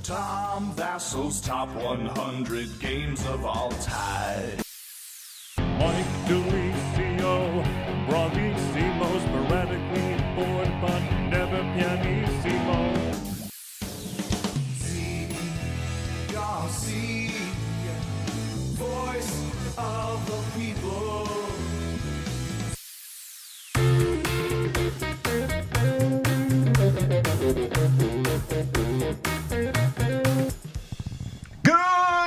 Tom Vasel's top 100 games of all time. Mike DiLisio, bravissimo, sporadically bored, but never pianissimo. Zee Garcia, voice of the people. Good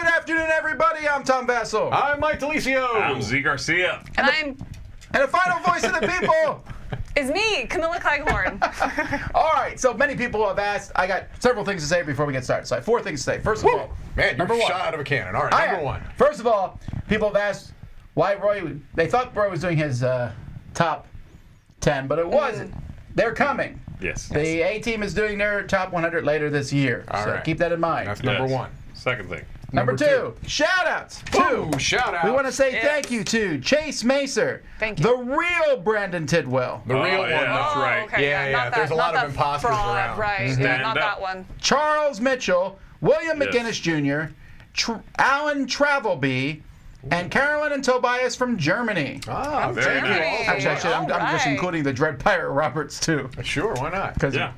afternoon, everybody. I'm Tom Vasel. I'm Mike DiLisio. I'm Zee Garcia. And I'm And the final voice of the people. is me, Camilla Cleghorn. All right, so many people have asked. I got several things to say before we get started. So I have four things to say. First of all, Man, number you're one. shot out of a cannon. All right, number one. First of all, people have asked why Roy. They thought Roy was doing his top 10, but it wasn't. They're coming. Yes. The A team is doing their top 100 later this year. All so right. keep that in mind. That's number Yes. one. Second thing. Number two, shout outs. Ooh, shout out. We want to say Yes. thank you to Chase Macer, Thank you. the real Brandon Tidwell, the real one. yeah, that's right. Okay, Yeah, not that, there's a lot not of that imposters fraud, around. Right, yeah, Stand not up. that one. Charles Mitchell, William Yes. McGinnis Jr., Alan Travelby, and Carolyn and Tobias from Germany. Ah, Very thank you nice. all. Actually, I'm just Alright. including the Dread Pirate Roberts too. Sure, why not? Because Yeah.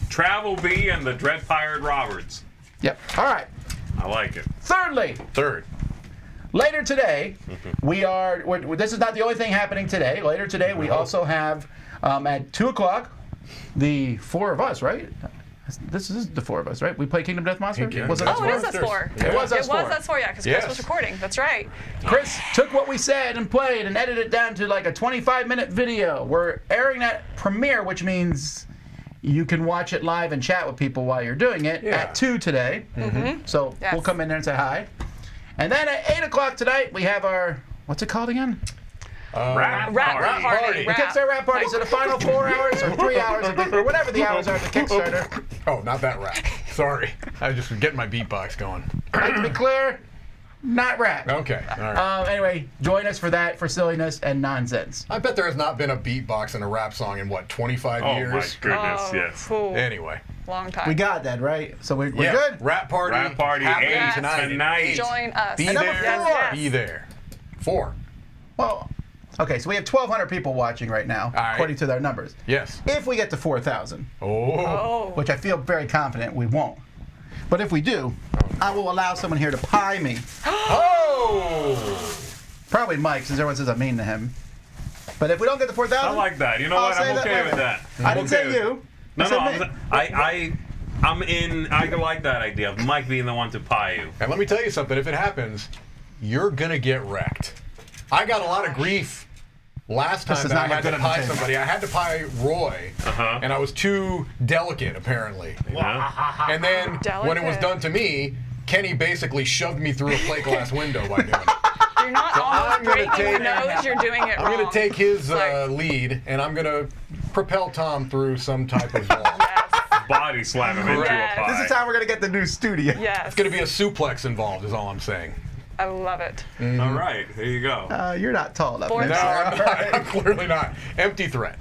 Travel B and the Dread Pirate Roberts. Yep. All right. I like it. Thirdly, Third. later today, this is not the only thing happening today. Later today, we also have at 2 o'clock, the four of us, right? This is the four of us, right? We play Kingdom Death Monster? Yeah. Was it Oh, us it four? is us four. It was us four. It was us four, yeah, because Yes. Chris was recording. That's right. Chris took what we said and played and edited it down to like a 25-minute video. We're airing that premiere, which means you can watch it live and chat with people while you're doing it Yeah. at 2 today. So Yes. we'll come in there and say hi. And then at 8 o'clock tonight, we have our, what's it called again? Rap Rap party. party. The Kickstarter rap party. So the final 4 hours or 3 hours or whatever the hours are at the Kickstarter. Oh, not that rap. Sorry. I was just getting my beatbox going. To be clear, not rap. Okay, all right. Anyway, join us for that, for silliness and nonsense. I bet there has not been a beatbox in a rap song in, what, 25 Oh years? my goodness, Oh, yes. cool. Anyway. Long time. We got that, right? So we're Yeah, good? Rap party. Rap party happening 8 tonight. tonight. Join us. Be And number there. four. Yes. Be there. 4. Well, okay, so we have 1,200 people watching right now, right. according to their numbers. Yes. If we get to 4,000, Oh. which I feel very confident we won't, but if we do, I will allow someone here to pie me. Oh! Probably Mike, since everyone says I'm mean to him. But if we don't get to 4,000, I like that. You know I'll what? say I'm that okay later. with that. I didn't Okay say with you. No, I no, said me. I'm in. I like that idea of Mike being the one to pie you. And let me tell you something, if it happens, you're gonna get wrecked. I got a lot of grief last time does that I not look had good to on the pie table. somebody. I had to pie Roy, and I was too delicate, apparently. Yeah. And then when it was Delicate. done to me, Kenny basically shoved me through a plate glass window by doing it. You're not almost I'm gonna breaking your take- nose. You're doing it I'm wrong. gonna take his Like- lead, and I'm gonna propel Tom through some type of wall. Body slam him into Yes. a pie. This is how we're going to get the new studio. Yes. It's gonna be a suplex involved, is all I'm saying. I love it. All right, there you go. You're not tall enough. Fourth. Nick, No, so- I'm not. I'm clearly not. Empty threat.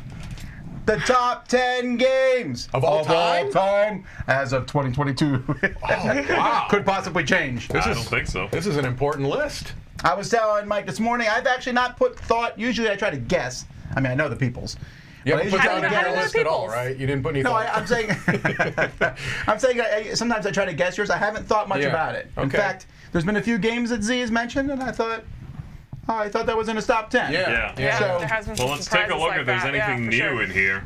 The top 10 games Of all time? as of 2022. Wow. Could possibly change. I don't think so. This is an important list. I was telling Mike this morning, I've actually not put thought. Usually I try to guess. I mean, I know the people's. You But I haven't put usually down How a do you know list at all, people's? right? You didn't put any No, thought. I'm saying, I'm saying sometimes I try to guess yours. I haven't thought much Yeah. about it. In Okay. fact, there's been a few games that Z has mentioned, and I thought that was in his top 10. Yeah. Yeah, So- there has been Well, some let's take a surprises look like if there's that. anything Yeah, for new sure. in here.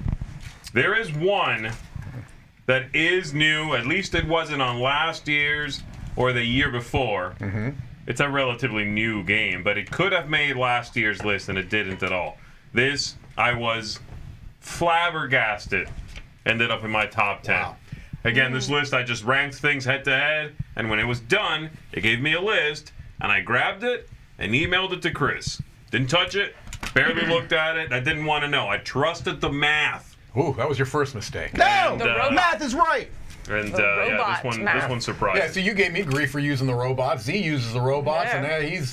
There is one that is new. At least it wasn't on last year's or the year before. It's a relatively new game, but it could have made last year's list, and it didn't at all. This, I was flabbergasted, ended up in my top 10. Wow. Again, this list, I just ranked things head to head, and when it was done, it gave me a list, and I grabbed it and emailed it to Chris. Didn't touch it, barely looked at it. I didn't want to know. I trusted the math. Ooh, that was your first mistake. No, And, math is right. And The yeah, robot this math. one surprised Yeah, me. so you gave me grief for using the robots. Z uses the robots, Yeah. and he's,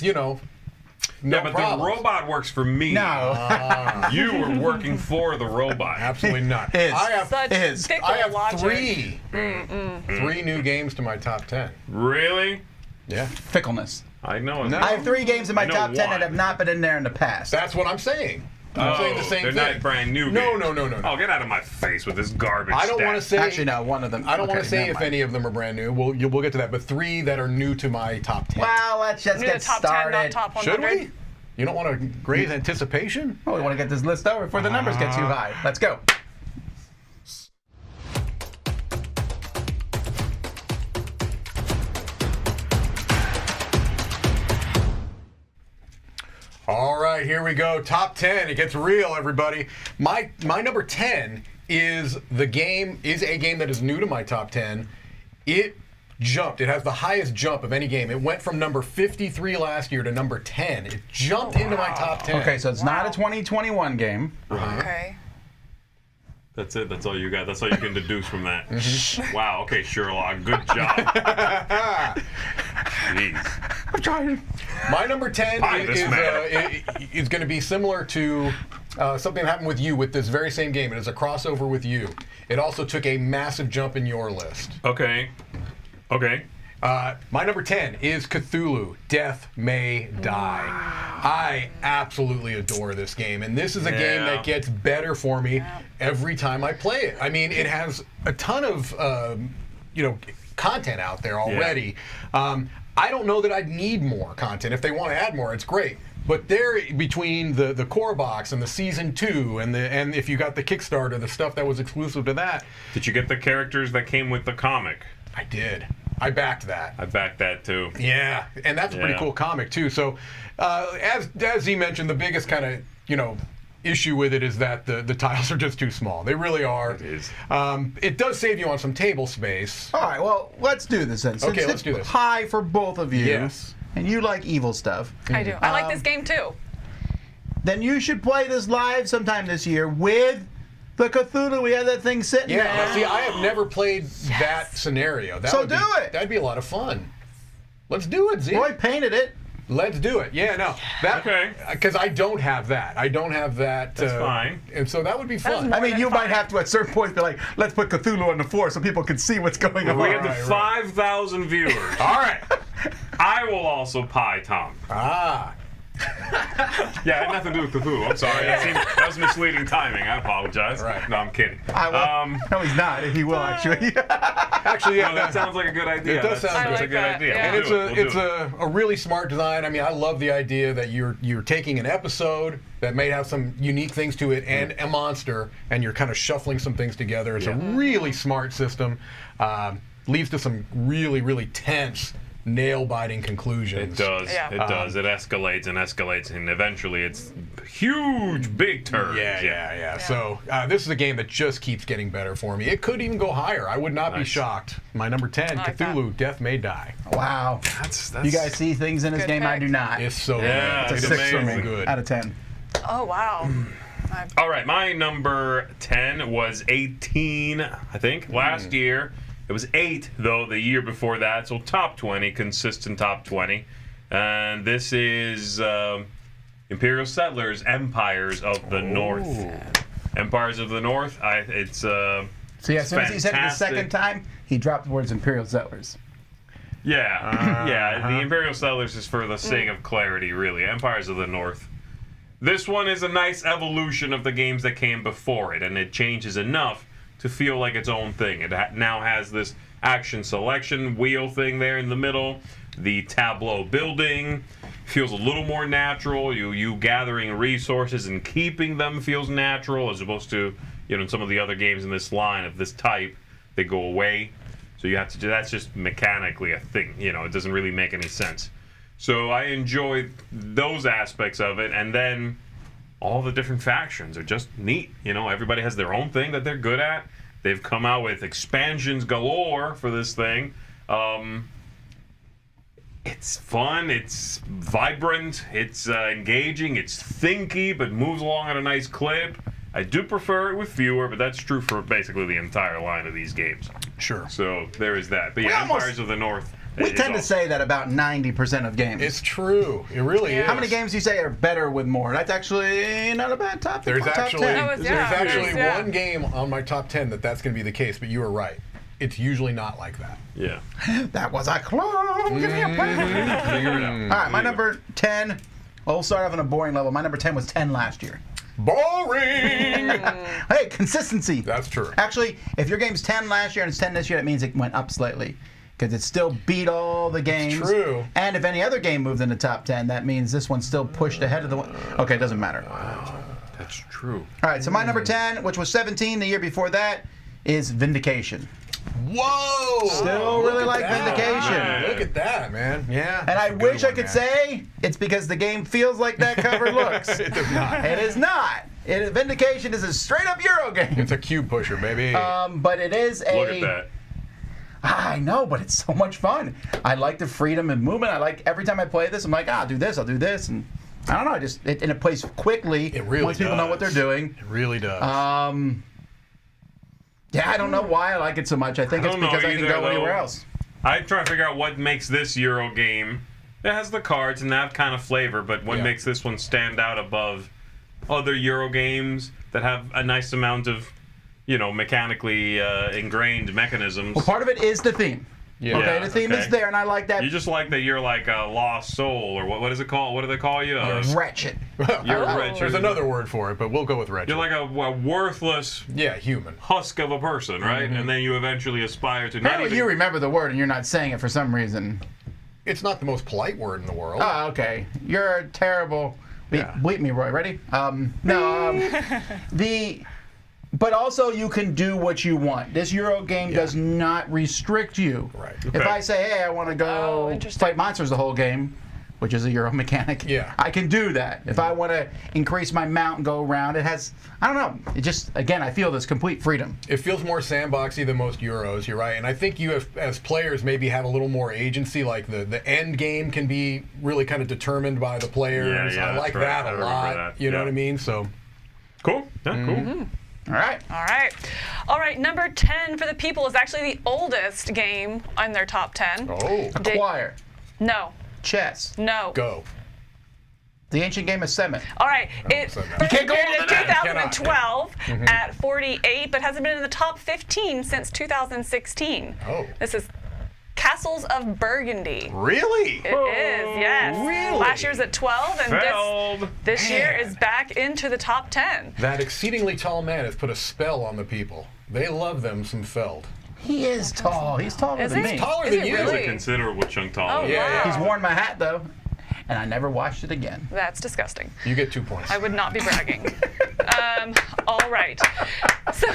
no but problems. the robot works for me. No. You were working for the robot. Absolutely not. His. I have Such fickle I have logic. three new games to my top 10. Really? Yeah. Fickleness. I know. No. I have 3 games in my I know top 10 that one. have not been in there in the past. That's what I'm saying. I'm saying the same they're thing. not brand new No, games. no. Oh, get out of my face with this garbage I don't want to stat. say. Actually, no, one of them. I don't want okay, to say never if mind. any of them are brand new. We'll get to that. But 3 that are new to my top 10. Well, let's just Do get the top started. 10, not top 100. Should we? You don't want to graze anticipation? Oh, we want to get this list over before the numbers get too high. Let's go. All right, here we go. Top 10. It gets real, everybody. My number 10 is a game that is new to my top 10. It jumped. It has the highest jump of any game. It went from number 53 last year to number 10. It jumped into my top 10. Okay, so it's not a 2021 game. Okay. That's it. That's all you got. That's all you can deduce from that. Wow. Okay, Sherlock. Good job. Jeez. I'm trying. My number 10 Buy this is going to be similar to something that happened with you with this very same game. It is a crossover with you. It also took a massive jump in your list. Okay. Okay. My number 10 is Cthulhu, Death May Die. I absolutely adore this game, and this is a game Yeah. that gets better for me every time I play it. I mean, it has a ton of content out there already. I don't know that I'd need more content. If they want to add more, it's great. But there, between the core box and the season 2, and if you got the Kickstarter, the stuff that was exclusive to that, Did you get the characters that came with the comic? I did. I backed that. I backed that too. Yeah, and that's a pretty Yeah. cool comic too. So, as Zee mentioned, the biggest kind of issue with it is that the tiles are just too small. They really are. It is. It does save you on some table space. All right, well, let's do this then. Since Okay, let's it's do this. high for both of you. Yes. And you like evil stuff. I do. I like this game too. Then you should play this live sometime this year with the Cthulhu. We have that thing sitting Yeah. there. See, I have never played that scenario. That So would be, do it. That'd be a lot of fun. Let's do it, Zee. Roy painted it. Let's do it. Yeah, no. Okay. Because I don't have that. I don't have that. That's fine. And so that would be fun. I mean, than you might fine. have to at certain points be like, let's put Cthulhu on the floor so people can see what's going on. We get to Right. 5,000 viewers. All right. I will also pie Tom. Ah. Yeah, it had nothing to do with Cthulhu. I'm sorry. That was misleading timing. I apologize. Right. No, I'm kidding. I will. No, he's not. He will actually. Actually, yeah. No, that sounds like a good idea. It does sound That's good. a good I like idea. that, We'll yeah. do it. It's We'll do it. a really smart design. I mean, I love the idea that you're taking an episode that may have some unique things to it and a monster, and you're kind of shuffling some things together. It's a really smart system. Leads to some really, really tense, nail-biting conclusions. It does. Yeah. It does. It escalates and escalates, and eventually it's huge, big turns. Yeah. So this is a game that just keeps getting better for me. It could even go higher. I would not be Nice. shocked. My number 10, I like Cthulhu, Death May Die. Wow. That's You guys see things in this Good game I pick. do not. It's so Yeah, good. It's a it's 6 for me. amazing. Good. Out of 10. Oh, wow. All right, my number 10 was 18, I think, last year. It was 8, though, the year before that. So top 20, consistent top 20. And this is Imperial Settlers, Empires of the North. Empires of the North. It's See, as soon as he said it the fantastic. second time, he dropped the words Imperial Settlers. Yeah, yeah. The Imperial Settlers is for the sake of clarity, really. Empires of the North. This one is a nice evolution of the games that came before it, and it changes enough to feel like its own thing. It now has this action selection wheel thing there in the middle. The tableau building feels a little more natural. You gathering resources and keeping them feels natural, as opposed to in some of the other games in this line of this type, they go away. So you have to do that's just mechanically a thing. It doesn't really make any sense. So I enjoy those aspects of it, and then all the different factions are just neat. Everybody has their own thing that they're good at. They've come out with expansions galore for this thing. It's fun, it's vibrant, it's engaging, it's thinky, but moves along at a nice clip. I do prefer it with fewer, but that's true for basically the entire line of these games. Sure. So there is that. But yeah, almost- Empires of the North. We tend to say that about 90% of games. It's true. It really is. How many games do you say are better with more? That's actually not a bad top 10. There's actually, That was- yeah, there's actually yeah. one game on my top 10 that's going to be the case, but you were right. It's usually not like that. Yeah. That was a clue. Give me a pen. Figure it out. All right, my number 10. We'll start off on a boring level. My number 10 was 10 last year. Boring! Hey, consistency. That's true. Actually, if your game's 10 last year and it's 10 this year, that means it went up slightly. Because it still beat all the games. true. And if any other game moved in the top 10, that means this one's still pushed ahead of the one. Okay, it doesn't matter. That's true. All right, so my number 10, which was 17 the year before that, is Vindication. Whoa! Still really Look like at that. Vindication. Look at that, man. Yeah. And I that's a good wish I one, could man. say it's because the game feels like that cover looks. It does not. It is not. Vindication is a straight up Euro game. It's a cube pusher, baby. But it is a. Look at that. I know, but it's so much fun. I like the freedom and movement. I like every time I play this, I'm like, I'll do this, and I don't know. And it plays quickly. It really once people know what they're does. doing. It really does. Yeah, I don't know why I like it so much. I think I it's don't know because I can either, go anywhere though. else. I'm trying to figure out what makes this Euro game. It has the cards and that kind of flavor, but what Yeah. makes this one stand out above other Euro games that have a nice amount of, mechanically ingrained mechanisms? Well, part of it is the theme. Yeah. Okay, the theme okay. is there, and I like that. You just like that you're like a lost soul, or what is it called? What do they call you? Wretched. You're Oh. wretched. There's another word for it, but we'll go with wretched. You're like a worthless yeah, human. husk of a person, right? And then you eventually aspire to not Apparently even... you remember the word and you're not saying it for some reason. It's not the most polite word in the world. Oh, okay. You're a terrible. Yeah. Bleep me, Roy. Ready? But also you can do what you want. This Euro game does not restrict you. Right. If Okay. I say, hey, I want to go interesting. fight monsters the whole game, which is a Euro mechanic, Yeah. I can do that. If I want to increase my mount and go around, it has, I don't know. It just, again, I feel this complete freedom. It feels more sandboxy than most Euros, you're right. And I think you have, as players, maybe have a little more agency. Like the end game can be really kind of determined by the players. Yeah, I like that's right. that I a remember lot. that. You know Yeah. what I mean? So Cool. Yeah, cool. All right. All right, number 10 for the people is actually the oldest game on their top 10. oh, Acquire. No, Chess. no. go. The ancient game of Semet. All right, it so no. You can't go appeared older in than that. 2012 at 48, but hasn't been in the top 15 since 2016. Oh. This is Castles of Burgundy. Really? It is, yes. Really? Last year's at 12, and Feld. this year Man. is back into the top 10. That exceedingly tall man has put a spell on the people. They love them some Feld. He is tall. He's taller Is than he? me. Taller Is than he you. It's really? a considerable chunk taller. Oh, Yeah, wow. yeah. He's worn my hat, though, and I never washed it again. That's disgusting. You get 2 points. I would not be bragging. All right. So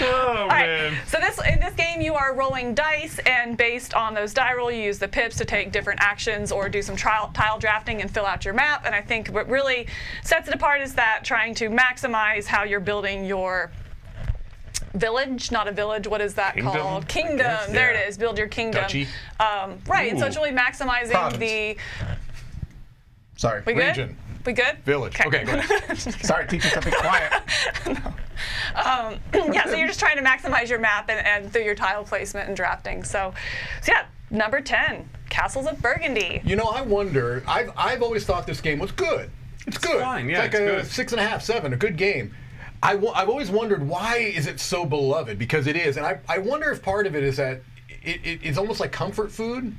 Oh, all right. man. So in this game, you are rolling dice, and based on those die roll, you use the pips to take different actions or do some tile drafting and fill out your map. And I think what really sets it apart is that trying to maximize how you're building your village, not a village. What is that Kingdom, called? I Kingdom. guess. There Yeah. it is. Build your kingdom. Duchy. Right. And so Ooh. it's really maximizing Province. the. Sorry. We good? Region. We good? Village. Okay, go ahead. Sorry, teacher, something quiet. Yeah, so you're just trying to maximize your map and through your tile placement and drafting. So yeah, number 10, Castles of Burgundy. You know, I wonder. I've always thought this game was good. It's good. fine, yeah, it's like it's a good. 6.5, 7, a good game. I've always wondered, why is it so beloved? Because it is, and I wonder if part of it is that it's almost like comfort food.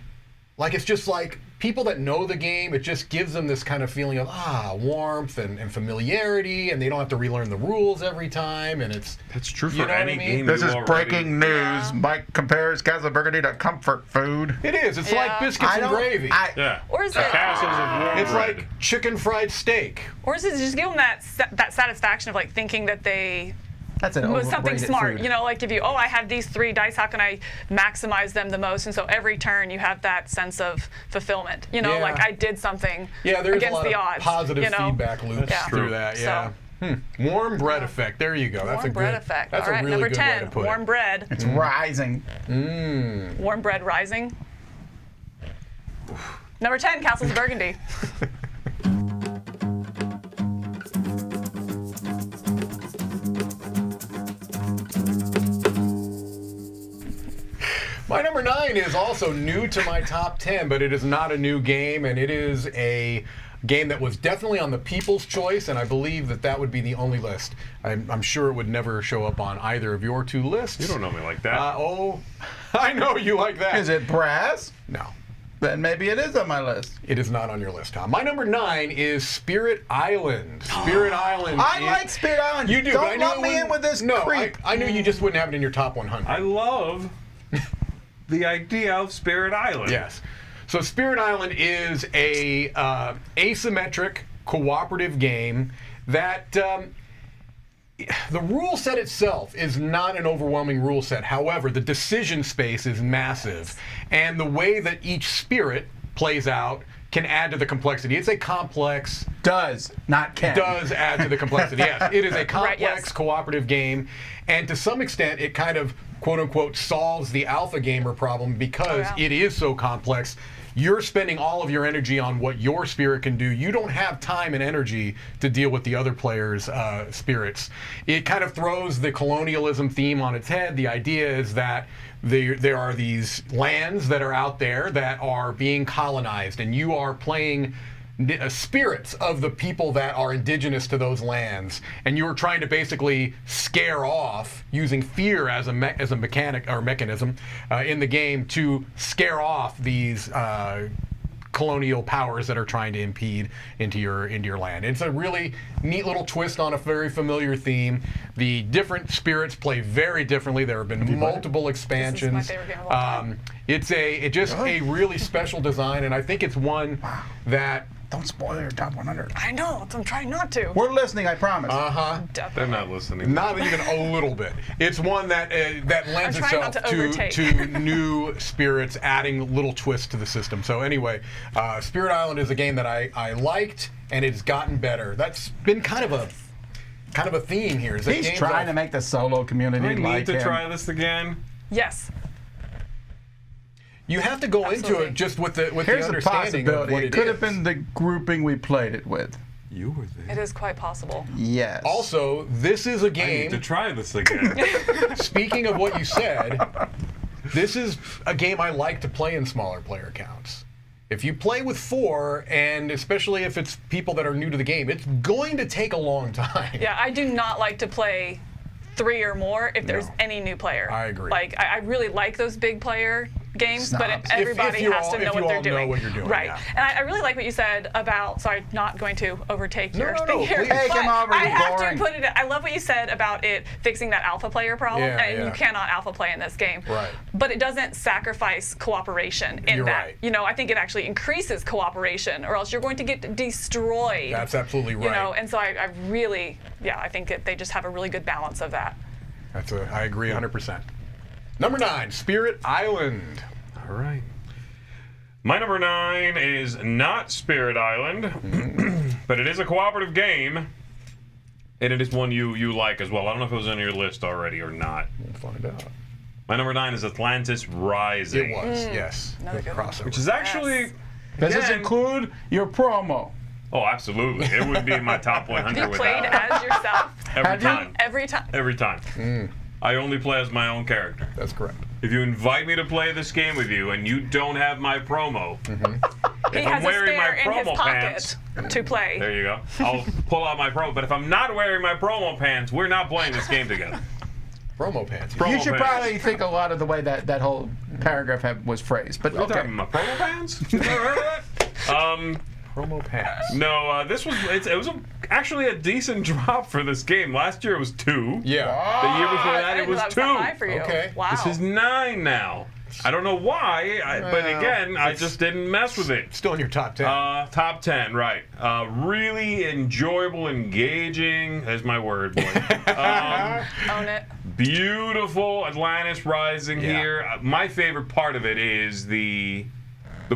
Like, it's just like people that know the game, it just gives them this kind of feeling of warmth and familiarity, and they don't have to relearn the rules every time, and it's That's true You for know what any I mean? game. This you is already- breaking news. Mike compares Castle of Burgundy to comfort food. it is. It's Yeah. like biscuits and gravy. Yeah. Or is it- Castles of warm It's bread. like chicken fried steak. Or is it just give them that satisfaction of like thinking that they That's an was something overrated smart, food. you know, like if you, I have these 3 dice, how can I maximize them the most? And so every turn you have that sense of fulfillment, you know, Yeah. like I did something Yeah, there's against a lot the of odds. positive you know? feedback loops Yeah. through true. that. Yeah. Warm bread effect. There you go. That's Warm a bread good. effect. That's All right, a really number good way 10, to put warm it. bread. It's rising. Warm bread rising. Number 10, Castles of Burgundy. My number 9 is also new to my top 10, but it is not a new game, and it is a game that was definitely on the People's Choice, and I believe that would be the only list. I'm sure it would never show up on either of your 2 lists. You don't know me like that. Oh, I know you like that. Is it brass? No. Then maybe it is on my list. It is not on your list, Tom. My number 9 is Spirit Island. Spirit Island. I like Spirit Island. You do. Don't but I knew lump it me in wouldn't- with this No, creep. I knew you just wouldn't have it in your top 100. I love the idea of Spirit Island. Yes. So Spirit Island is a asymmetric cooperative game that the rule set itself is not an overwhelming rule set. However, the decision space is massive, and the way that each spirit plays out can add to the complexity. It's a complex. Does, not can. Does add to the complexity. Yes, it is a complex yes. cooperative game, and to some extent, it kind of quote unquote solves the alpha gamer problem because Oh, yeah. it is so complex. You're spending all of your energy on what your spirit can do. You don't have time and energy to deal with the other players' spirits. It kind of throws the colonialism theme on its head. The idea is that there are these lands that are out there that are being colonized, and you are playing spirits of the people that are indigenous to those lands, and you are trying to basically scare off using fear as a mechanic or mechanism in the game to scare off these colonial powers that are trying to impede into your land. It's a really neat little twist on a very familiar theme. The different spirits play very differently. There have been multiple expansions. This is my favorite game of all time. It's a really special design, and I think it's one that. Don't spoil your top 100. I know. I'm trying not to. We're listening, I promise. They're Definitely. not listening. Not even a little bit. It's one that that lends I'm trying itself not to overtake. to new spirits, adding little twists to the system. So anyway, Spirit Island is a game that I liked, and it's gotten better. That's been kind of a theme here. Is that He's games trying to make the solo community I need like to him. try this again. Yes. You have to go into Absolutely. it just with the Here's a understanding of possibility. what It it could is. have been the grouping we played it with. You were there. It is quite possible. Yes. Also, this is a I need to game. try this again. Speaking of what you said, this is a game I like to play in smaller player counts. If you play with 4, and especially if it's people that are new to the game, it's going to take a long time. Yeah, I do not like to play 3 or more if there's No. any new player. I agree. Like, I really like those big player games, but Snobs. everybody you has all- to know if what you they're all know doing. what you're doing, Right. yeah. And I really like what you said about, sorry, not going to overtake your no, thing no, here. please. Take but him over, I he's have boring. to put it, I love what you said about it fixing that alpha player problem, Yeah, and yeah. you cannot alpha play in this game. Right. But it doesn't sacrifice cooperation in You're that. right. You know, I think it actually increases cooperation, or else you're going to get destroyed. That's absolutely right. You know, and so I really, I think that they just have a really good balance of that. I agree 100%. Number 9, Spirit Island. All right. My number 9 is not Spirit Island, but it is a cooperative game, and it is one you like as well. I don't know if it was on your list already or not. We'll find out. My number 9 is Atlantis Rising. It was, yes. Another The good one. crossover. Which is actually... Yes. Does this again- include your promo? Oh, absolutely. It would be in my top 100 You played without as yourself every Have you? time. every time. Every time. I only play as my own character. That's correct. If you invite me to play this game with you and you don't have my promo, He if I'm has a wearing my spare in his promo pocket pants, to play. there you go. I'll pull out my promo. But if I'm not wearing my promo pants, we're not playing this game together. Promo pants. Promo You should pants. probably think a lot of the way that whole paragraph was phrased. But What are you okay. talking about? Promo pants? You never heard of that? Promo pants. No, this was it was actually a decent drop for this game. Last year it was 2. Yeah. The year before I that it didn't was know 2. that high for you. Okay. Wow. This is 9 now. I don't know why, but Well, again, I just didn't mess with it. Still in your top 10. Top 10, right. Really enjoyable, engaging, there's my word, boy. Own it. Beautiful Atlantis Rising Yeah. here. My favorite part of it is the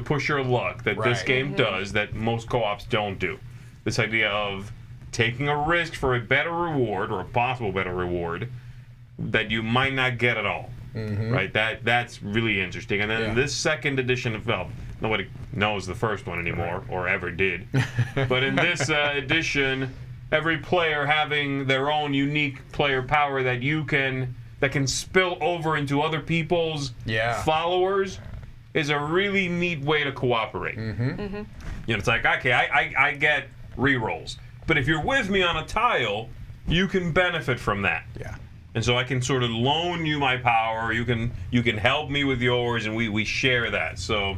push your luck that this Right. game does that most co-ops don't do. This idea of taking a risk for a better reward or a possible better reward that you might not get at all. Right? That's really interesting. And then Yeah. this second edition of nobody knows the first one anymore or ever did. But in this edition, every player having their own unique player power that you can that can spill over into other people's followers is a really neat way to cooperate. It's like, okay, I get re-rolls, but if you're with me on a tile, you can benefit from that. And so I can sort of loan you my power. You can help me with yours, and we share that. So,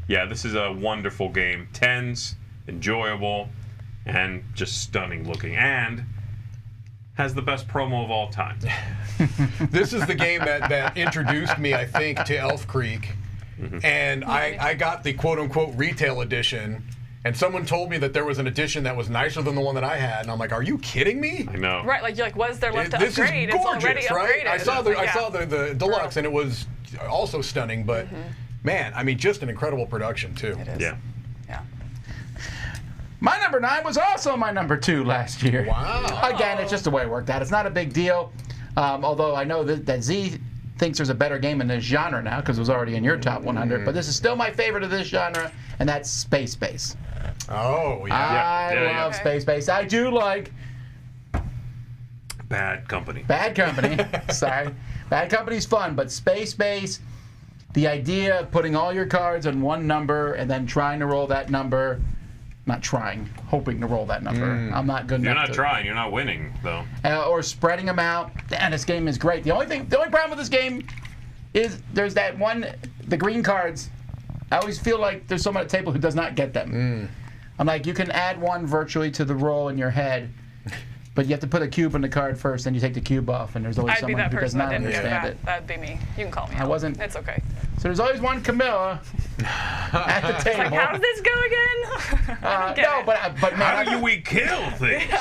yeah, this is a wonderful game. Tense, enjoyable, and just stunning looking, and has the best promo of all time. This is the game that introduced me, I think, to Elf Creek, and I got the quote-unquote retail edition. And someone told me that there was an edition that was nicer than the one that I had, and I'm like, "Are you kidding me?" I know. Right, like you're like, what is there left to This upgrade? is gorgeous, It's already right? upgraded. I saw the deluxe, and it was also stunning. But man, I mean, just an incredible production too. It is. Yeah. Yeah. My number 9 was also my number 2 last year. Wow. Again, it's just the way it worked out. It's not a big deal. Although I know that Zee thinks there's a better game in this genre now because it was already in your top 100. But this is still my favorite of this genre, and that's Space Base. Oh yeah. I love Space Base. I do like Bad Company. Bad Company. Sorry. Bad Company's fun, but Space Base, the idea of putting all your cards on one number and then trying to roll that number, not trying, hoping to roll that number. I'm not good You're enough not to. trying. You're not winning, though. Or spreading them out. And this game is great. The only problem with this game is there's that one, the green cards. I always feel like there's someone at the table who does not get them. I'm like, you can add one virtually to the roll in your head, but you have to put a cube in the card first, then you take the cube off, and there's always I'd be someone that who does person that not didn't get understand that. it. That'd be me. You can call me. I out. wasn't- It's okay. So there's always one Camilla at the table. Like, how does this go again? I don't get No, it. but man, How do we kill things?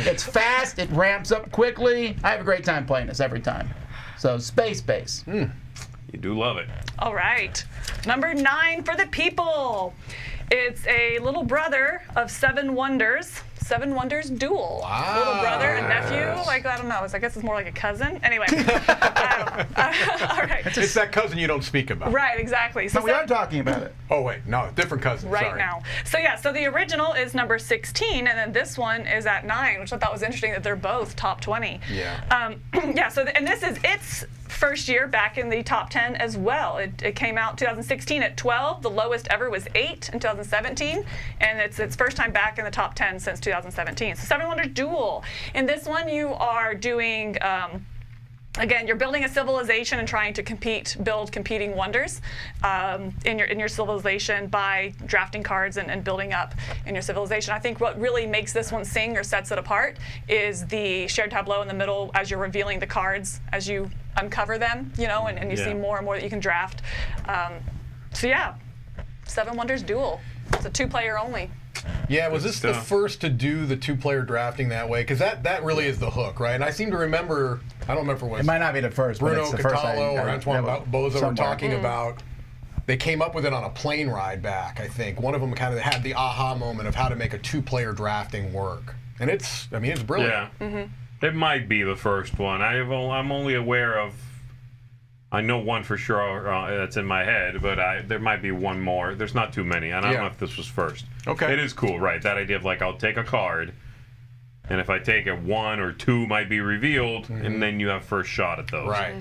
it's fast. It ramps up quickly. I have a great time playing this every time. So Space Base. You do love it. All right. Number 9 for the people. It's a little brother of Seven Wonders. Seven Wonders Duel. Wow. Little brother and nephew. Like, I don't know. I guess it's more like a cousin. Anyway. All right. It's that cousin you don't speak about. Right, exactly. So No, we are talking about it. Oh wait, no, different cousin. right Sorry. now. So yeah, so the original is number 16, and then this one is at 9, which I thought was interesting that they're both top 20. Yeah. Yeah. So and this is its first year back in the top 10 as well. It came out 2016 at 12. The lowest ever was 8 in 2017, and it's its first time back in the top 10 since 2017. So Seven Wonders Duel. In this one, you are doing. Again, you're building a civilization and trying to build competing wonders in your civilization by drafting cards and building up in your civilization. I think what really makes this one sing or sets it apart is the shared tableau in the middle as you're revealing the cards as you uncover them, and you see more and more that you can draft. So yeah, Seven Wonders Duel. It's a 2-player only. Yeah, was this the stuff. first to do the 2-player drafting that way? Because that really is the hook, right? And I seem to remember, I don't remember what It might not be the first, but Bruno it's the first. Catalo or Antoine Boza were somewhere. talking about. They came up with it on a plane ride back, I think. One of them kind of had the aha moment of how to make a 2-player drafting work. And it's brilliant. Yeah. It might be the first one. I'm only aware of. I know one for sure that's in my head, but there might be one more. There's not too many, and I don't know if this was first. Okay. It is cool, right? That idea of like I'll take a card, and if I take it, 1 or 2 might be revealed, and then you have first shot at those. Right.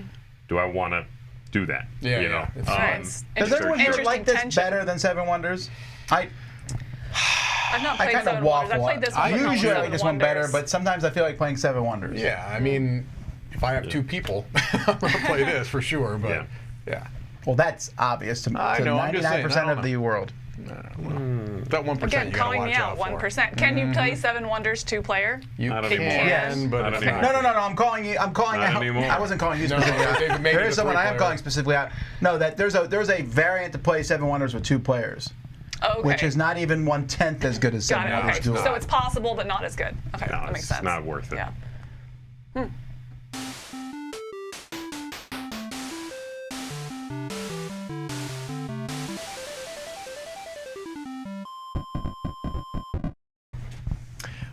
Do I want to do that? Yeah, You know? yeah. It's- Right, it's Does everyone here interesting like this tension. better than Seven Wonders? I've not I played kind of Seven Wonders. I waffle. played this one. but not Usually I Seven like this one better, Wonders. but sometimes I feel like playing Seven Wonders. Yeah, I mean, if I have 2 people, I'm going to play this for sure. But yeah. Well, that's obvious to I know, I'm just saying, 99% I don't of the world. That 1% Again, you gotta calling me watch out, for. 1%. Can you play Seven Wonders 2-player? You Not can, anymore. Yes. but Not it's anymore. not. No. I'm calling you. I'm calling Not out. anymore. I wasn't calling you No, specifically out. they've made There it is a someone I am 3-player. calling specifically out. No, that there's a variant to play Seven Wonders with 2 players, Oh, okay. which is not even 1/10 as good as Got Seven it. Wonders Okay. Duel. So it's possible, but not as good. Okay, No, that makes it's sense. not worth it. Yeah.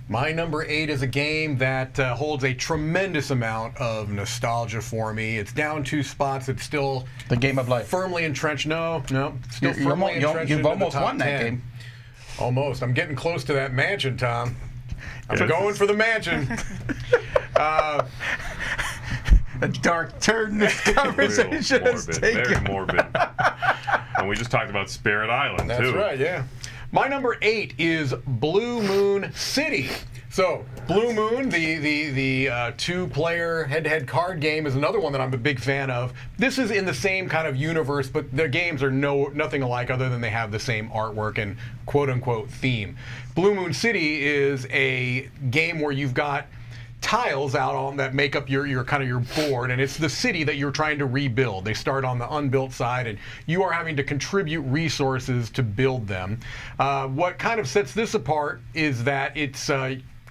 My number 8 is a game that holds a tremendous amount of nostalgia for me. It's down 2 spots. It's still The game of life. firmly entrenched. No, it's still You've firmly entrenched you've into almost the top won that 10. game. Almost. I'm getting close to that mansion, Tom. I'm going for the mansion. a dark turn this conversation Real has morbid, taken. very morbid. And we just talked about Spirit Island, That's too. right, yeah. My number 8 is Blue Moon City. So, Blue Moon, the two-player head-to-head card game, is another one that I'm a big fan of. This is in the same kind of universe, but their games are nothing alike other than they have the same artwork and quote-unquote theme. Blue Moon City is a game where you've got tiles out on that make up your kind of your board, and it's the city that you're trying to rebuild. They start on the unbuilt side, and you are having to contribute resources to build them. What kind of sets this apart is that it's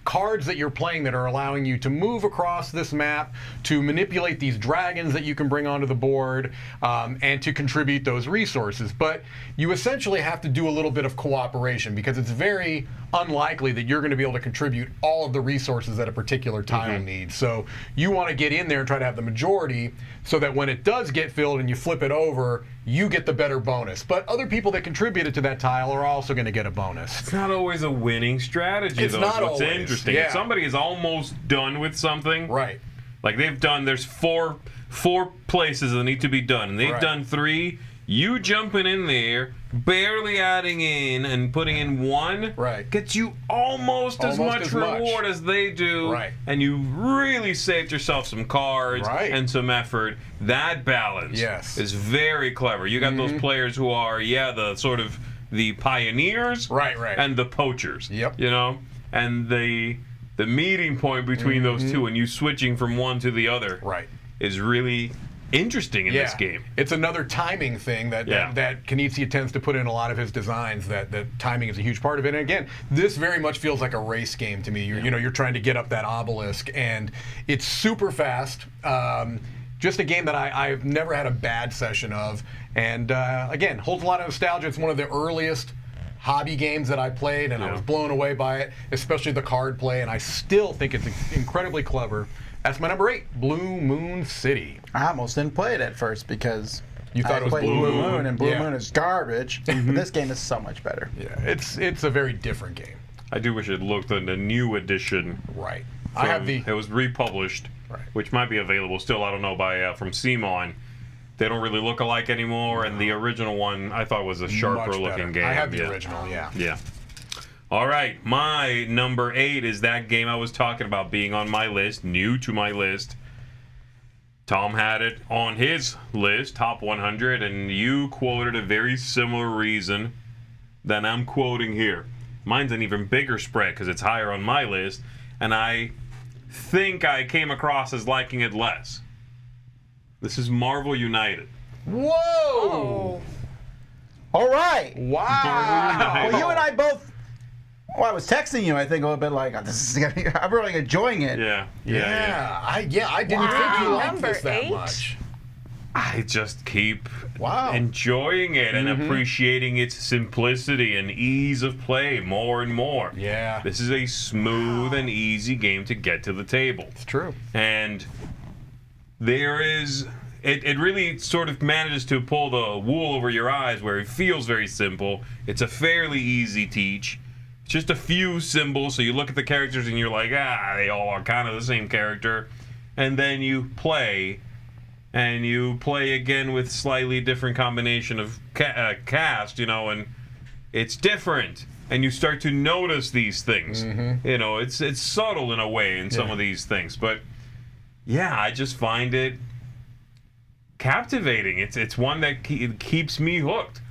cards that you're playing that are allowing you to move across this map, to manipulate these dragons that you can bring onto the board, and to contribute those resources. But you essentially have to do a little bit of cooperation because it's very unlikely that you're going to be able to contribute all of the resources that a particular tile needs. So you want to get in there and try to have the majority so that when it does get filled and you flip it over, you get the better bonus. But other people that contributed to that tile are also going to get a bonus. It's not always a winning strategy, It's though. not What's always, interesting. yeah. If somebody is almost done with something, Right. like there's four places that need to be done, and they've Right. done 3. You jumping in there, barely adding in and putting in 1, Right. gets you almost as Almost much as much. reward as they do, Right. and you really saved yourself some cards Right. and some effort. That balance Yes. is very clever. You got those players who are, the sort of the pioneers, Right. and the poachers. Yep. You know, and the meeting point between those two, and you switching from one to the other, Right. is really interesting in this game. It's another timing thing that Knizia tends to put in a lot of his designs, that timing is a huge part of it. And again, this very much feels like a race game to me. You're trying to get up that obelisk, and it's super fast. Just a game that I've never had a bad session of. And again, holds a lot of nostalgia. It's one of the earliest hobby games that I played, and I was blown away by it, especially the card play, and I still think it's incredibly clever. That's my number 8, Blue Moon City. I almost didn't play it at first because You thought I it was played Blue Blue Moon. Moon, and Blue Yeah. Moon is garbage. But this game is so much better. Yeah, it's a very different game. I do wish it looked at the new edition. Right. I have It was republished, Right. which might be available still. I don't know by from Simon. They don't really look alike anymore, and the original one I thought was a sharper much looking better. game. I have the original, yeah. Yeah. All right, my number 8 is that game I was talking about being on my list, new to my list. Tom had it on his list, top 100, and you quoted a very similar reason than I'm quoting here. Mine's an even bigger spread because it's higher on my list, and I think I came across as liking it less. This is Marvel United. Whoa! Oh. All right. Wow! Well, you and I both. Well, I was texting you. I think a little bit like, this is gonna be, I'm really enjoying it. Yeah. I didn't think you liked Number this that 8? much. I just keep Wow. enjoying it and appreciating its simplicity and ease of play more and more. Yeah. This is a smooth and easy game to get to the table. It's true. And there is, it really sort of manages to pull the wool over your eyes where it feels very simple. It's a fairly easy teach. It's just a few symbols, so you look at the characters and you're like, they all are kind of the same character. And then you play, and you play again with slightly different combination of cast, and it's different. And you start to notice these things. It's subtle in a way in some of these things, but yeah, I just find it captivating. It's one that keeps me hooked.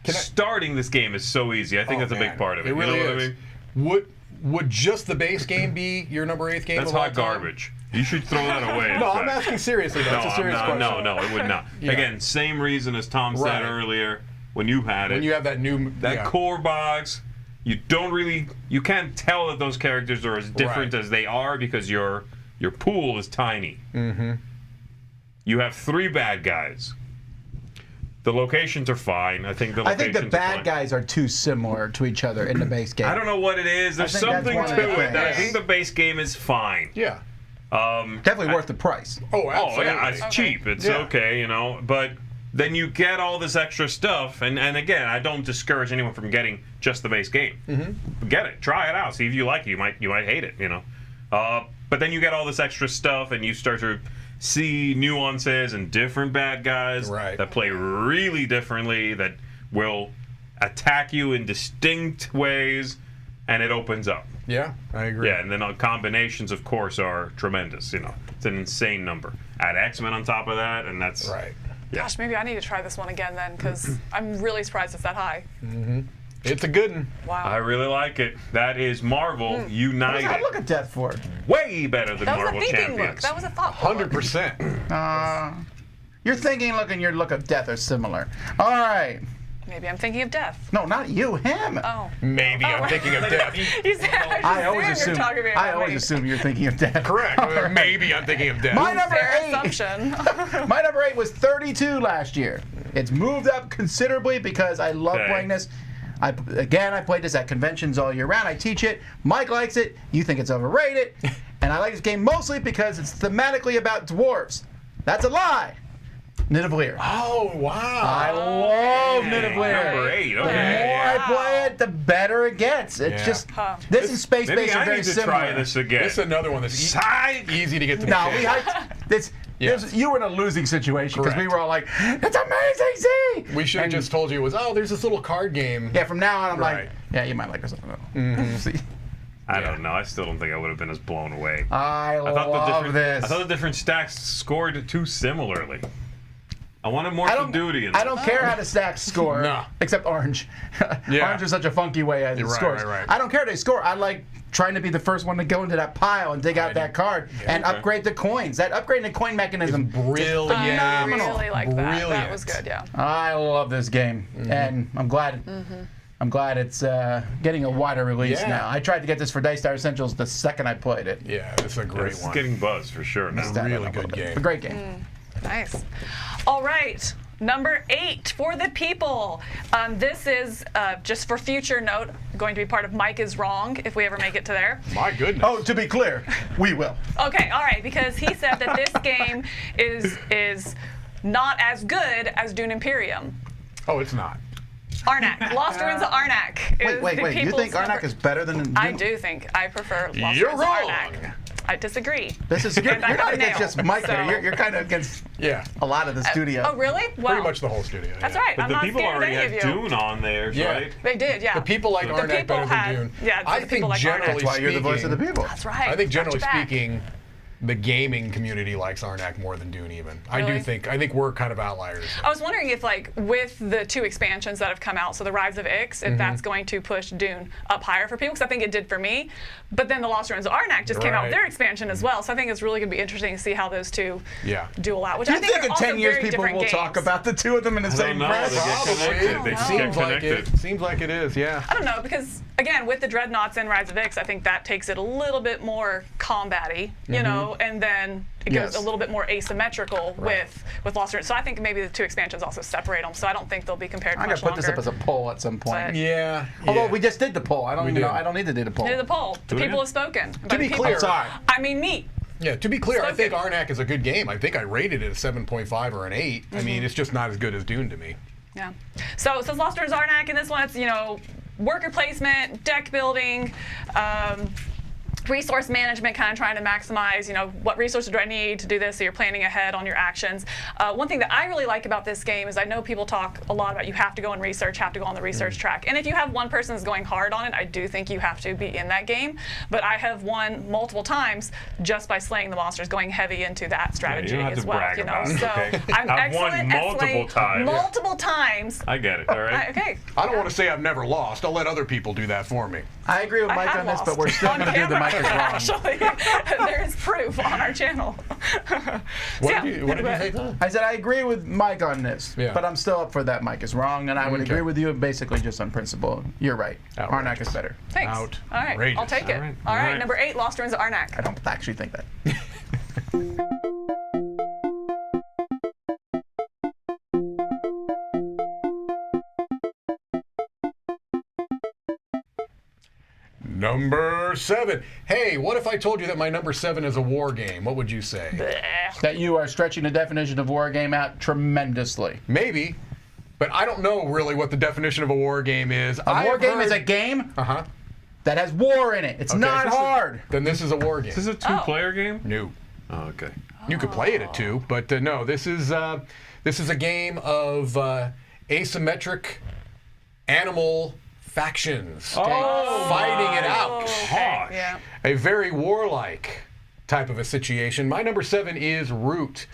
Starting this game is so easy. I think that's a big part of it. It really you know is. What I mean? Would just the base game be your number 8th game? That's of all hot time? garbage. You should throw that away. in No, I'm fact. asking seriously. That's a serious question. No, it would not. Yeah. Again, same reason as Tom said Right. earlier when you had it. When you have that new core box, you can't tell that those characters are as different Right. as they are because your pool is tiny. Mm-hmm. You have 3 bad guys. The locations are fine. I think the bad guys are too similar to each other in the base game. I don't know what it is. There's think that's something one of to the it. I things. think the base game is fine. Yeah. Definitely worth the price. Oh, absolutely. Oh yeah, it's cheap. It's Yeah. okay, But then you get all this extra stuff, and again, I don't discourage anyone from getting just the base game. Mm-hmm. Get it, try it out, see if you like it. You might hate it, But then you get all this extra stuff, and you start to see nuances and different bad guys that play really differently, that will attack you in distinct ways, and it opens up. Yeah, I agree. Yeah, and then combinations, of course, are tremendous. You know, it's an insane number. Add X-Men on top of that, and that's right. Yeah. Gosh, maybe I need to try this one again then, because I'm really surprised it's that high. It's a good one. Wow. I really like it. That is Marvel United. I look at death for. Way better than That was Marvel a thinking Champions. look. That was a thoughtful look. 100%. Your thinking look and your look of death are similar. All right. Maybe I'm thinking of death. No, not you. Him. Oh. Maybe I'm thinking of death. You said, I always assume. you're talking about I always me. assume you're thinking of death. Correct. All right. Maybe I'm thinking of death. My number Fair 8. assumption. My number 8 was 32 last year. It's moved up considerably because I love playing this. I played this at conventions all year round. I teach it. Mike likes it. You think it's overrated. And I like this game mostly because it's thematically about dwarves. That's a lie. Nidavellir. Oh, wow. I love Nidavellir. Number 8. The Okay. more I play it, the better it gets. It's just this and Space Maybe Base are I very need to similar. try this again. This is another one that's easy to get to. No, we hyped this. Yes. You were in a losing situation because we Correct. were all like, "It's amazing, Z!" We should have And- just told you it was, there's this little card game. Yeah, from now on, I'm Right. like, yeah, you might like this. See, I don't know. I still don't think I would have been as blown away. I love this. I thought the different stacks scored too similarly. I wanted more for duty. In I don't care how the stacks score, No. except Orange. Yeah. Orange is such a funky way as it Right, scores. right. I don't care how they score. I like trying to be the first one to go into that pile and dig out that card and upgrade the coins. That upgrading the coin mechanism is Brilliant. I phenomenal. really like that. That Brilliant. was good, yeah. I love this game, and I'm glad. I'm glad it's getting a wider release Yeah. now. I tried to get this for Dice Star Essentials the second I played it. Yeah, it's a great It's one. getting buzz for sure now. Stand really up a good little bit. game. A great game. Nice. All right. Number 8 for the people. This is, just for future note, going to be part of Mike is Wrong if we ever make it to there. My goodness. Oh, to be clear, we will. Okay, all right, because he said that this game is not as good as Dune Imperium. Oh, it's not. Arnak. Lost Ruins of Arnak. is Wait. the You people's think Arnak number- is better than? I do think. I prefer Lost You're Ruins of wrong. Arnak. I disagree. This is you're And I not got a against nail, just Mike so- here. You're kind of against Yeah. a lot of the studio. Oh, really? Well, Pretty much the whole studio. That's yeah. right. But I'm the not people scared of already any had of you. Dune on theirs, Yeah. right? They did, yeah. The people like The Arnak people better had- than Dune. yeah, I the think people like Arnak. generally That's why you're the voice of the speaking- people. That's right. I think generally Got your back. speaking, the gaming community likes Arnak more than Dune even. I Really? think we're kind of outliers. I was wondering if, like, with the 2 expansions that have come out, so the Rise of Ix, if that's going to push Dune up higher for people, because I think it did for me. But then the Lost Ruins of Arnak just came out with Right. their expansion as well, so I think it's really going to be interesting to see how those two Yeah. duel out. Which Do I you think think are in also 10 years very people different will games. talk about the two of them in the I same don't know. breath? They get connected. They get Seems like it. connected. Seems like it is. Yeah. I don't know, because again, with the Dreadnoughts and Rise of Ix, I think that takes it a little bit more combat-y, you know, and then it goes Yes. a little bit more asymmetrical with Lost Ruins. So I think maybe the 2 expansions also separate them. So I don't think they'll be compared I'm gonna much put longer. this up as a poll at some point. But- Yeah. Although yeah. we just did the poll. I don't We even know. did. I don't need to do the poll. Do the poll. The we? people have spoken. By be the people- clear- I'm sorry. I mean me. Yeah, to be clear, I think Spoken. Arnak is a good game. I think I rated it a 7.5 or an 8. I mean, it's just not as good as Dune to me. Yeah. So it says Lost Ruins Arnak, and this one, it's, you know, worker placement, deck building, resource management, kind of trying to maximize, you know, what resources do I need to do this, so you're planning ahead on your actions. One thing that I really like about this game is I know people talk a lot about you have to go and research, have to go on the research track. And if you have one person that's going hard on it, I do think you have to be in that game. But I have won multiple times just by slaying the monsters, going heavy into that strategy don't have as to well. brag You know, about it, so okay? I'm I've won excellent at multiple slaying times. multiple times. I get it. All right. Okay. I don't want to say I've never lost. I'll let other people do that for me. I agree with I Mike have on this, lost but we're still on going to do the camera, Mike is wrong. Actually, there is proof on our channel. What did you say, Tom? I said I agree with Mike on this, Yeah. but I'm still up for that Mike is wrong, and I would Okay. agree with you basically just on principle. You're right. Outrageous. Arnak is better. Thanks. Out. All right, Outrageous. I'll take it. All right. All right, All right. number 8, Lost Ruins of I Arnak. don't actually think that. Number 7. Hey, what if I told you that my number 7 is a war game? What would you say? That you are stretching the definition of war game out tremendously. Maybe, but I don't know really what the definition of a war game is. A war game is a game Uh-huh. that has war in it. It's not hard. Then this is a war game. Is this a 2-player game? No. Oh, okay. You could play it at 2, but no, this is a game of asymmetric animal factions fighting it out. Gosh. Yeah. A very warlike type of a situation. My number 7 is Root.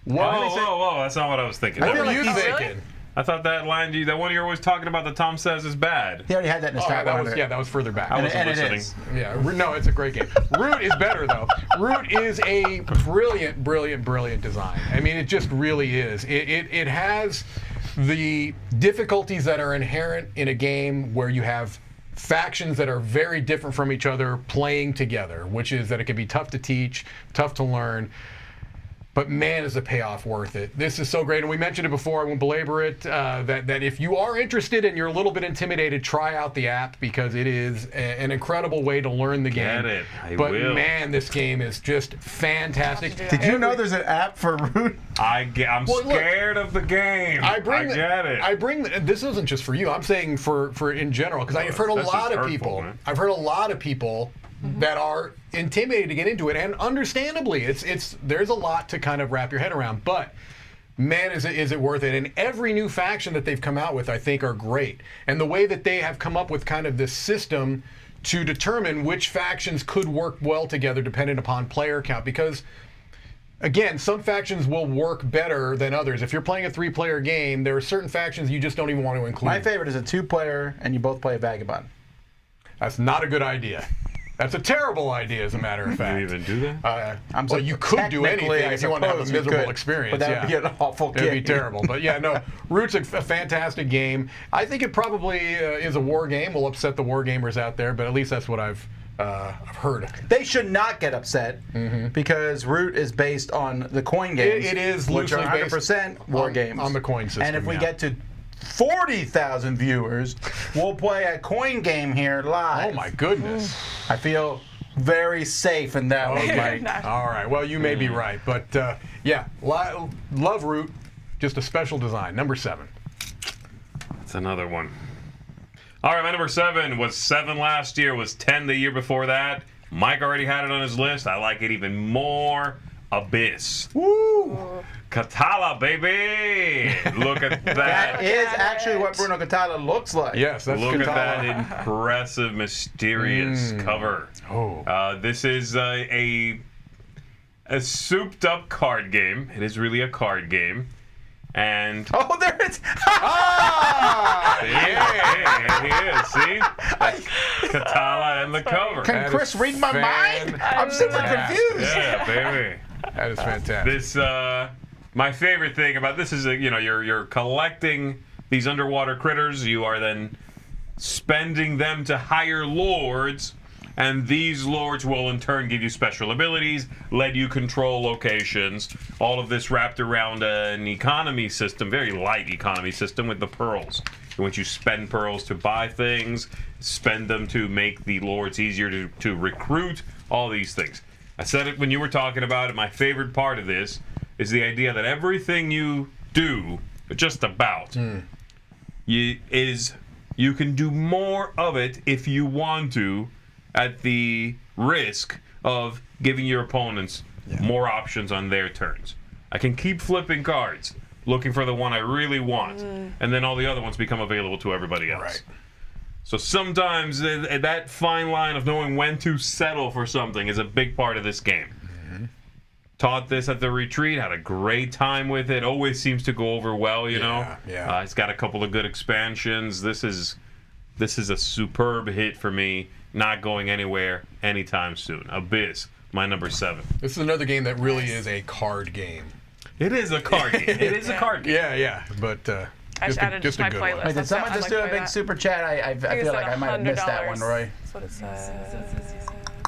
Whoa, that's not what I was thinking. What were like you he's- thinking? I thought that line, that one you're always talking about that Tom says is bad. He already had that in his Oh, top that 100. was further back. I wasn't and it listening. is. Yeah, no, it's a great game. Root is better though. Root is a brilliant, brilliant, brilliant design. I mean, it just really is. It has the difficulties that are inherent in a game where you have factions that are very different from each other playing together, which is that it can be tough to teach, tough to learn. But man, is the payoff worth it. This is so great. And we mentioned it before, I won't belabor it, that if you are interested and you're a little bit intimidated, try out the app because it is an incredible way to learn the game. Get it. I But will. man, this game is just fantastic. Did you know there's an app for Root? I'm Well, look, scared of the game. I get it. This isn't just for you. I'm saying for in general because I've heard a That's lot just of hurtful, people. man. I've heard a lot of people that are intimidated to get into it, and understandably, there's a lot to kind of wrap your head around. But man, is it worth it? And every new faction that they've come out with, I think, are great. And the way that they have come up with kind of this system to determine which factions could work well together, depending upon player count, because. Again, some factions will work better than others. If you're playing a 3-player game, there are certain factions you just don't even want to include. My favorite is a 2-player, and you both play a vagabond. That's not a good idea. That's a terrible idea, as a matter of Do you fact. even do that? Well, you could do technically, anything I if you want to have a suppose you miserable could, experience. but that would yeah. be an awful It'd be game. terrible. But yeah, no, Root's a fantastic game. I think it probably is a war game. Will upset the war gamers out there, but at least that's what I've heard. They should not get upset because Root is based on the coin games. It is which are loosely based 100% war games on the coin system. And if we yeah. get to 40,000 viewers, we'll play a coin game here live. Oh my goodness. I feel very safe in that one, Okay. Mike. All right. Well, you may be right, but yeah, love Root. Just a special design. Number 7. That's another one. All right, my number 7 was 7 last year, was 10 the year before that. Mike already had it on his list. I like it even more. Abyss. Woo! Catala, baby! Look at that. That is actually what Bruno Catala looks like. Yes, that's Look at that Katala. impressive, mysterious cover. Oh. This is a souped-up card game. It is really a card game. And Oh, there it is. yeah, he is. See? That's Catala and the cover. Can That Chris is read my mind? I'm super fantastic. confused. Yeah, baby. That is fantastic. This my favorite thing about this is that you're collecting these underwater critters. You are then spending them to hire lords, and these lords will in turn give you special abilities, let you control locations. All of this wrapped around an economy system, very light economy system with the pearls. In which you spend pearls to buy things, spend them to make the lords easier to recruit, all these things. I said it when you were talking about it. My favorite part of this is the idea that everything you do, just about, you can do more of it if you want to, at the risk of giving your opponents more options on their turns. I can keep flipping cards, looking for the one I really want, and then all the other ones become available to everybody else. Right. So sometimes that fine line of knowing when to settle for something is a big part of this game. Taught this at the retreat, had a great time with it. Always seems to go over well, you know. Yeah. It's got a couple of good expansions. This is a superb hit for me. Not going anywhere anytime soon. Abyss, my number 7. This is another game that really is a card game. It is a card game. It is a card game. Yeah, but I just added it to my good playlist. one. Wait, did someone just do a big super chat? I feel like I might have missed that one, Roy. That's what it says.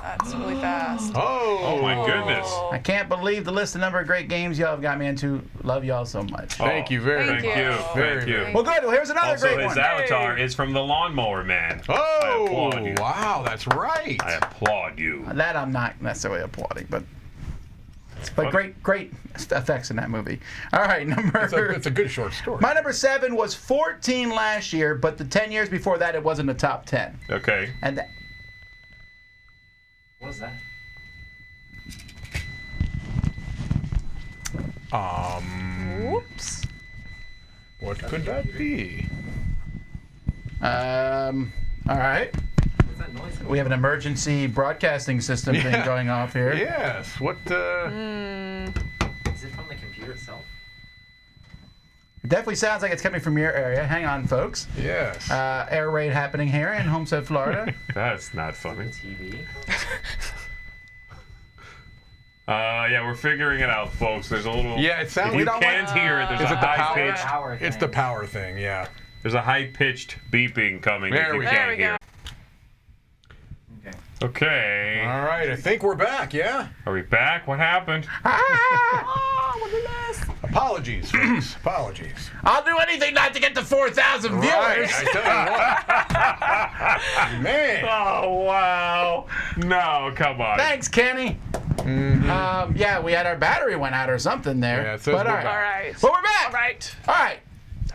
That's really fast. Oh my goodness. I can't believe the list of number of great games y'all have got me into. Love y'all so much. Thank you very Thank much. you. Thank you. Well, good. Well, here's another Also, great his one. avatar is from the Lawnmower Man. I applaud you. Wow, that's right. I applaud you. That I'm not necessarily applauding, but great effects in that movie. All right, It's a good short story. My number 7 was 14 last year, but the 10 years before that, it wasn't the top 10. Okay. And What was that? Whoops. What could that be? All right. What's that noise? We have an emergency broadcasting system thing Yeah. going off here. Yes. What? Is it from the computer itself? It definitely sounds like it's coming from your area. Hang on, folks. Yes. Air raid happening here in Homestead, Florida. That's not The funny. TV? Yeah, we're figuring it out, folks. There's a little. Yeah, it sounds. If you can't hear it, there's Is a it the high power? pitched. Power It's thing. the power thing. Yeah. There's a high pitched beeping coming. There if you we go. can't There we hear. go. Okay. Okay. All right. I think we're back. Yeah. Are we back? What happened? Oh, what a mess. Apologies, folks. Apologies. I'll do anything not to get to 4,000 viewers. Right. I tell you what. Man. Oh wow! No, come on. Thanks, Kenny. Yeah, we had our battery went out or something there. Yeah, it says but we're all right. All right. But we're back. All right. All right.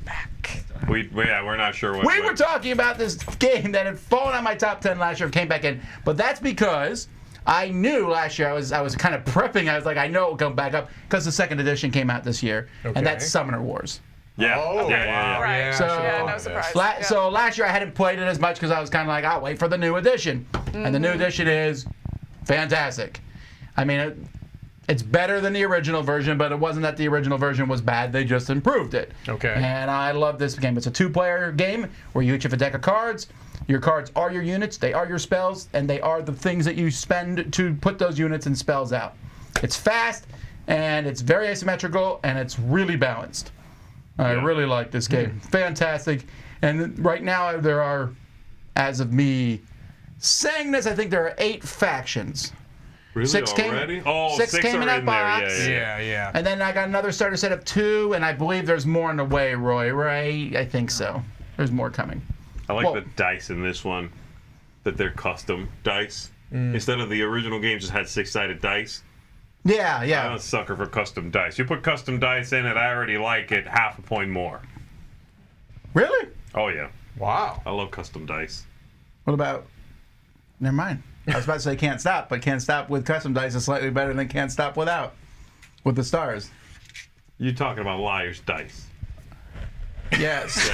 Back. We're not sure what. We were talking about this game that had fallen on my top 10 last year, came back in, but that's because I knew last year I was kind of prepping. I was like, I know it will come back up because the second edition came out this year, Okay. and that's Summoner Wars. Yeah. Oh, yeah. Right. Yeah, So- Yeah, no this. surprise. Yeah. So last year I hadn't played it as much because I was kind of like, I'll wait for the new edition, and the new edition is fantastic. I mean, it's better than the original version, but it wasn't that the original version was bad. They just improved it. Okay. And I love this game. It's a two-player game where you each have a deck of cards. Your cards are your units, they are your spells, and they are the things that you spend to put those units and spells out. It's fast, and it's very asymmetrical, and it's really balanced. I really like this game. Fantastic. And right now there are, as of me saying this, I think there are 8 factions. Really Six came- already? Oh, six came are in that there. box. Yeah. Yeah. And then I got another starter set of 2, and I believe there's more on the way, Roy, right? I think so. There's more coming. I like Well- the dice in this one. That they're custom dice. Instead of the original game just had 6-sided dice. Yeah, I'm yeah. a sucker for custom dice. You put custom dice in it, I already like it half a point more. Really? Oh yeah. Wow. I love custom dice. What about... Never mind. I was about to say Can't Stop, but Can't Stop with custom dice is slightly better than Can't Stop without. With the stars. You're talking about Liar's Dice. Yes.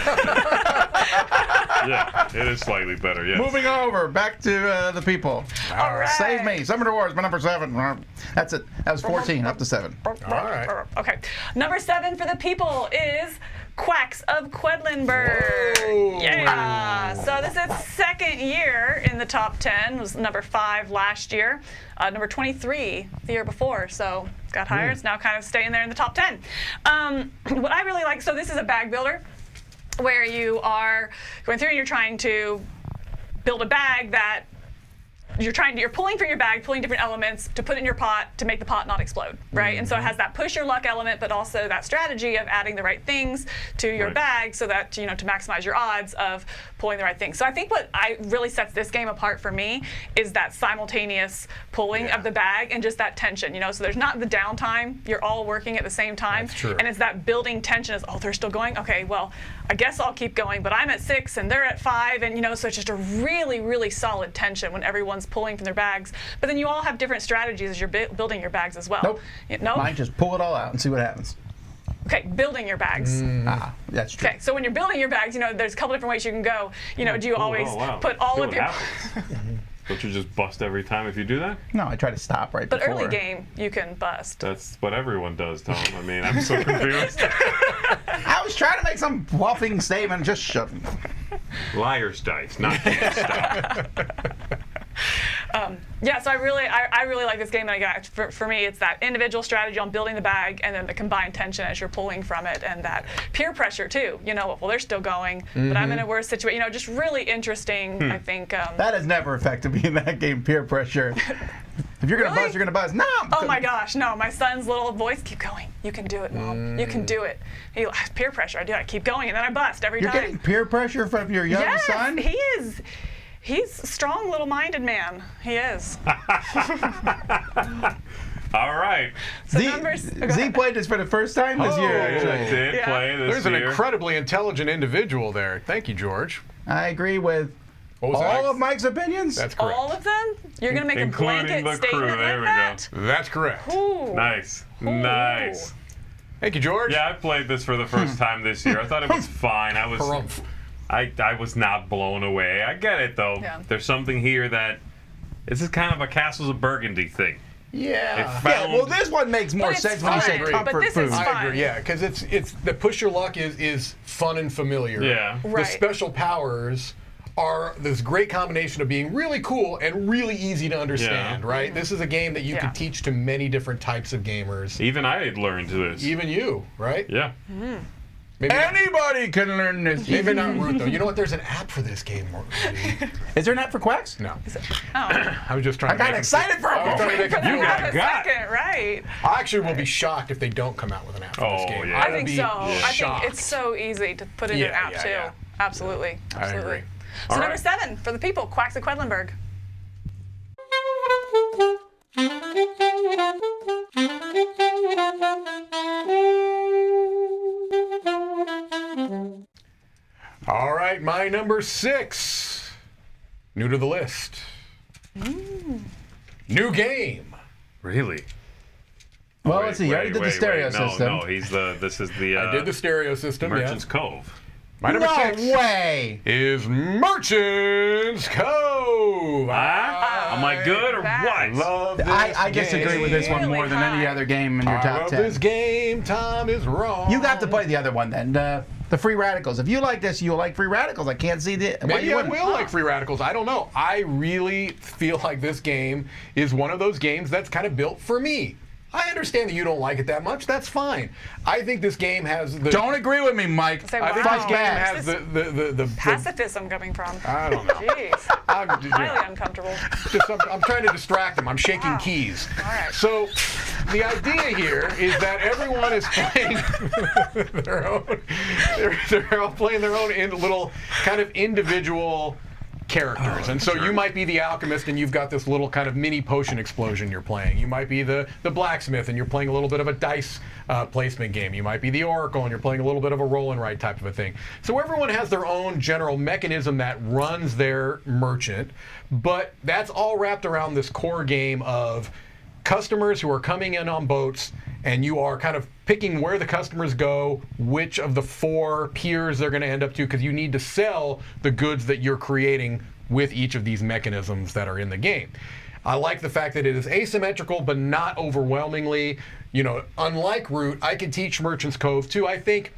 Yeah, it is slightly better, yes. Moving over, back to the people. All right. Save me. Summoner Wars, my number 7. That's it. That was 14, up to 7. All right. Okay. Number 7 for the people is Quacks of Quedlinburg. Whoa. Yeah. So this is its second year in the top 10. It was number 5 last year. Number 23 the year before. So it's got higher. It's now kind of staying there in the top 10. What I really like, so this is a bag builder where you are going through and you're trying to build a bag that you're pulling from your bag, pulling different elements to put in your pot to make the pot not explode, right? And so it has that push your luck element, but also that strategy of adding the right things to your Right. bag so that, to maximize your odds of pulling the right things. So I think what really sets this game apart for me is that simultaneous pulling of the bag and just that tension, So there's not the downtime. You're all working at the same time. That's true. And it's that building tension is, they're still going? Okay, well, I guess I'll keep going, but I'm at 6 and they're at 5, and so it's just a really, really solid tension when everyone's pulling from their bags. But then you all have different strategies as you're building your bags as well. Nope. No? Mine just pull it all out and see what happens. Okay, building your bags. That's true. Okay, so when you're building your bags, there's a couple different ways you can go. Do you always put all See of what your... happens. Don't you just bust every time if you do that? No, I try to stop right But before. early game, you can bust. That's what everyone does, Tom. I mean, I'm so confused. I was trying to make some bluffing statement, just shut. Liar's Dice, not Can't Stop. Yeah, so I really like this game. And again, for me, it's that individual strategy on building the bag, and then the combined tension as you're pulling from it, and that peer pressure too. Well, they're still going, but I'm in a worse situation. Just really interesting. I think. That has never affected me in that game, peer pressure. If you're going to Really? buzz, you're going to buzz. No! Oh my gosh, no! My son's little voice, keep going. You can do it, Mom. You can do it. He peer pressure. I do. I keep going, and then I bust every You're time. getting peer pressure from your young Yes, son? he is. He's a strong, little-minded man. He is. All right. So numbers. Go Z ahead. played this for the first time this year, I actually. did Yeah. play this There's an year. incredibly intelligent individual there. Thank you, George. I agree with What was all that? of Mike's opinions. That's correct. All of them? You're gonna make a Including blanket the statement crew. There like we that? That's correct. Ooh. Nice. Ooh. Nice. Thank you, George. Yeah, I played this for the first time this year. I thought it was fine. I was not blown away. I get it though. Yeah. There's something here that this is kind of a Castles of Burgundy thing. Yeah. Yeah, well, this one makes more But it's sense when you fun. say But comfort this food. is I fun. agree, yeah, because it's the push your luck is fun and familiar. Yeah. The Right. special powers are this great combination of being really cool and really easy to understand, Yeah. right? This is a game that you Yeah. can teach to many different types of gamers. Even I had learned this. Even you, right? Yeah. Maybe not, Anybody can learn this. maybe not Ruth, though. You know what? There's an app for this game. Is there an app for quacks? No. Oh. I was just trying I to got make excited for a I was trying to moment. make For you the got half a got. second, right? I actually will be shocked if they don't come out with an app for this Oh, game. yeah. I will think be so. I shocked. think it's so easy to put in an Yeah, app yeah, too. yeah. Absolutely. I Absolutely. agree. So All number right. 7 for the people, Quacks of Quedlinburg. All right, my number 6. New to the list. New game. Really? Well, let's see. You already did the stereo system. No, this is the I did the stereo system. Merchant's Yeah. Cove. My number No 6 way. is Merchant's Cove. Am I good or That. what? Love this I disagree with this one Really more than any high. other game in your I top love 10. this game. Tom is wrong. You got to play the other one then. The Free Radicals. If you like this, you'll like Free Radicals. I can't see the. why Maybe you I wouldn't. will like Free Radicals. I don't know. I really feel like this game is one of those games that's kind of built for me. I understand that you don't like it that much. That's fine. I think this game has the. Don't agree with me, Mike. Say, I think wow. this game back. has the Pacifism coming from. I don't know. Jeez. I'm, Highly uncomfortable. I'm trying to distract them. I'm shaking Wow. keys. All right. So the idea here is that everyone is playing their own. They're all playing their own little kind of individual characters. And so you might be the alchemist and you've got this little kind of mini potion explosion you're playing. You might be the blacksmith and you're playing a little bit of a dice placement game. You might be the oracle and you're playing a little bit of a roll and write type of a thing. So everyone has their own general mechanism that runs their merchant, but that's all wrapped around this core game of customers who are coming in on boats, and you are kind of picking where the customers go, which of the 4 piers they're going to end up to, because you need to sell the goods that you're creating with each of these mechanisms that are in the game. I like the fact that it is asymmetrical, but not overwhelmingly. You know, unlike Root, I can teach Merchant's Cove too, I think,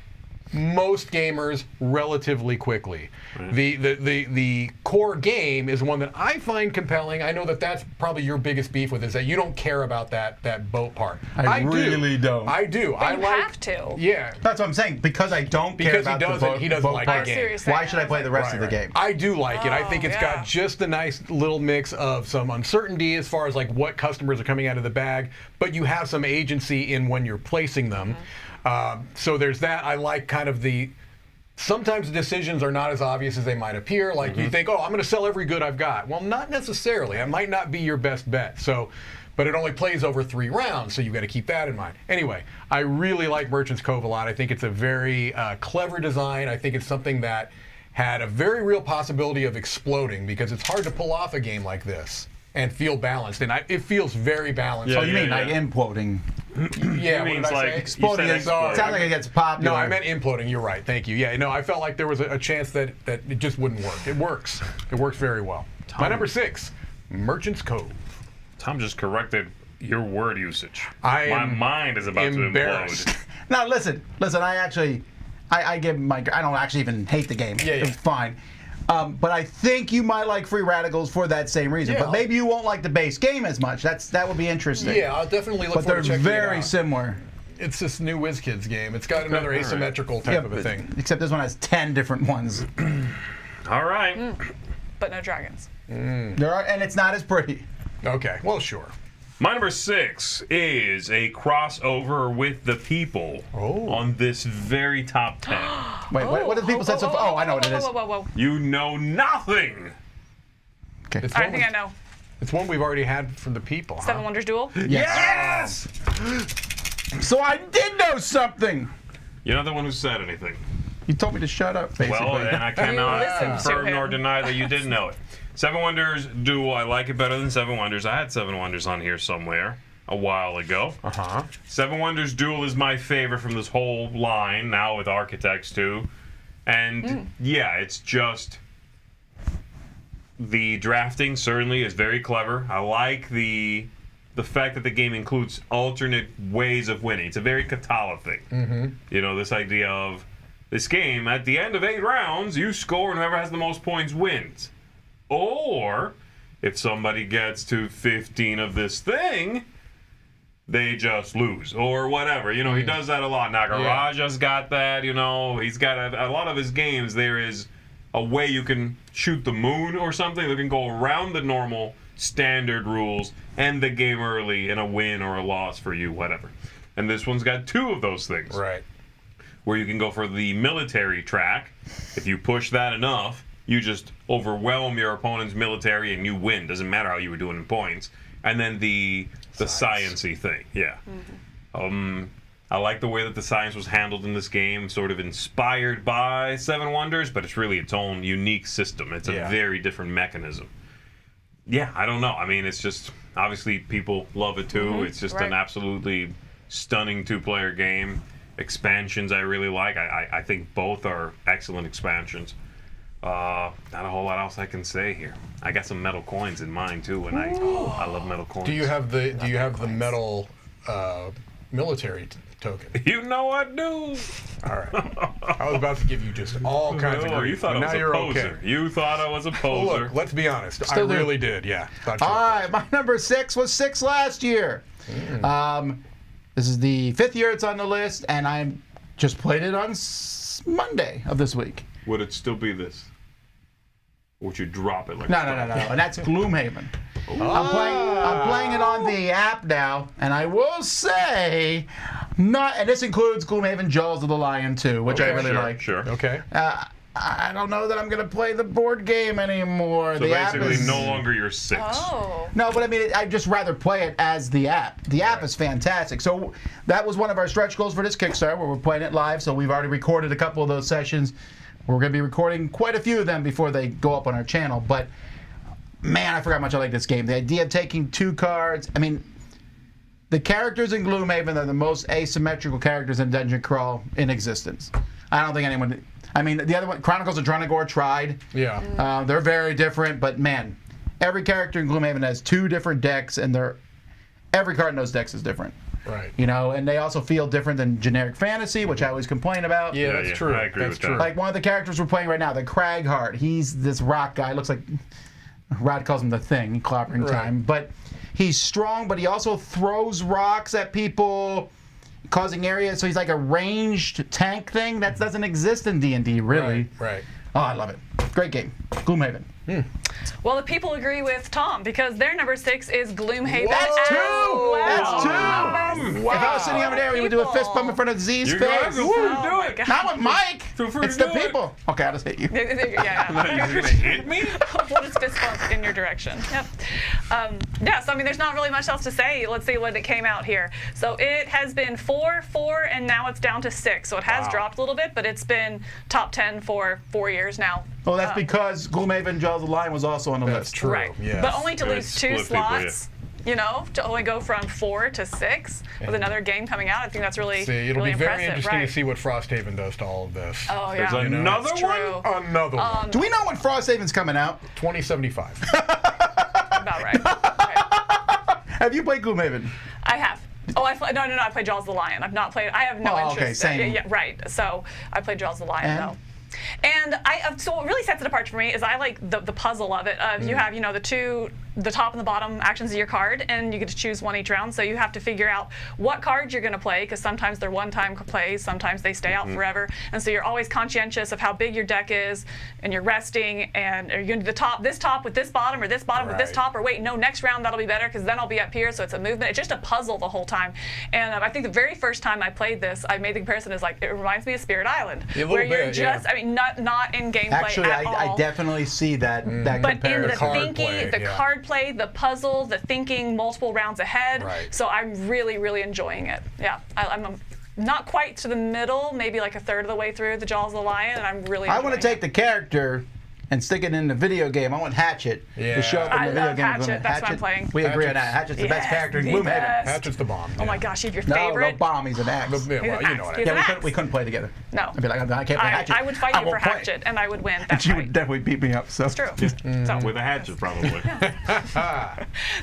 most gamers relatively quickly. The core game is one that I find compelling. I know that that's probably your biggest beef with, is that you don't care about that boat part. I really don't. I do. But I you like. have to. Yeah. That's what I'm saying. Because I don't care Because he about doesn't- the boat, he doesn't boat like part, the game. Seriously. why should I play the rest of the game? I do like it. I Oh, think it's yeah. got just a nice little mix of some uncertainty as far as like what customers are coming out of the bag, but you have some agency in when you're placing them. So there's that. I like kind of the. Sometimes the decisions are not as obvious as they might appear. Like you think, oh, I'm going to sell every good I've got. Well, not necessarily. That might not be your best bet. So, but it only plays over 3 rounds, so you've got to keep that in mind. Anyway, I really like Merchant's Cove a lot. I think it's a very clever design. I think it's something that had a very real possibility of exploding, because it's hard to pull off a game like this and feel balanced. And it feels very balanced. Yeah, Oh, you mean yeah. like imploding? Yeah, what means did I like say? you Exploding. said It sounds explode. like it gets popular. No, I meant imploding. You're right. Thank you. Yeah, no, I felt like there was a chance that it just wouldn't work. It works. It works very well. My number 6, Merchant's Cove. Tom just corrected your word usage. I My am mind is about to embarrassed. implode. Now listen. I give Mike. I don't actually even hate the game. Yeah. It's fine. But I think you might like Free Radicals for that same reason. Yeah. But maybe you won't like the base game as much. That would be interesting. Yeah, I'll definitely look But forward they're to checking very it out. symmetrical. It's this new WizKids game. It's got another asymmetrical type of a thing. Except this one has 10 different ones. All right. But no dragons. There are, and it's not as pretty. Okay, well, sure. My number 6 is a crossover with the people on this very top 10. Wait, what do the people said so far? Oh, I know what it is. Whoa. You know nothing. Okay. It's I one think I know. It's one we've already had from the people. Huh? 7 Wonders Duel. Yes! So I did know something. You're not the one who said anything. You told me to shut up, basically. Well, and I cannot listened to confirm him. nor deny that you didn't know it. 7 Wonders Duel, I like it better than 7 Wonders. I had 7 Wonders on here somewhere. a while ago. Seven Wonders Duel is my favorite from this whole line, now with Architects too. And yeah, it's just... The drafting certainly is very clever. I like the fact that the game includes alternate ways of winning. It's a very Catala thing. You know, this idea of this game, at the end of 8 rounds, you score and whoever has the most points wins. Or, if somebody gets to 15 of this thing, they just lose. Or whatever. You know, he does that a lot. Nagaraja's got that, you know. He's got a lot of his games, there is a way you can shoot the moon or something that can go around the normal standard rules, end the game early in a win or a loss for you, whatever. And this one's got 2 of those things. Right. Where you can go for the military track. If you push that enough, you just overwhelm your opponent's military and you win. Doesn't matter how you were doing in points. And then the science-y thing. Yeah. I like the way that the science was handled in this game, sort of inspired by Seven Wonders, but it's really its own unique system. It's a very different mechanism. Yeah, I don't know. I mean, it's just, obviously people love it too. It's just an absolutely stunning 2-player game. Expansions I really like. I think both are excellent expansions. Not a whole lot else I can say here. I got some metal coins in mine too, and I love metal coins. Do you have the metal military token? You know I do. All right. I was about to give you just all kinds of grief. You thought I was a poser. Okay. You thought I was a poser. Well, look, let's be honest. Still I really did. Yeah. All right, my number 6 was 6 last year. This is the 5th year it's on the list, and I just played it on Monday of this week. Would it still be this? Would you drop it like No, and that's Gloomhaven. I'm playing it on the app now, and I will say, and this includes Gloomhaven Jaws of the Lion too, which I really like. Sure. Okay. I don't know that I'm going to play the board game anymore. So the app basically, is no longer your 6. Oh. No, but I mean, I'd just rather play it as the app. The app is fantastic. So that was one of our stretch goals for this Kickstarter, where we're playing it live. So we've already recorded a couple of those sessions. We're going to be recording quite a few of them before they go up on our channel. But man, I forgot how much I like this game. The idea of taking 2 cards. I mean, the characters in Gloomhaven are the most asymmetrical characters in Dungeon Crawl in existence. I don't think anyone. I mean, the other one, Chronicles of Drunagor, tried. Yeah. They're very different, but man, every character in Gloomhaven has 2 different decks, and every card in those decks is different. Right. You know, and they also feel different than generic fantasy, which I always complain about. Yeah, that's true. I agree with that. Like one of the characters we're playing right now, the Cragheart. He's this rock guy. Looks like Rod calls him the Thing, clobbering time. But he's strong, but he also throws rocks at people, causing areas. So he's like a ranged tank thing that doesn't exist in D&D, really. Right. Oh, I love it. Great game. Gloomhaven. Well, the people agree with Tom because their number 6 is Gloomhaven. That's 2! That's 2! Number If I was sitting over there, we would do a fist bump in front of Zee's You face. guys will do it. Not with Mike. Feel free It's to the do it. people. Okay, I'll just hit you. Yeah. You're gonna hit me? We'll just fist bump in your direction. Yep. So I mean, there's not really much else to say. Let's see what it came out here. So it has been 4, 4, and now it's down to 6. So it has dropped a little bit, but it's been top 10 for 4 years now. Well, that's because Gloomhaven Jaws of the Lion was also on the That's list. true. Right. Yes. But only to Good lose split 2 people, yeah. slots. You know, to only go from 4 to 6 with another game coming out. I think that's really, See, it'll really be very impressive. interesting right. to see what Frosthaven does to all of this. Oh, yeah. There's another That's one? true. Another one. Do we know when Frosthaven's coming out? 2075. About right. Have you played Gloomhaven? I have. Oh, I played Jaws of the Lion. I've not played. I have no Oh, interest. okay, same. Yeah, right. So I played Jaws of the Lion And? though. And so what really sets it apart for me is I like the puzzle of it. You have the top and the bottom actions of your card, and you get to choose one each round. So you have to figure out what cards you're going to play, because sometimes they're one-time plays, sometimes they stay out forever. And so you're always conscientious of how big your deck is, and you're resting. And are you going to do this top with this bottom, or this bottom with this top, or wait, no, next round that'll be better because then I'll be up here. So it's a movement. It's just a puzzle the whole time. And I think the very first time I played this, I made the comparison as like it reminds me of Spirit Island, where you're just, I mean, not in gameplay Actually, at all. I definitely see that that But in comparison. the Card thinking, play, the yeah. card play, the puzzle, the thinking multiple rounds ahead. Right. So I'm really, really enjoying it. Yeah, I'm not quite to the middle, maybe like a third of the way through the Jaws of the Lion, and I'm really I enjoying want to take the character and stick it in the video game. I want Hatchet Yeah. to show up in I the video love game. Hatchet. That's what I'm playing. We agree on that. Hatchet's the best Yes, character in the Gloomhaven. best. Hatchet's the bomb. Oh my yeah. gosh, he's your No, favorite. no bomb. He's an axe. Yeah, He's well, an you know axe. what I He's mean. an axe. We couldn't play together. No. I'd be like, I can't play Hatchet. I would fight you for won't play. Hatchet, and I would win that And she fight. would definitely beat me up. So It's true. So, With a hatchet, probably.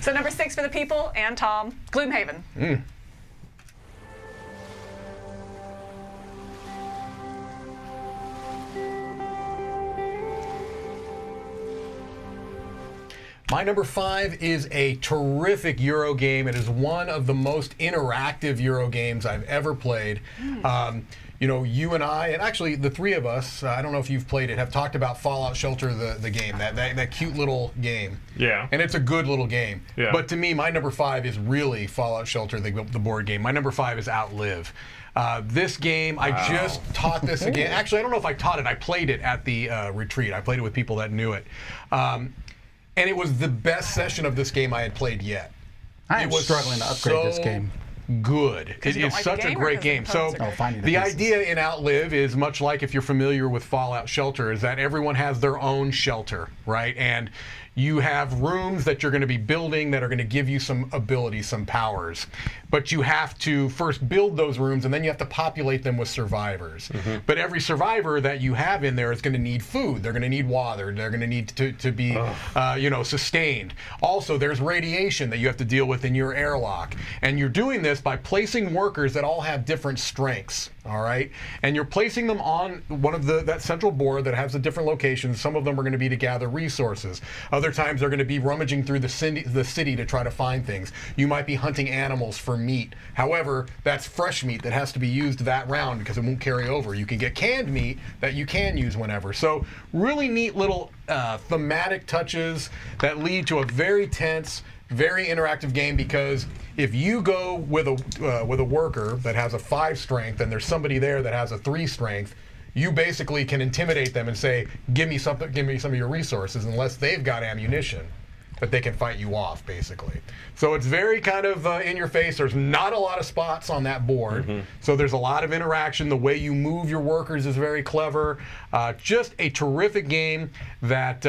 so number 6 for the people and Tom, Gloomhaven. My number 5 is a terrific Euro game. It is one of the most interactive Euro games I've ever played. You know, you and I, and actually the three of us, I don't know if you've played it, have talked about Fallout Shelter, the game, that cute little game. Yeah. And it's a good little game. Yeah. But to me, my number 5 is really Fallout Shelter, the board game. My number 5 is Outlive. This game, I just taught this again. Actually, I don't know if I taught it. I played it at the retreat. I played it with people that knew it. And it was the best session of this game I had played yet. I am It was struggling to upgrade this so game. Good. It you don't is like such the a game, or great because the game. So components are finding the the pieces. idea in Outlive is much like if you're familiar with Fallout Shelter, is that everyone has their own shelter, right? And you have rooms that you're going to be building that are going to give you some abilities, some powers. But you have to first build those rooms, and then you have to populate them with survivors. But every survivor that you have in there is going to need food. They're going to need water. They're going to need to be, sustained. Also, there's radiation that you have to deal with in your airlock. And you're doing this by placing workers that all have different strengths. All right, and you're placing them on one of that central board that has the different locations. Some of them are going to be to gather resources. Other times they're going to be rummaging through the city to try to find things. You might be hunting animals for meat. However, that's fresh meat that has to be used that round because it won't carry over. You can get canned meat that you can use whenever. So really neat little thematic touches that lead to a very tense, very interactive game, because if you go with a worker that has a 5 strength and there's somebody there that has a 3 strength, you basically can intimidate them and say, give me some of your resources, unless they've got ammunition that they can fight you off, basically. So it's very kind of in your face. There's not a lot of spots on that board, so there's a lot of interaction. The way you move your workers is very clever. Just a terrific game that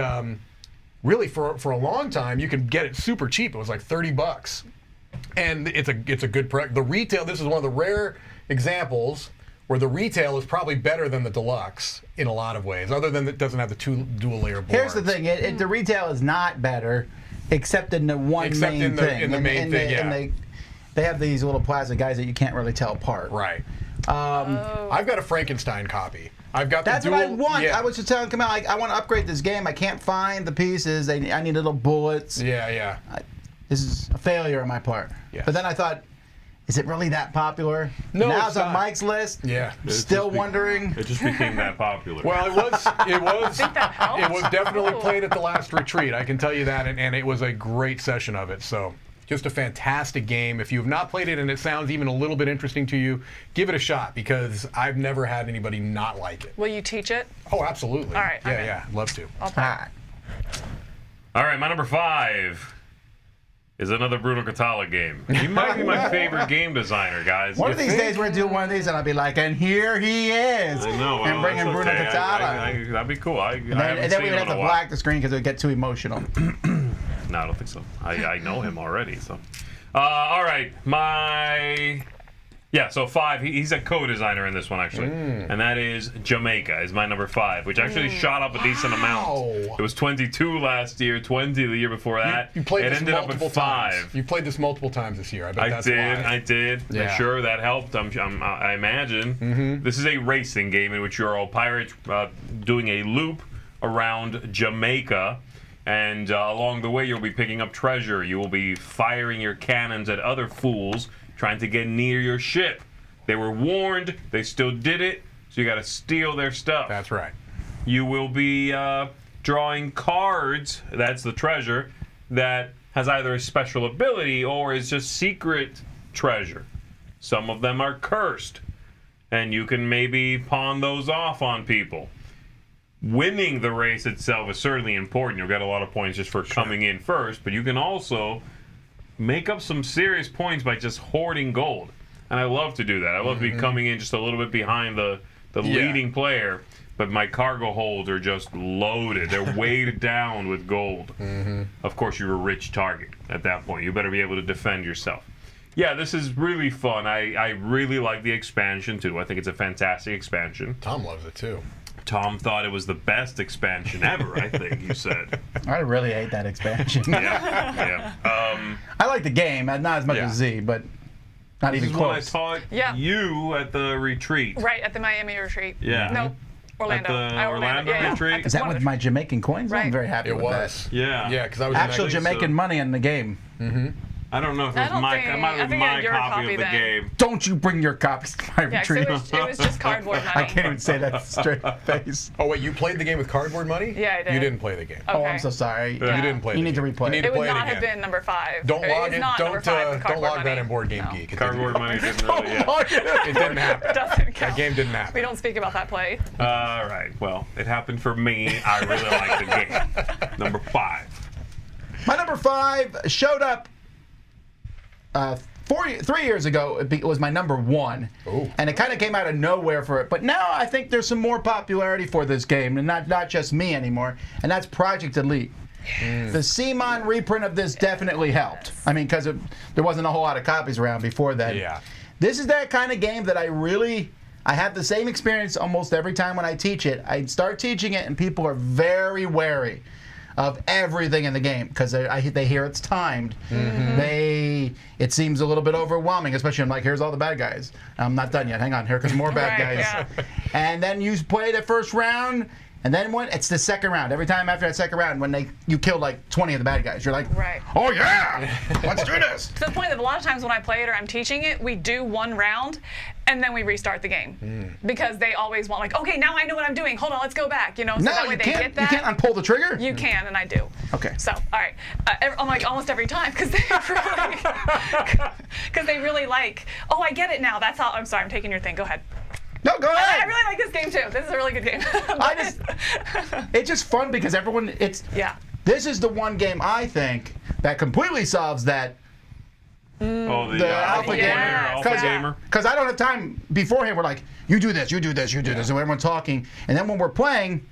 really for a long time you could get it super cheap. It was like $30. And it's a good product. The retail, this is one of the rare examples where the retail is probably better than the deluxe in a lot of ways, other than it doesn't have the 2 dual layer boards. Here's the thing: the retail is not better, except in the main thing. In the main thing, yeah. And they have these little plastic guys that you can't really tell apart. Right. I've got a Frankenstein copy. I've got That's the dual. what I want. Yeah. I was just telling Kamal, I want to upgrade this game. I can't find the pieces. I need little bullets. Yeah. This is a failure on my part. Yes. But then I thought, is it really that popular? No, now it's it's on not. Mike's list. Yeah. Still wondering. It just became that popular. Well, it was that helped? it was definitely Ooh. played at the last retreat. I can tell you that, and it was a great session of it. So just a fantastic game. If you have not played it and it sounds even a little bit interesting to you, give it a shot, because I've never had anybody not like it. Will you teach it? Oh, absolutely. All right, I'm in. Yeah, love to. I'll play. All right, my number 5 is another Bruno Catala game. He might be my favorite game designer, guys. One of these days we're going to do one of these and I'll be like, and here he is. I know. And bring in that's Bruno okay. Catala. That'd be cool. And then we would have to black the screen because it would get too emotional. No, I don't think so. I know him already. So, all right, so 5. He's a co-designer in this one, actually, and that is Jamaica. Is my number 5, which actually shot up a decent amount. It was 22 last year, 20 the year before that. You played it this ended up multiple at 5. times. You played this multiple times this year. I bet that's why. I did. Yeah. I'm sure that helped. I imagine. This is a racing game in which you're all pirates doing a loop around Jamaica. And along the way, you'll be picking up treasure. You will be firing your cannons at other fools trying to get near your ship. They were warned. They still did it. So you got to steal their stuff. That's right. You will be drawing cards. That's the treasure that has either a special ability or is just secret treasure. Some of them are cursed, and you can maybe pawn those off on people. Winning the race itself is certainly important. You'll get a lot of points just for coming in first, but you can also make up some serious points by just hoarding gold. And I love to do that. I love to be coming in just a little bit behind the leading player, but my cargo holds are just loaded. They're weighted down with gold. Of course, you're a rich target at that point. You better be able to defend yourself. Yeah, this is really fun. I really like the expansion, too. I think it's a fantastic expansion. Tom loves it, too. Tom thought it was the best expansion ever, I think you said. I really hate that expansion. Yeah. I like the game, not as much as Z, but not This even is what I close. taught Yeah. you at the retreat. Right, at the Miami retreat. Yeah. No, Orlando. At the Orlando Yeah, retreat? at Is that one of with the- my Jamaican coins? Right. I'm very happy It with was. Yeah. Yeah, because I was that. in Actual that Jamaican money in the game. I don't know if it I was don't my, think- it might I have been think I my had your copy copy of the then. game. Don't you bring your copies to my Yeah, 'cause retreat. it was just cardboard money. I can't even say that straight face. Oh, wait, you played the game with cardboard money? Yeah, I did. You didn't play the game. Okay. Oh, I'm so sorry. You didn't play You the need to game. replay You need it. to It would play it not have again. been number 5. Don't log It's it. not number 5 with Don't cardboard log that money. in Board Game No. Geek. It Cardboard didn't, money didn't really. Yeah. it didn't happen. Doesn't count. That game didn't happen. We don't speak about that play. All right. Well, it happened for me. I really like the game. Number 5. My number 5 showed up 3 years ago. It was my number 1. Ooh. And it kind of came out of nowhere for it. But now I think there's some more popularity for this game, and not just me anymore, and that's Project Elite. The CMON reprint of this definitely helped. I mean, because there wasn't a whole lot of copies around before then. Yeah. This is that kind of game that I have the same experience almost every time when I teach it. I start teaching it, and people are very wary of everything in the game because they hear it's timed. It seems a little bit overwhelming, especially I'm like, here's all the bad guys. I'm not done yet. Hang on, here comes more bad Right, guys. yeah. And then you play the first round, and then it's the second round. Every time after that second round, when you kill like 20 of the bad guys, you're like, Right. oh yeah, let's do this. To the point that a lot of times when I play it or I'm teaching it, we do one round and then we restart the game because they always want like, okay, now I know what I'm doing. Hold on, let's go back. So No, that way you they can't. get that. You can't unpull the trigger. You can, and I do. Okay. So, all right. I'm like almost every time because they really like. Oh, I get it now. That's how. I'm sorry. I'm taking your thing. Go ahead. No, go ahead. I really like this game too. This is a really good game. It's just fun because everyone. Yeah. This is the one game I think that completely solves that. Oh, the alpha gamer. Alpha gamer. Because I don't have time beforehand. We're like, you do this, you do this, you do this, and everyone's talking. And then when we're playing,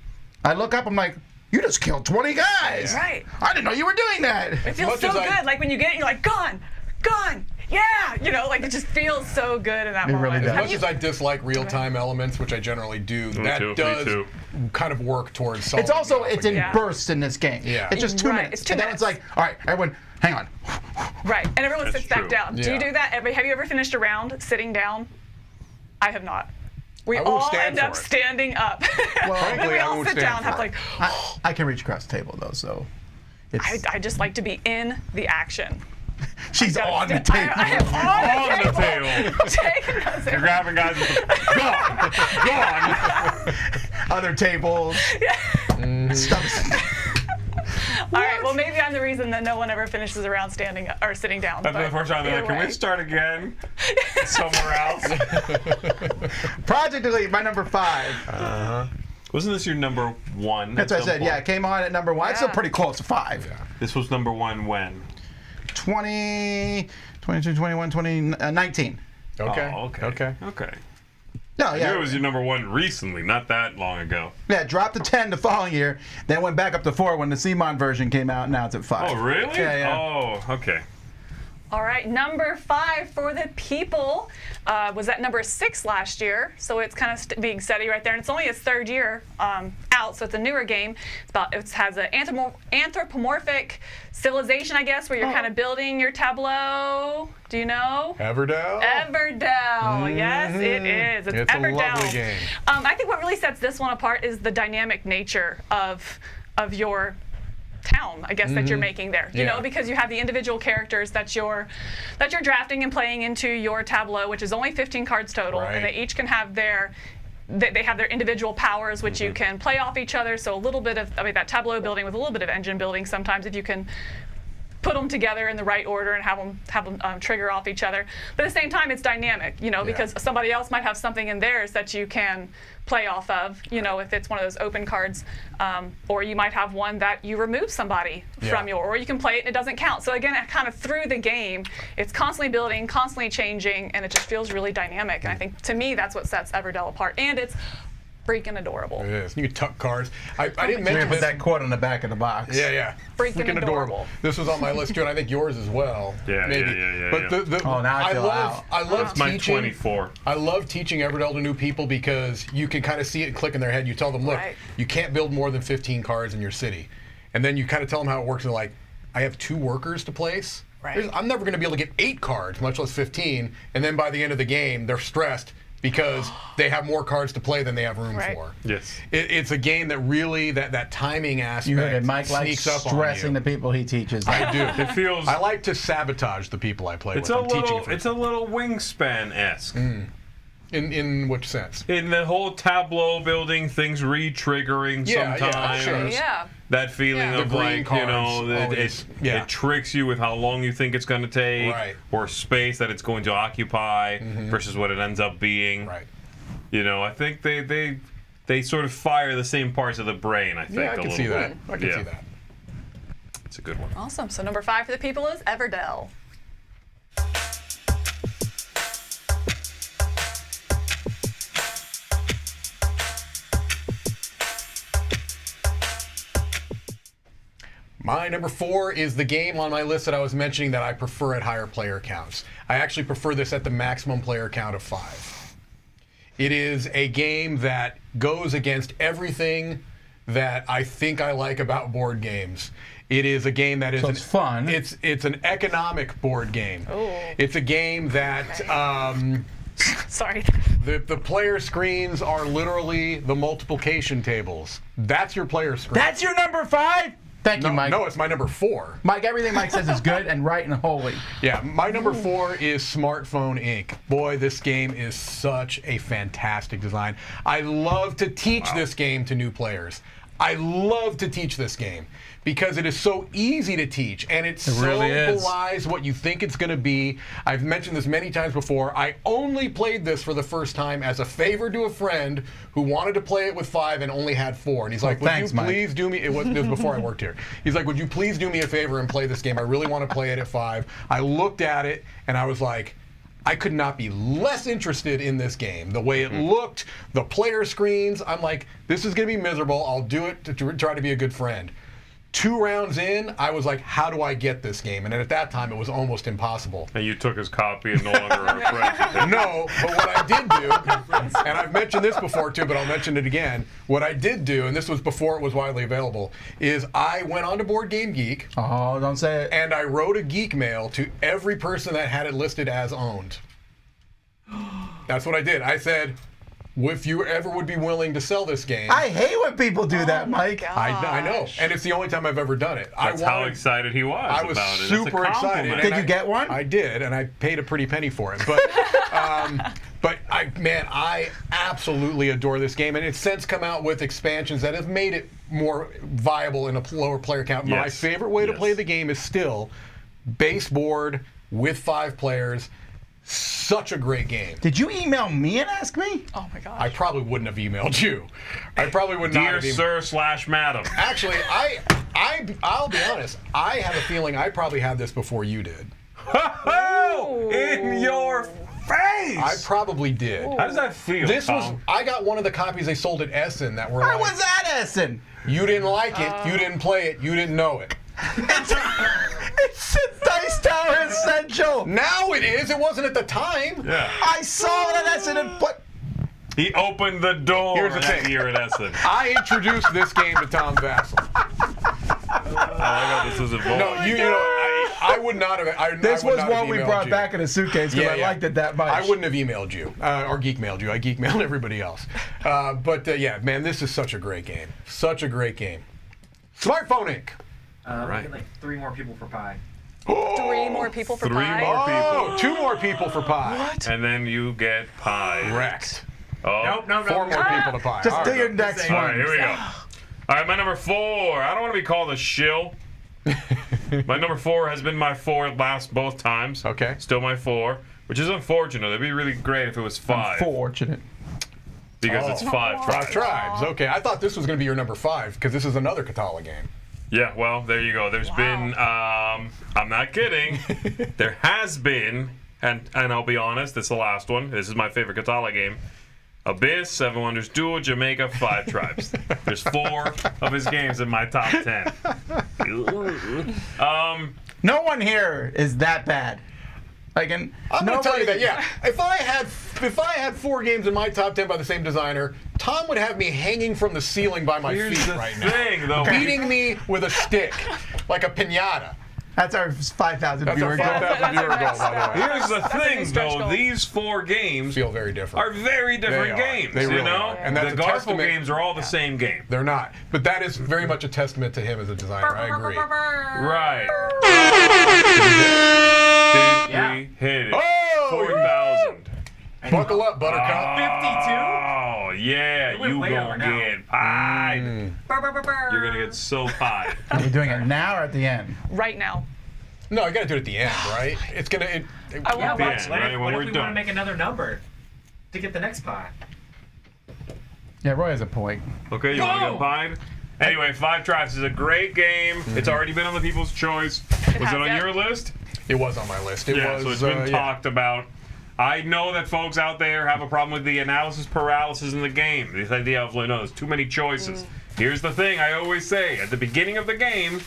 I look up. I'm like, you just killed 20 guys. Right. I didn't know you were doing that. It feels much so as good. I- Like when you get it, you're like, gone. Yeah. Like it just feels so good in that It moment. really does. As Have much you- as I dislike real-time elements, which I generally do, that too, me does too. kind of work towards solving. It's also the it's in Yeah. bursts in this game. Yeah. It's just 2 Right, minutes. it's 2 and then minutes. it's like, all right, everyone, hang on. Right, and everyone That's sits back true. down. Do Yeah. you do that? Have you ever finished a round sitting down? I have not. We I won't all stand end for up it. standing up. Well, then frankly, we I all won't sit stand down, for have it. like, I can reach across the table though, so it's. I just like to be in the action. She's Gotta on the stand- table. I am On on the the table. Taking those You're grabbing guys with the gone. Other tables. Stuff. All right, well maybe I'm the reason that no one ever finishes around standing up, or sitting down. That's but the first time they're like, either can we way. start again somewhere else? Project Elite, my number 5. Wasn't this your number 1? That's what I said. Yeah, it came on at number 1. It's still Yeah. pretty close to 5. This was number 1 when? 22, 21, 19. Okay. Oh, okay. No, I knew yeah. it was your number 1 recently, not that long ago. Yeah, dropped to 10 the following year, then went back up to 4 when the CMON version came out, and now it's at 5. Oh, really? Yeah. Oh, okay. All right, number 5 for the people was at number 6 last year, so it's kind of being steady right there, and it's only its 3rd year out, so it's a newer game. It has an anthropomorphic civilization, I guess, where you're kind of building your tableau. Do you know? Everdell? Everdell, yes, it is. It's It's a Everdell. lovely game. I think what really sets this one apart is the dynamic nature of your town, I guess, that you're making there. You Yeah. know, because you have the individual characters that you're drafting and playing into your tableau, which is only 15 cards total, Right. and they each can have they have their individual powers, which you can play off each other. So a little bit of that tableau building with a little bit of engine building sometimes, if you can put them together in the right order and have them trigger off each other. But at the same time, it's dynamic, because somebody else might have something in theirs that you can play off of, if it's one of those open cards, or you might have one that you remove somebody from or you can play it and it doesn't count. So again, kind of through the game, it's constantly building, constantly changing, and it just feels really dynamic. And I think, to me, that's what sets Everdell apart. And it's Freaking adorable. It is. You can tuck cards. I didn't We're mention gonna put this. that quote on the back of the box. Yeah. Freaking adorable. This was on my list too, and I think yours as well. Yeah, maybe. yeah. But Oh, now I feel out. I love My teaching. 24. I love teaching Everdell to new people because you can kind of see it and click in their head. You tell them, look, Right. you can't build more than 15 cards in your city, and then you kind of tell them how it works. And they're like, I have 2 workers to place. Right. I'm never going to be able to get 8 cards, much less 15. And then by the end of the game, they're stressed because they have more cards to play than they have room Right. for. Yes. It's a game that really that timing aspect You heard it. Mike likes sneaks up stressing on you. the people he teaches. I do. It feels. I like to sabotage the people I play It's with. a I'm teaching little. it for It's a little Wingspan-esque. in which sense? In the whole tableau building, things re-triggering Yeah, yeah, sometimes. sure. Yeah. That feeling Yeah. of The green like, cards that always- yeah. it tricks you with how long you think it's going to take, Right. or space that it's going to occupy versus what it ends up being. Right. I think they sort of fire the same parts of the brain. I think Yeah, I a can little see bit. that. I can Yeah. see that. It's a good one. Awesome. So number 5 for the people is Everdell. My number 4 is the game on my list that I was mentioning that I prefer at higher player counts. I actually prefer this at the maximum player count of 5. It is a game that goes against everything that I think I like about board games. It is a game that is it's fun. It's an economic board game. Ooh. It's a game that Sorry. the player screens are literally the multiplication tables. That's your player screen. That's your number 5? Thank you, Mike. No, it's my number 4. Mike, everything Mike says is good and right and holy. Yeah, my number 4 is Smartphone Inc. Boy, this game is such a fantastic design. I love to teach this game to new players. I love to teach this game because it is so easy to teach and it so really is. belies what you think it's going to be. I've mentioned this many times before. I only played this for the first time as a favor to a friend who wanted to play it with 5 and only had 4. And he's like, thanks, would you Mike." please do me, it was before I worked here. He's like, would you please do me a favor and play this game? I really want to play it at 5. I looked at it and I was like, I could not be less interested in this game. The way it looked, the player screens, I'm like, this is going to be miserable. I'll do it to try to be a good friend. 2 rounds in, I was like, how do I get this game? And at that time, it was almost impossible. And you took his copy and no longer are friends with him. No, but what I did do, and I've mentioned this before too, but I'll mention it again. What I did do, and this was before it was widely available, is I went on to Board Game Geek Oh, don't say it. and I wrote a geek mail to every person that had it listed as owned. That's what I did. I said, if you ever would be willing to sell this game. I hate when people do that, Mike. I know, and it's the only time I've ever done it. That's how excited he was I was about it. super It's a excited. compliment. Did And you get one? I did, and I paid a pretty penny for it. But I absolutely adore this game, and it's since come out with expansions that have made it more viable in a lower player count. My Yes. favorite way to Yes. play the game is still base board with 5 players. Such a great game. Did you email me and ask me? Oh my gosh. I probably wouldn't have emailed you. I probably would not Dear have emailed. Sir/Madam. Actually, I'll be honest. I have a feeling I probably had this before you did. Oh, in your face! I probably did. How does that feel, This was. Tom? I got one of the copies they sold at Essen that were I like, was at Essen. you didn't like it, you didn't play it, you didn't know it. It's a Dice Tower Essential. Now it is. It wasn't at the time. Yeah. I saw it at Essen and put. He opened the door Here's the that thing. year at Essen. I introduced this game to Tom Vasel. I know this is a vote. No, I would not have. This I would was not what have we emailed brought you. back in a suitcase because I liked it that much. I wouldn't have emailed you or geek mailed you. I geek mailed everybody else. But yeah, man, this is such a great game. Such a great game. Smartphone Inc. Right. We get like 3 more people for pie. 3 more people for 3 pie. more Oh, people. 2 more people for pie. And then you get pie. Wrecked. Oh. No. 4 more people to pie. Just All do right. your next All one. right, here we go. All right, my number 4. I don't want to be called a shill. My number 4 has been my 4 last both times. Okay. Still my 4, which is unfortunate. It'd be really great if it was 5. Fortunate. Because it's 5 tribes. 5 tribes. Okay, I thought this was going to be your number 5 because this is another Catala game. Yeah, well, there you go. There's been, I'm not kidding, there has been, and I'll be honest, it's the last one. This is my favorite Catala game. Abyss, 7 Wonders Duel, Jamaica, 5 Tribes. There's 4 of his games in my top 10. No one here is that bad. Like, and I'm going to tell you that, yeah. If I had 4 games in my top 10 by the same designer, Tom would have me hanging from the ceiling by my Here's feet the right thing, now. though. Beating me with a stick, like a piñata. That's our 5,000 That's viewer our goal. 5,000 viewer goal, by the way. Here's the a new thing, stretch though. goal. These 4 games Feel very different. are very different They are. games. They really you know? are. And that's the a Garfel testament- games are all the same game. They're not. But that is very much a testament to him as a designer. I agree. Right. Did we hit it? Oh! 4,000. Buckle up, Buttercup. Oh, yeah. We went You way gonna over now. get pied. You're gonna get so pied. Are we doing it now or at the end? Right now. No, you got to do it at the end, right? It's gonna. I want Yeah, to watch. right, when What if we're we done. want to make another number to get the next pie? Yeah, Roy has a point. Okay, you want to get pied? Anyway, 5 Tribes is a great game. It's already been on the People's Choice. Was it has on that. your list? It was on my list. It Yeah, was. so it's been yeah. talked about. I know that folks out there have a problem with the analysis paralysis in the game. This idea of, like, no, there's too many choices. Here's the thing I always say. At the beginning of the game,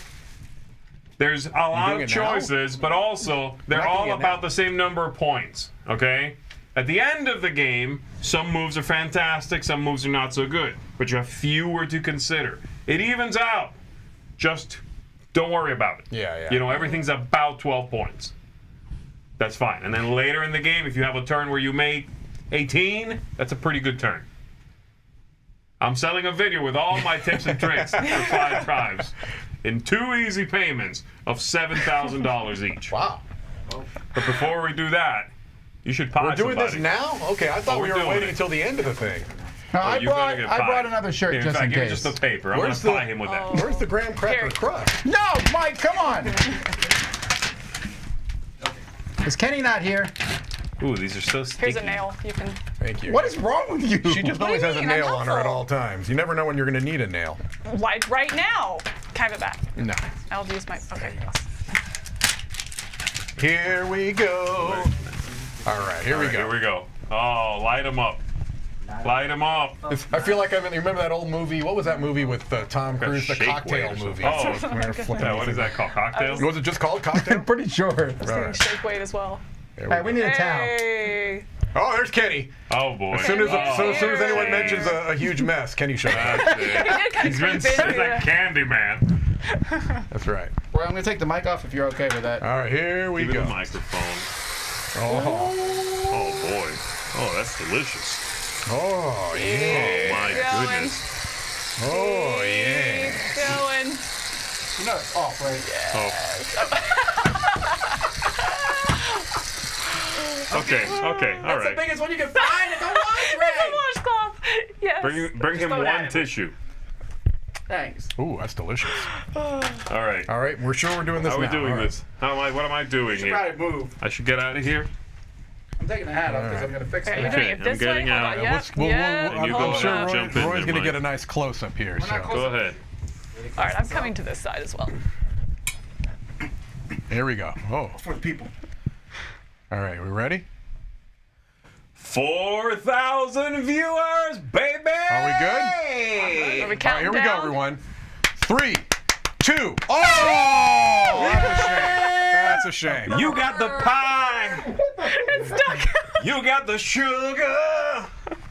there's a lot doing of it now? choices, but also they're not doing all it about now. the same number of points, okay? At the end of the game, some moves are fantastic, some moves are not so good, but you have fewer to consider. It evens out. Just don't worry about it. Yeah, yeah. You know, everything's about 12 points. That's fine. And then later in the game, if you have a turn where you make 18, that's a pretty good turn. I'm selling a video with all my tips and tricks for 5 Tribes in 2 easy payments of $7,000 each. Wow. But before we do that, you should pie We're doing this somebody. now? Okay, I thought Oh, we we're were doing waiting it. until the end of the thing. No, Oh, I you better get pied. brought another shirt In just fact, in give me case. just the paper. I'm going Where's to the- pie him with that. Where's the graham cracker Here. crust? No, Mike, come on. Is Kenny not here? Ooh, these are so sticky. Here's a nail. You can. Thank you. What is wrong with you? She just What do always you has a mean? I'm nail on her at helpful. all times. You never know when you're going to need a nail. Like right now. Can I have it back? No. I'll use my. Okay. Here we go. All right, here we All right, go. Here we go. Oh, light them up. Light them up. I feel like I'm in. You remember that old movie? What was that movie with Tom Cruise? The Shake Cocktail weight or movie. something. Oh, Where they're flipping yeah, what is that called? Cocktails? Was it just called Cocktail? I'm pretty sure. All right. Shake weight as well. There All right, we need a towel. Hey. Oh, there's Kenny. Oh, boy. As soon as anyone Yay. mentions a huge mess, Kenny shows up. That's it. He did kind He's of been creep such into a it. candy man. That's right. Well, I'm going to take the mic off if you're okay with that. All right, here we Give me go. the microphone. Oh, Oh, boy. Oh, that's delicious. oh yeah. Oh, my Going. goodness. Oh yeah. Keep going. You know it's off, right? Oh. Okay, okay, all right. biggest one you can find at the It's a washcloth. Yes. Bring him Throw it one at him. tissue. Thanks. Ooh, that's delicious. All right. All right, we're sure we're doing this How are we now. doing All right. this? What am I doing here? Probably move. I should get out of here? I'm taking the hat off because I'm going to fix Okay, it. you're doing it I'm this way. getting Hold out. on. Yeah, Yep. We'll- Yep. And you Hold go I'm sure on. jump in Roy's there, going to Mike. get a nice close up here. not So close. Go ahead. All right, I'm coming to this side as well. here we go. Oh, For the people. all right, we ready? 4,000 viewers, baby! Are we good? Are we All right, counting here we go, down? everyone. 3, 2. Oh! That's a shame. You got the pie! It's stuck. You got the sugar!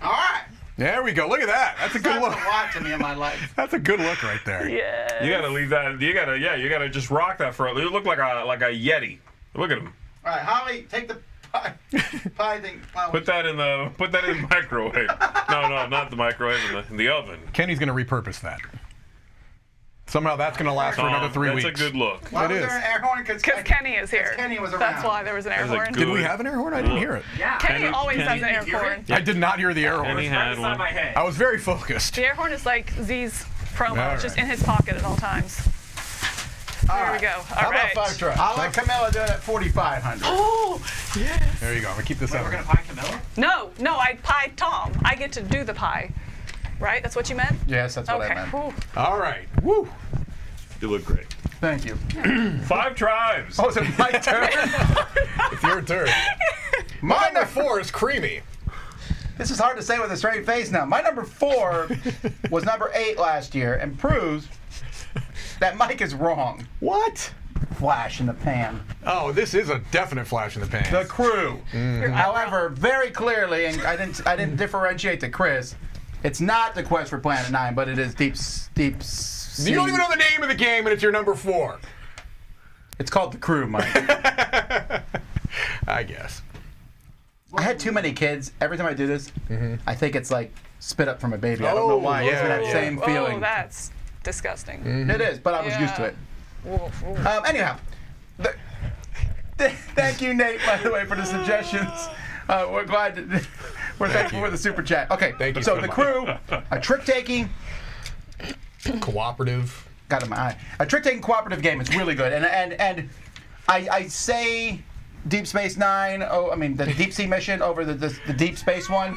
All right. There we go. Look at that. That's a good That's look. a lot to me in my life. That's a good look right there. Yeah. You gotta leave that. You gotta just rock that for. You look like a yeti. Look at him. All right, Holly, take the pie thing. Put that in the microwave. No, not the microwave. In the oven. Kenny's going to repurpose that. Somehow that's going to last for another 3 weeks. That's a good look. Why It was is. there an air horn? Because Kenny is here. Kenny was That's around. why there was an air There's a horn. good- Did we have an air horn? I didn't hear it. Yeah. Kenny always has an air Did you hear horn. it? I did not hear the air horn. Kenny Right had beside one. my head. I was very focused. The air horn is like Zee's promo. All It's just right. in his pocket at all times. There we go. All How right. about 5 tries? I'll let Camilla do it at 4,500. Oh, yes. There you go. I'm going to keep this Wait, out. we're gonna pie Camilla? No, I pied Tom. I get to do the pie. Right? That's what you meant? Yes, that's what I Okay. meant. Whew. All right. Woo. You look great. Thank you. 5 Tribes. Oh, is it my turn? It's your turn. My number 4 is creamy. This is hard to say with a straight face now. My number 4 was number 8 last year and proves that Mike is wrong. What? Flash in the pan. Oh, this is a definite flash in the pan. The Crew. However, very clearly, and I didn't differentiate to Chris, it's not the Quest for Planet 9, but it is Deep Sea. You don't even know the name of the game, and it's your number 4. It's called The Crew, Mike. I guess. I had too many kids. Every time I do this, I think it's like spit up from a baby. I don't know why. It's that same feeling. Oh, that's disgusting. It is, but I was used to it. Anyhow, thank you, Nate, by the way, for the suggestions. We're glad. We're thankful for the super chat. Okay, Thank you so so The much. Crew, a trick-taking. Cooperative. Got it in my eye. A trick-taking cooperative game. It's really good, and I say Deep Space Nine. Oh, I mean the Deep Sea mission over the Deep Space one.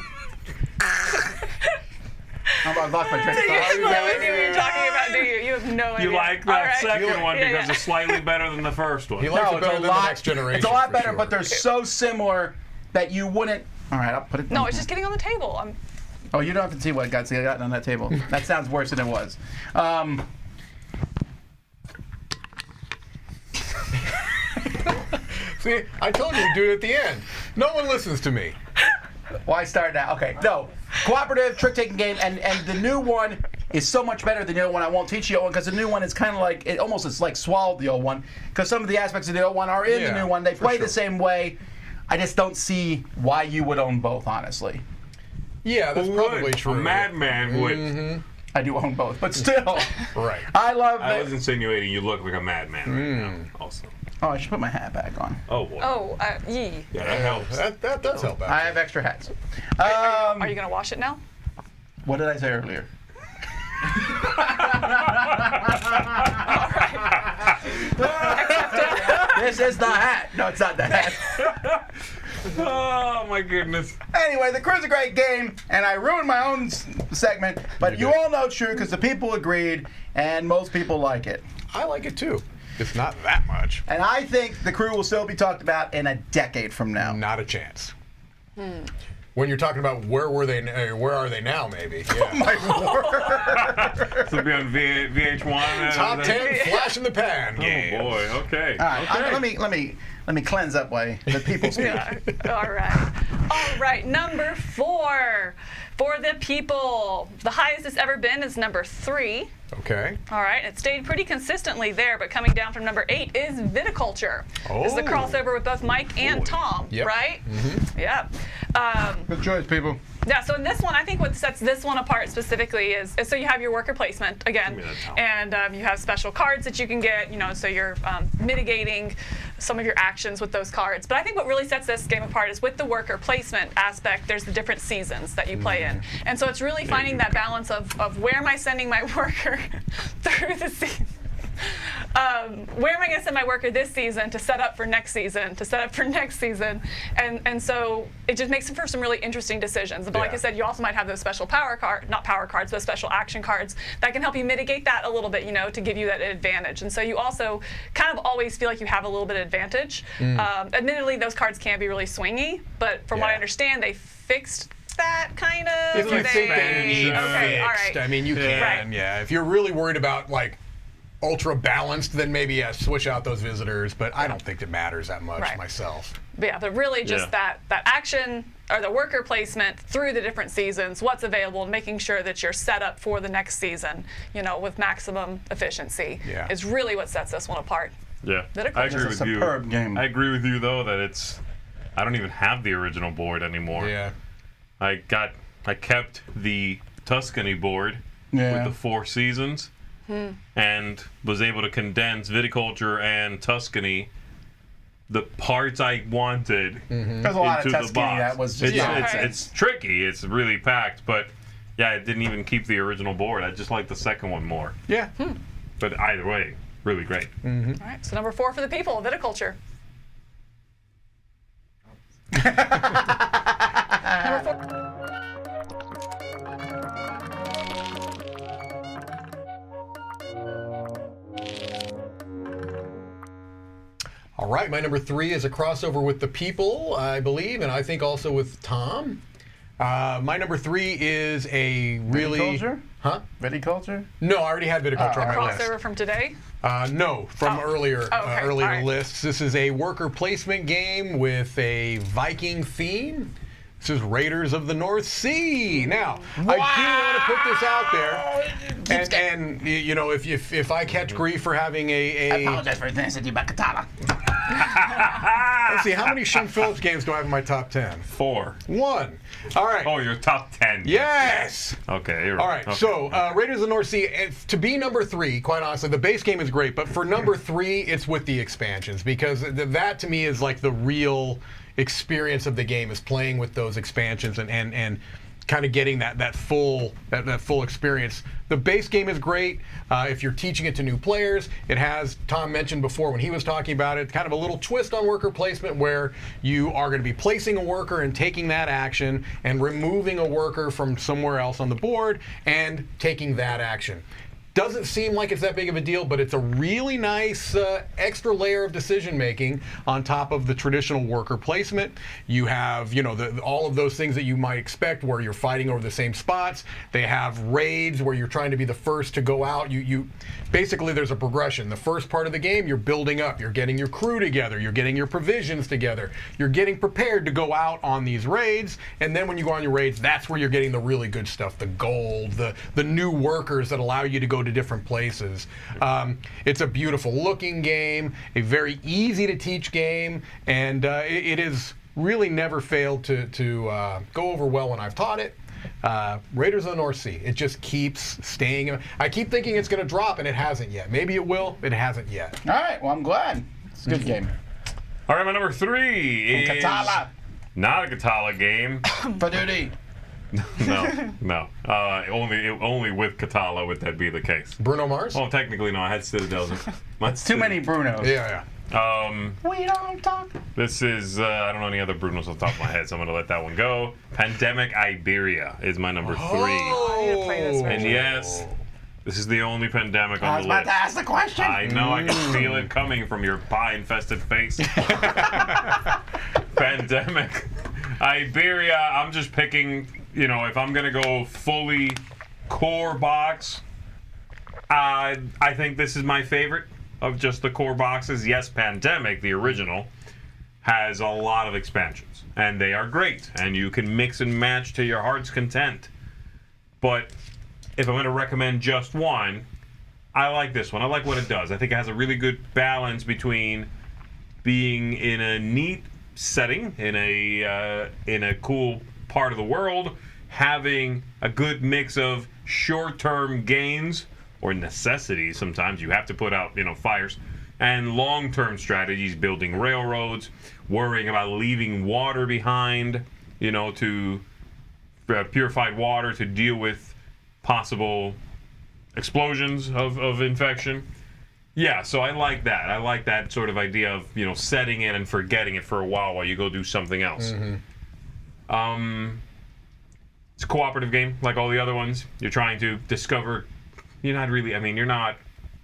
I've lost my train of You have thought. no idea what you're talking about, do you? You have no idea. You like All that right. second one Yeah, because yeah. it's slightly better than the first one. He likes No, it better than the next generation. It's a lot for better, sure. but they're so similar that you wouldn't. All right, I'll put it. No, it's just getting on the table. Oh, you don't have to see what got gotten on that table. That sounds worse than it was. See, I told you to do it at the end. No one listens to me. Why start now? Okay, no. Cooperative trick-taking game, and the new one is so much better than the old one. I won't teach you the old one because the new one is kind of like, it almost is like swallowed the old one because some of the aspects of the old one are in the new one. They for play sure. the same way. I just don't see why you would own both, honestly. Yeah, that's probably true. A madman would. I do own both, but still. Right. I love I that. was insinuating you look like a madman right now. Also. Oh, I should put my hat back on. Oh boy. Oh, yee. Yeah, that helps. That does help out. I have extra hats. Are you going to wash it now? What did I say earlier? This is the hat. No, it's not the hat. Oh my goodness. Anyway, The Crew's a great game, and I ruined my own segment, but you all know it's true because the people agreed, and most people like it. I like it too. It's not that much. And I think The Crew will still be talked about in a decade from now. Not a chance. When you're talking about where are they now, maybe. Yeah. My word. This will be on VH1. Top 10 flash in the pan Oh game. boy. Okay. All right, Okay. let me cleanse up while the people speak. Yeah. All right. All right. Number 4 for the people. The highest it's ever been is number 3. Okay. All right. It stayed pretty consistently there, but coming down from number 8 is viticulture. This is the Oh. crossover with both Mike and Tom, Yep. right? Yeah. Good choice, people. Yeah, so in this one, I think what sets this one apart specifically is so you have your worker placement again, Give me that towel. and you have special cards that you can get, so you're mitigating some of your actions with those cards. But I think what really sets this game apart is with the worker placement aspect, there's the different seasons that you play in. And so it's really finding that balance of where am I sending my worker through the season. Where am I going to send my worker this season to set up for next season, and so it just makes for some really interesting decisions. But like I said, you also might have those special not power cards, but special action cards that can help you mitigate that a little bit, to give you that advantage. And so you also kind of always feel like you have a little bit of advantage. Admittedly, those cards can be really swingy, but from what I understand, they fixed that kind of. If you think they need okay, all fixed, right. I mean, you can, Right. yeah. If you're really worried about, like, ultra balanced, then maybe, switch out those visitors, but I don't think it matters that much Right. myself. But yeah, but really just that action or the worker placement through the different seasons, what's available, and making sure that you're set up for the next season, with maximum efficiency is really what sets this one apart. Yeah. Viticulture I is agree a with superb you. game. I agree with you though that I don't even have the original board anymore. Yeah. I kept the Tuscany board with the 4 seasons. And was able to condense viticulture and Tuscany, the parts I wanted, There's a lot of into the Tuscany box. that was just It's tricky. It's really packed, but yeah, it didn't even keep the original board. I just like the second one more. Yeah. But either way, really great. All right, so number 4 for the people, viticulture. Number 4. All right, my number 3 is a crossover with the people, I believe, and I think also with Tom. My number 3 is a really... Viticulture? Huh? Viticulture? No, I already had viticulture on my list. Crossover from today? No, from earlier okay. All right. lists. This is a worker placement game with a Viking theme. This is Raiders of the North Sea. Now, I do want to put this out there, and you know, if I catch grief for having I apologize for this. It's about Katala. let's see, how many Shem Phillips games do I have in my top 10? 4. 1. All right. Oh, your top 10. Yes. Okay, you're All right. right, so Raiders of the North Sea, to be number 3, quite honestly, the base game is great, but for number 3, it's with the expansions, because that to me is like the real experience of the game, is playing with those expansions and kind of getting that full experience. The base game is great. If you're teaching it to new players, it has, Tom mentioned before when he was talking about it, kind of a little twist on worker placement where you are going to be placing a worker and taking that action and removing a worker from somewhere else on the board and taking that action. Doesn't seem like it's that big of a deal, but it's a really nice extra layer of decision making on top of the traditional worker placement. You have, you know, all of those things that you might expect where you're fighting over the same spots. They have raids where you're trying to be the first to go out. You basically, there's a progression. The first part of the game, you're building up. You're getting your crew together. You're getting your provisions together. You're getting prepared to go out on these raids. And then when you go on your raids, that's where you're getting the really good stuff, the gold, the new workers that allow you to go to different places. It's a beautiful looking game, a very easy to teach game, and it has really never failed to go over well when I've taught it. Raiders of the North Sea, it just keeps staying. I keep thinking it's going to drop, and it hasn't yet. Maybe it will, it hasn't yet. All right, well, I'm glad. It's a good game. All right, my number 3 is Katala. not a Katala game. For duty. No. Only with Katala would that be the case. Bruno Mars? Well, technically, no. I had Citadels. It's too many Brunos. Yeah. We don't talk. This is, I don't know any other Brunos off the top of my head, so I'm going to let that one go. Pandemic Iberia is my number 3. I need to play this one. And yes, this is the only pandemic I on was the about list. to ask the question. I know, I can feel it coming from your pie-infested face. Pandemic Iberia, I'm just picking, you know, if I'm going to go fully core box, I think this is my favorite of just the core boxes. Yes, Pandemic, the original, has a lot of expansions, and they are great, and you can mix and match to your heart's content. But if I'm going to recommend just one, I like this one. I like what it does. I think it has a really good balance between being in a neat setting, in a cool part of the world, having a good mix of short-term gains or necessities. Sometimes you have to put out, fires, and long-term strategies, building railroads, worrying about leaving water behind, to purified water to deal with possible explosions of infection. Yeah, so I like that. I like that sort of idea of, setting it and forgetting it for a while you go do something else. Mm-hmm. It's a cooperative game, like all the other ones. You're trying to discover. You're not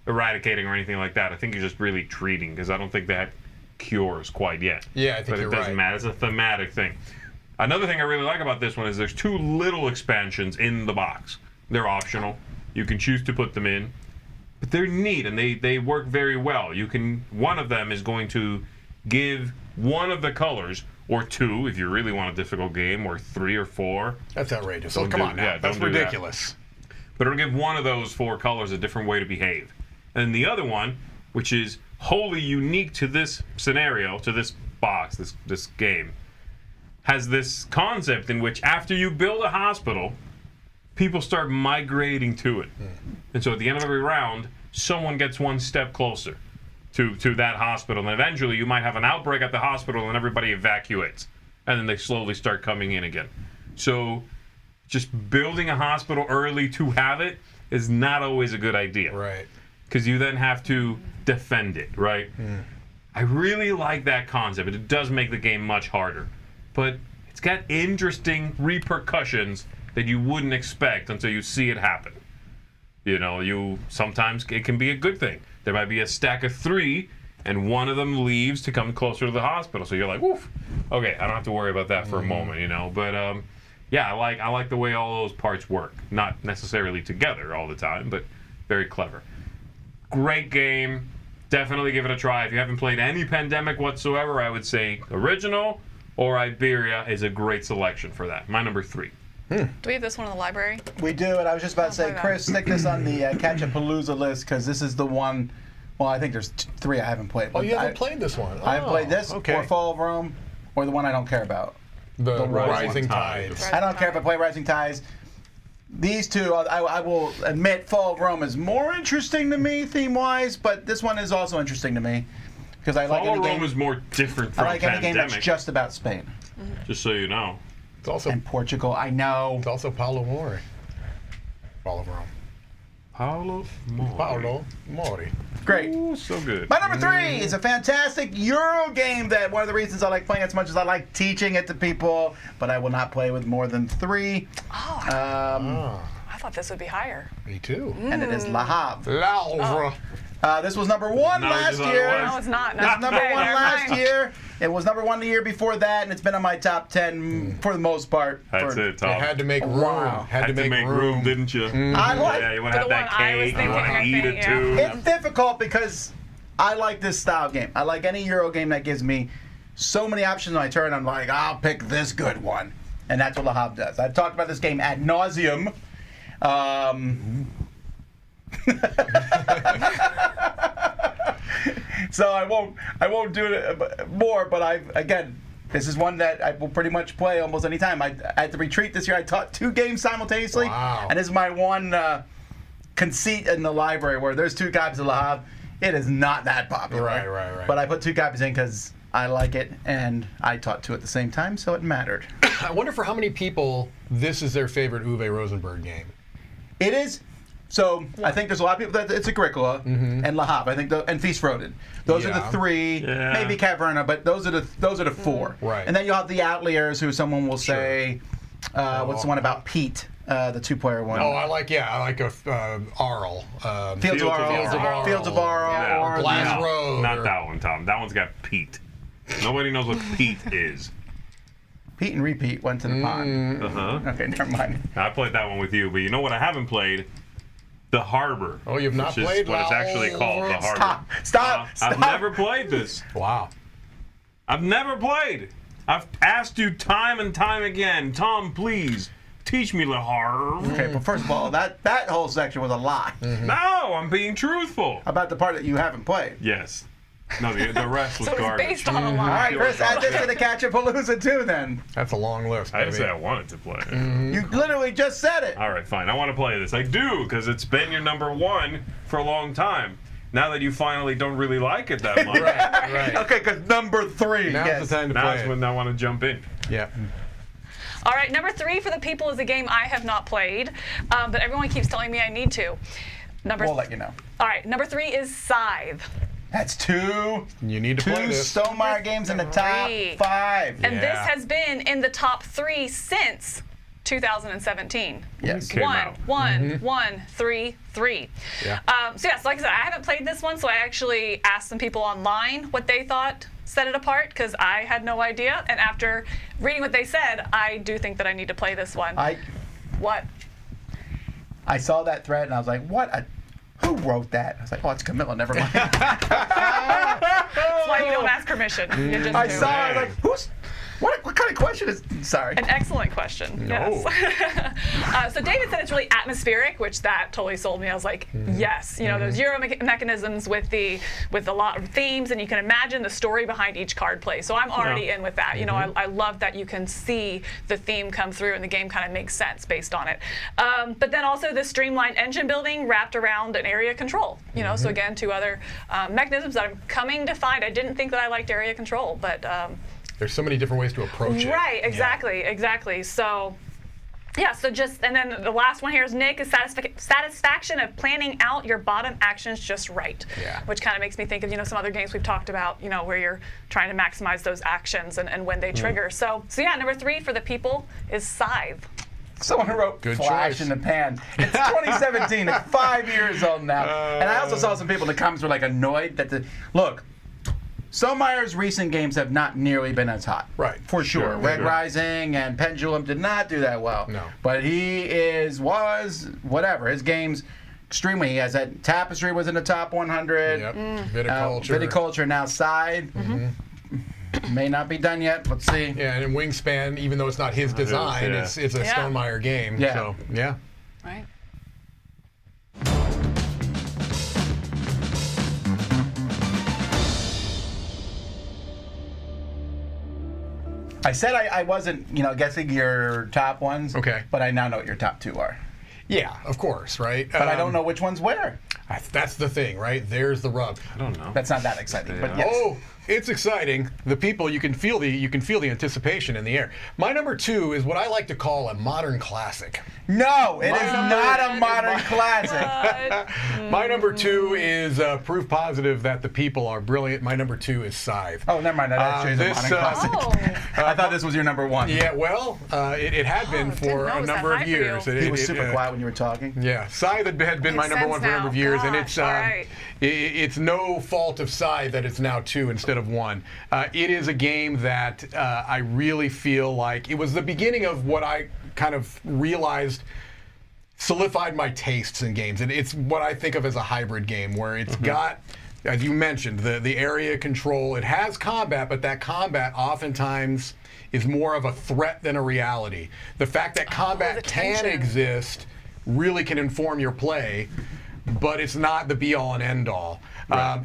eradicating or anything like that. I think you're just really treating, because I don't think that cures quite yet. Yeah, I think you're right. But it doesn't matter. It's a thematic thing. Another thing I really like about this one is there's 2 little expansions in the box. They're optional. You can choose to put them in. But they're neat, and they work very well. One of them is going to give one of the colors, or 2 if you really want a difficult game, or 3 or 4. That's outrageous. Come on now. That's ridiculous. But it'll give one of those 4 colors a different way to behave. And the other one, which is wholly unique to this scenario, to this box, this game, has this concept in which after you build a hospital, people start migrating to it. And so at the end of every round, someone gets one step closer to that hospital. And eventually you might have an outbreak at the hospital and everybody evacuates. And then they slowly start coming in again. So just building a hospital early to have it is not always a good idea. Right. Because you then have to defend it, right? I really like that concept. It does make the game much harder. But it's got interesting repercussions that you wouldn't expect until you see it happen. Sometimes it can be a good thing. There might be a stack of 3, and one of them leaves to come closer to the hospital. So you're like, woof, okay, I don't have to worry about that for a moment, But yeah, I like the way all those parts work. Not necessarily together all the time, but very clever. Great game. Definitely give it a try. If you haven't played any Pandemic whatsoever, I would say original or Iberia is a great selection for that. My number 3. Do we have this one in the library? We do, and I was just about to say, play that. Chris, stick this on the Catch-A-Palooza list because this is the one. Well, I think there's 3 I haven't played. Oh, but you haven't played this one? I haven't played this, okay. or Fall of Rome, or the one I don't care about. The Rising Rising Tide. Tides. I don't care if I play Rising Tides. These two, I will admit, Fall of Rome is more interesting to me theme-wise, but this one is also interesting to me because I like Fall any of Rome game. is more different I from like any game Pandemic. that's just about Spain Just so you know. It's also and Portugal. I know. It's also Paolo Mori. Fall of Rome. Paolo Mori. Paolo Mori. Great. Ooh, so good. My number 3 is a fantastic Euro game that one of the reasons I like playing it as much as I like teaching it to people, but I will not play with more than 3. I thought this would be higher. Me too. And it is La Havre. Laura. This was number 1 No, last it's not year. one. No, it's not. This was number Okay, 1 never last mind. year. It was number 1 the year before that, and it's been on my top 10 for the most part. That's it, Tom. It had to make room. Wow. Had to make room. didn't you? I like. Yeah, you want to For have the that one I was cake. You thinking, want to I eat think, it yeah. too. It's difficult because I like this style game. I like any Euro game that gives me so many options on my turn. I'm like, I'll pick this good one. And that's what Le Havre does. I've talked about this game ad nauseum. So I won't do it more, but this is one that I will pretty much play almost any time. At the retreat this year, I taught 2 games simultaneously. Wow. And this is my one conceit in the library where there's 2 copies of Le Havre. It is not that popular. Right. But I put 2 copies in because I like it, and I taught 2 at the same time, so it mattered. I wonder for how many people this is their favorite Uwe Rosenberg game. It is. So I think there's a lot of people that it's Agricola and Le Havre. I think and Feast Rodin. Those are the Yeah. 3. Yeah. Maybe Caverna, but those are the 4. Right. And then you'll have the outliers, who someone will say, what's the one about Pete, the 2-player one? Oh, I like Arl. Fields of Arl. Fields of Arl. Yeah. Or Glass the, Road. Not or- that one, Tom. That one's got Pete. Nobody knows what Pete is. Pete and Repeat went to the pond. Uh-huh. Okay, never mind. I played that one with you, but you know what I haven't played? The Harbor. Oh, you've not which is played what it's actually called, the Harbor. Stop. I've never played this. Wow. I've never played. I've asked you time and time again, Tom, please teach me Le Harbor. Okay, but first of all, that whole section was a lie. No, I'm being truthful. About the part that you haven't played. Yes. No, the rest was So it's garbage. based on a All lie. right, Chris, add this to the Catch-A-Palooza too, then. That's a long list. I didn't baby. say I wanted to play. You literally just said it. All right, fine. I want to play this. I do, because it's been your number 1 for a long time. Now that you finally don't really like it that much, Right. Okay, because number 3. Now's yes. the time to now play is it. when I want to jump in. Yeah. All right, number 3 for the people is a game I have not played, but everyone keeps telling me I need to. We'll let you know. All right, number 3 is Scythe. That's 2. You need to 2 play this. Stonemaier games in the top 3. 5. And this Yeah. has been in the top 3 since 2017. Yes. Came out. 1, 3, 3. Yeah. So yes, like I said, I haven't played this one, so I actually asked some people online what they thought set it apart, because I had no idea. And after reading what they said, I do think that I need to play this one. What? I saw that thread and I was like, who wrote that? I was like, oh, it's Camilla, never mind. That's why you don't ask permission. You just I do saw it. it, I was like, what kind of question is, sorry. An excellent question. Yes. So David said it's really atmospheric, which that totally sold me. I was like, yes. You know, those Euro mechanisms with a lot of themes, and you can imagine the story behind each card play. So I'm already in with that. You know, I love that you can see the theme come through, and the game kind of makes sense based on it. But then also the streamlined engine building wrapped around an area control. You know, so again, 2 other mechanisms that I'm coming to find. I didn't think that I liked area control, but There's so many different ways to approach it. right, exactly. So, yeah, so and then the last one here is Nick, is satisfaction of planning out your bottom actions just right. Yeah. Which kind of makes me think of, some other games we've talked about, where you're trying to maximize those actions and when they trigger. So yeah, number 3 for the people is Scythe. Someone who wrote Good Flash choice. in the Pan. It's 2017. It's 5 years old now. And I also saw some people in the comments were like annoyed that look, Stonemeyer's recent games have not nearly been as hot. Right. For sure. Sure, Red sure. Rising and Pendulum did not do that well. No. But he was, whatever. His game's extremely. He has that Tapestry was in the top 100. Yep. Viticulture. Viticulture now Side. May not be done yet. Let's see. Yeah, and Wingspan, even though it's not his design, yeah. it's a Yeah. Stonemeyer game. Yeah. So, yeah. Right. I said I wasn't, guessing your top ones. Okay. But I now know what your top 2 are. Yeah, of course, right? But I don't know which one's where. That's the thing, right? There's the rub. I don't know. That's not that exciting. But yes. Oh, it's exciting. The people, you can feel the anticipation in the air. My number 2 is what I like to call a modern classic. No, it is My not number- a modern classic. My number 2 is proof positive that the people are brilliant. My number 2 is Scythe. Oh, never mind. That actually is a this, modern classic. Oh. I thought this was your number 1. Yeah, well, it had been didn't for know it a was that number of high for you. years. He was super quiet when you were talking. Yeah, Scythe had been my Makes number 1 for a sense number of now. years, and Gosh, it's all right. it's no fault of Scythe that it's now 2 instead of 1. It is a game that I really feel like it was the beginning of what I kind of realized solidified my tastes in games, and it's what I think of as a hybrid game where it's got, as you mentioned, the area control. It has combat, but that combat oftentimes is more of a threat than a reality. The fact that combat the can tension. exist really can inform your play, but it's not the be-all and end-all.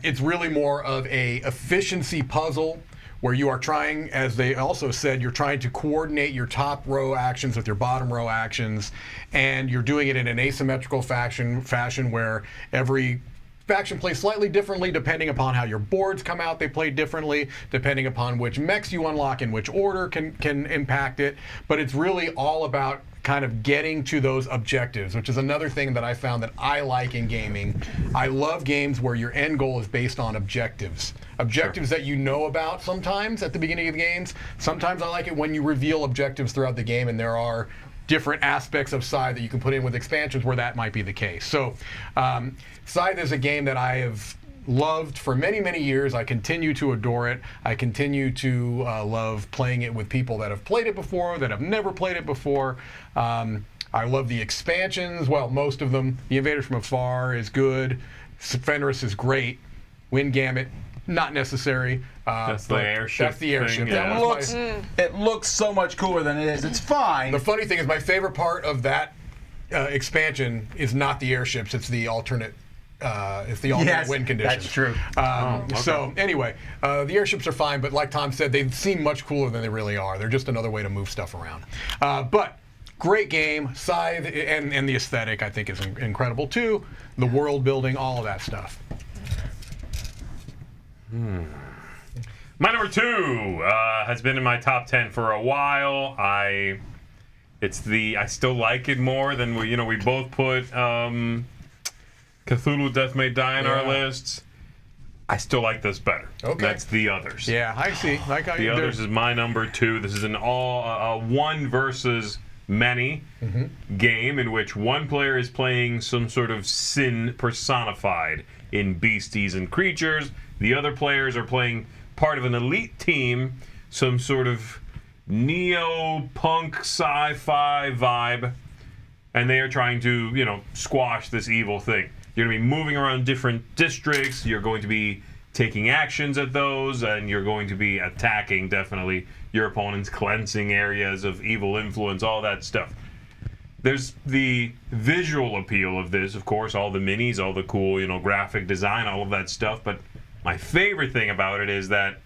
It's really more of a efficiency puzzle where you are trying, as they also said, you're trying to coordinate your top row actions with your bottom row actions, and you're doing it in an asymmetrical fashion where every faction plays slightly differently depending upon how your boards come out. They play differently depending upon which mechs you unlock in which order can impact it. But it's really all about kind of getting to those objectives, which is another thing that I found that I like in gaming. I love games where your end goal is based on objectives. Objectives that you know about sometimes at the beginning of the games. Sometimes I like it when you reveal objectives throughout the game, and there are different aspects of Scythe that you can put in with expansions where that might be the case. So Scythe is a game that I have loved for many, many years. I continue to adore it. I continue to love playing it with people that have played it before, that have never played it before. I love the expansions. Well, most of them. The Invaders from Afar is good. Fenris is great. Windgamut, not necessary. That's the but airship That's the airship. thing, yeah. That was my- It looks so much cooler than it is. It's fine. The funny thing is, my favorite part of that expansion is not the airships; it's the alternate. It's the alternate Yes, wind conditions. that's true. So anyway, the airships are fine, but like Tom said, they seem much cooler than they really are. They're just another way to move stuff around. But great game, Scythe, and the aesthetic I think is incredible too. The world building, all of that stuff. My number 2 has been in my top 10 for a while. I still like it more than we both put Cthulhu Death May Die on our Yeah. lists. I still like this better. Okay. That's The Others. Yeah, I see. Like I The Others is my number 2. This is an all one versus many game in which one player is playing some sort of sin personified in beasties and creatures. The other players are playing part of an elite team, some sort of neo-punk sci-fi vibe, and they are trying to, squash this evil thing. You're going to be moving around different districts, you're going to be taking actions at those, and you're going to be attacking, definitely, your opponents, cleansing areas of evil influence, all that stuff. There's the visual appeal of this, of course, all the minis, all the cool, graphic design, all of that stuff, but my favorite thing about it is that,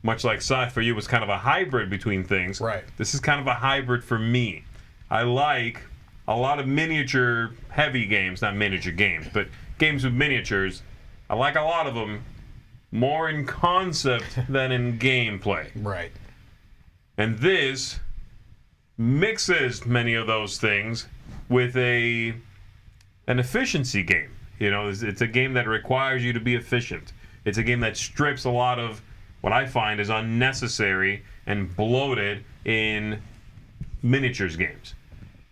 much like Scythe for you was kind of a hybrid between things, Right. this is kind of a hybrid for me. I like a lot of miniature heavy games, not miniature games, but games with miniatures. I like a lot of them more in concept than in gameplay. Right. And this mixes many of those things with an efficiency game. It's a game that requires you to be efficient. It's a game that strips a lot of what I find is unnecessary and bloated in miniatures games.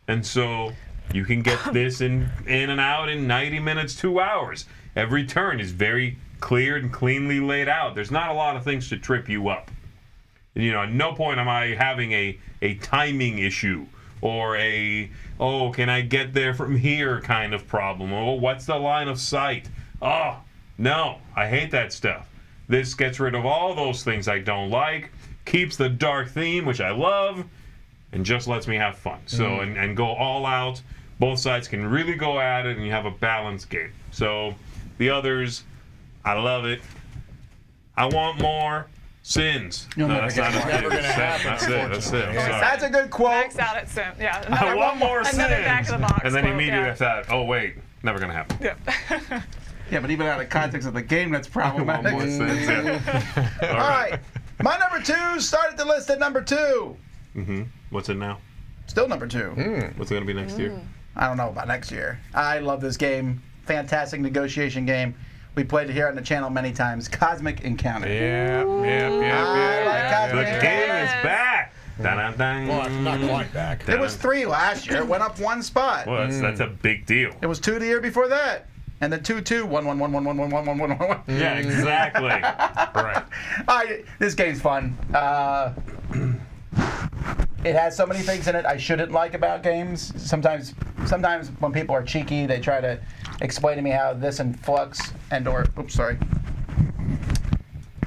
And so you can get this in and out in 90 minutes, 2 hours. Every turn is very cleared and cleanly laid out. There's not a lot of things to trip you up. You know, at no point am I having a timing issue or can I get there from here kind of problem. Oh, what's the line of sight? Oh, no, I hate that stuff. This gets rid of all those things I don't like, keeps the dark theme, which I love, and just lets me have fun. So, and go all out. Both sides can really go at it, and you have a balanced game. So, the others, I love it. I want more. Sins. You'll never get more. Never gonna happen, That's it. unfortunately. Sorry. That's a good quote. Max out at Sim. Yeah. I want more sins. Another back of the box. And then quote, immediately yeah. after that, oh wait, never gonna happen. Yeah. Yeah, but even out of context of the game, that's I want problematic. more sins. Yeah. All right. My number 2 started the list at number 2. What's it now? Still number 2. What's it gonna be next year? I don't know about next year. I love this game. Fantastic negotiation game. We played it here on the channel many times. Cosmic Encounter. Yeah. I like Cosmic The Encounter. game is back. Dun-dun-dun. Well, it's not quite back. It was 3 last year. It went up 1 spot. Well, that's a big deal. It was 2 the year before that. And then 2-2, 1-1-1-1-1-1-1-1-1-1. Yeah, exactly. Right. This game's fun. It has so many things in it I shouldn't like about games. Sometimes when people are cheeky, they try to explain to me how this and Flux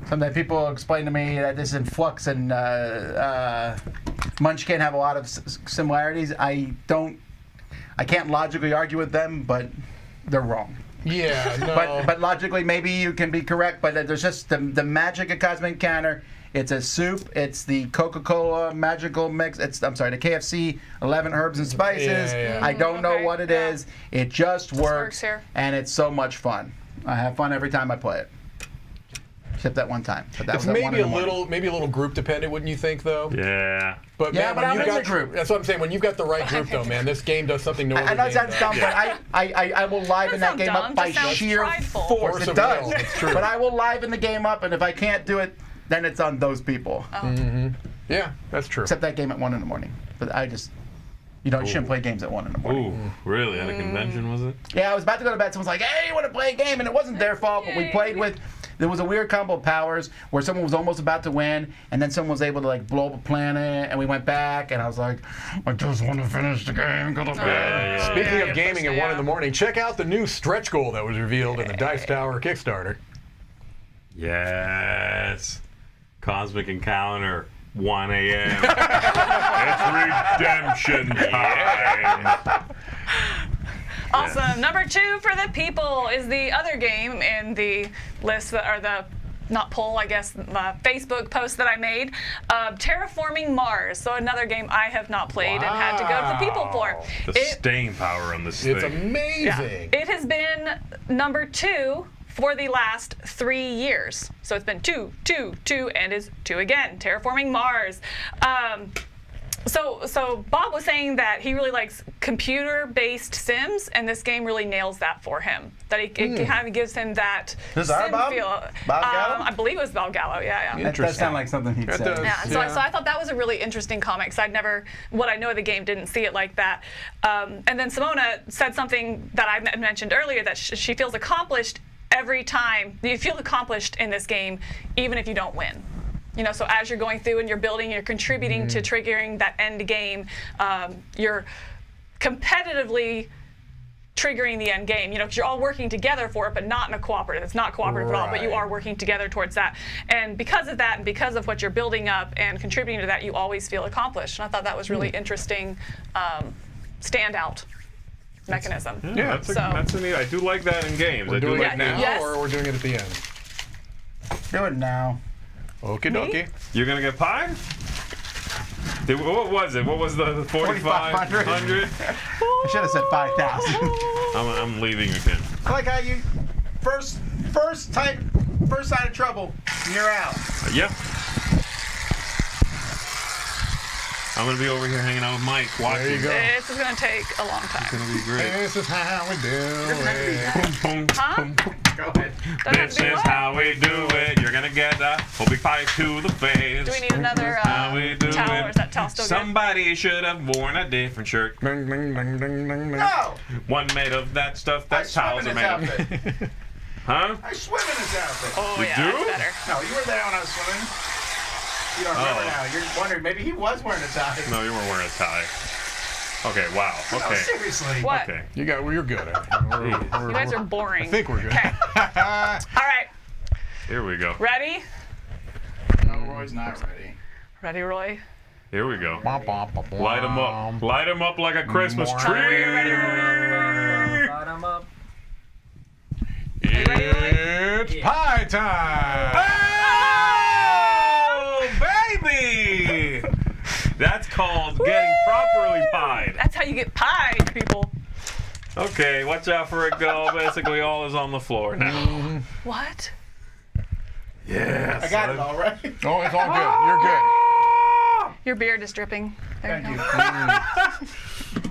Sometimes people explain to me that this and Flux and Munchkin have a lot of similarities. I can't logically argue with them, but they're wrong. Yeah, no. But logically, maybe you can be correct. But there's just the magic of Cosmic Encounter. It's a soup. It's the Coca-Cola magical mix. The KFC 11 herbs and spices. Yeah. I don't know Okay, what it yeah. is. It just works here. and it's so much fun. I have fun every time I play it. Except that one time. But that It's was at 1 maybe in a the morning. little group dependent, wouldn't you think, though? Yeah. But Yeah, man, but when I'm you've in got the group. That's what I'm saying. When you've got the right group, though, man, this game does something no other I know it game sounds does. dumb, but I will liven that Doesn't game sound up dumb, by just sounds sheer prideful. force. Force It of does. will, it's true. But I will liven the game up, and if I can't do it, then it's on those people. Yeah, that's true. Except that game at 1 in the morning. But I just, you shouldn't play games at 1 in the morning. Ooh, really? At a convention, was it? Yeah, I was about to go to bed. Someone's like, "Hey, you want to play a game?" And it wasn't their fault, but we played with. There was a weird combo of powers where someone was almost about to win, and then someone was able to like blow up a planet, and we went back, and I was like, "I just want to finish the game." Speaking of gaming at 1 in yeah. the morning, check out the new stretch goal that was revealed in the Dice Tower Kickstarter. Yes. Cosmic Encounter, 1 a.m. It's redemption time. Awesome. Number 2 for the people is the other game in the list, or the not poll, I guess, Facebook post that I made, Terraforming Mars. So another game I have not played and had to go to the people for. The staying power on this It's thing. amazing. It has been number 2 for the last 3 years. So it's been 2, 2, 2, and is 2 again. Terraforming Mars. So Bob was saying that he really likes computer-based Sims, and this game really nails that for him. That it kind of gives him that This is our Sim Bob? feel. Bob Gallo? I believe it was Bob Gallo. Yeah. That does sound like something he'd That say. does. Yeah, so I thought that was a really interesting comic, because what I know of the game, didn't see it like that. And then Simona said something that I mentioned earlier, that she feels accomplished every time. You feel accomplished in this game, even if you don't win. So as you're going through and you're building, you're contributing to triggering that end game, you're competitively triggering the end game, because you're all working together for it, but not in a cooperative. It's not cooperative at all, but you are working together towards that. And because of that, and because of what you're building up and contributing to that, you always feel accomplished. And I thought that was really interesting standout mechanism. Yeah, that's a neat. I do like that in games. We're I do doing like it now, Yes. or we're doing it at the end? Do it now. Okie dokie. You're gonna get pie? What was it? What was the 4,500? I should have said 5,000. I'm leaving again. I like how you first sign of trouble, you're out. Yep. I'm gonna be over here hanging out with Mike watching. There you go. This is going to take a long It's time. gonna be great. This is how we do it. Boom, Huh? Go ahead. This is how we do it. You're gonna get a whole big pie to the face. Do we need another How we do towel, it. or is that towel still good? Somebody should have worn a different shirt. Ding, ding, ding, ding, ding, ding. No! One made of that stuff I that swim towels in are this made of. outfit. Huh? I swim in this outfit. Oh, You yeah, do? that's better. No, you were there when I was swimming. You don't remember now. You're wondering, maybe he was wearing a tie. No, you weren't wearing a tie. Okay, wow. No, Okay. seriously. What? Okay. You're good. You guys are boring. I think we're good. Okay. All right. Here we go. Ready? No, Roy's not ready. Ready, Roy? Here we go. Light Light them up. Light them up like a Christmas tree. Ready, Roy? Bottom up. It's pie time! Oh, baby! That's called getting properly pied. That's how you get pied, people. Okay, watch out for it go. Basically, all is on the floor now. What? Yes. I got it all right. Oh, it's all good. You're good. Your beard is dripping. There Thank you. go.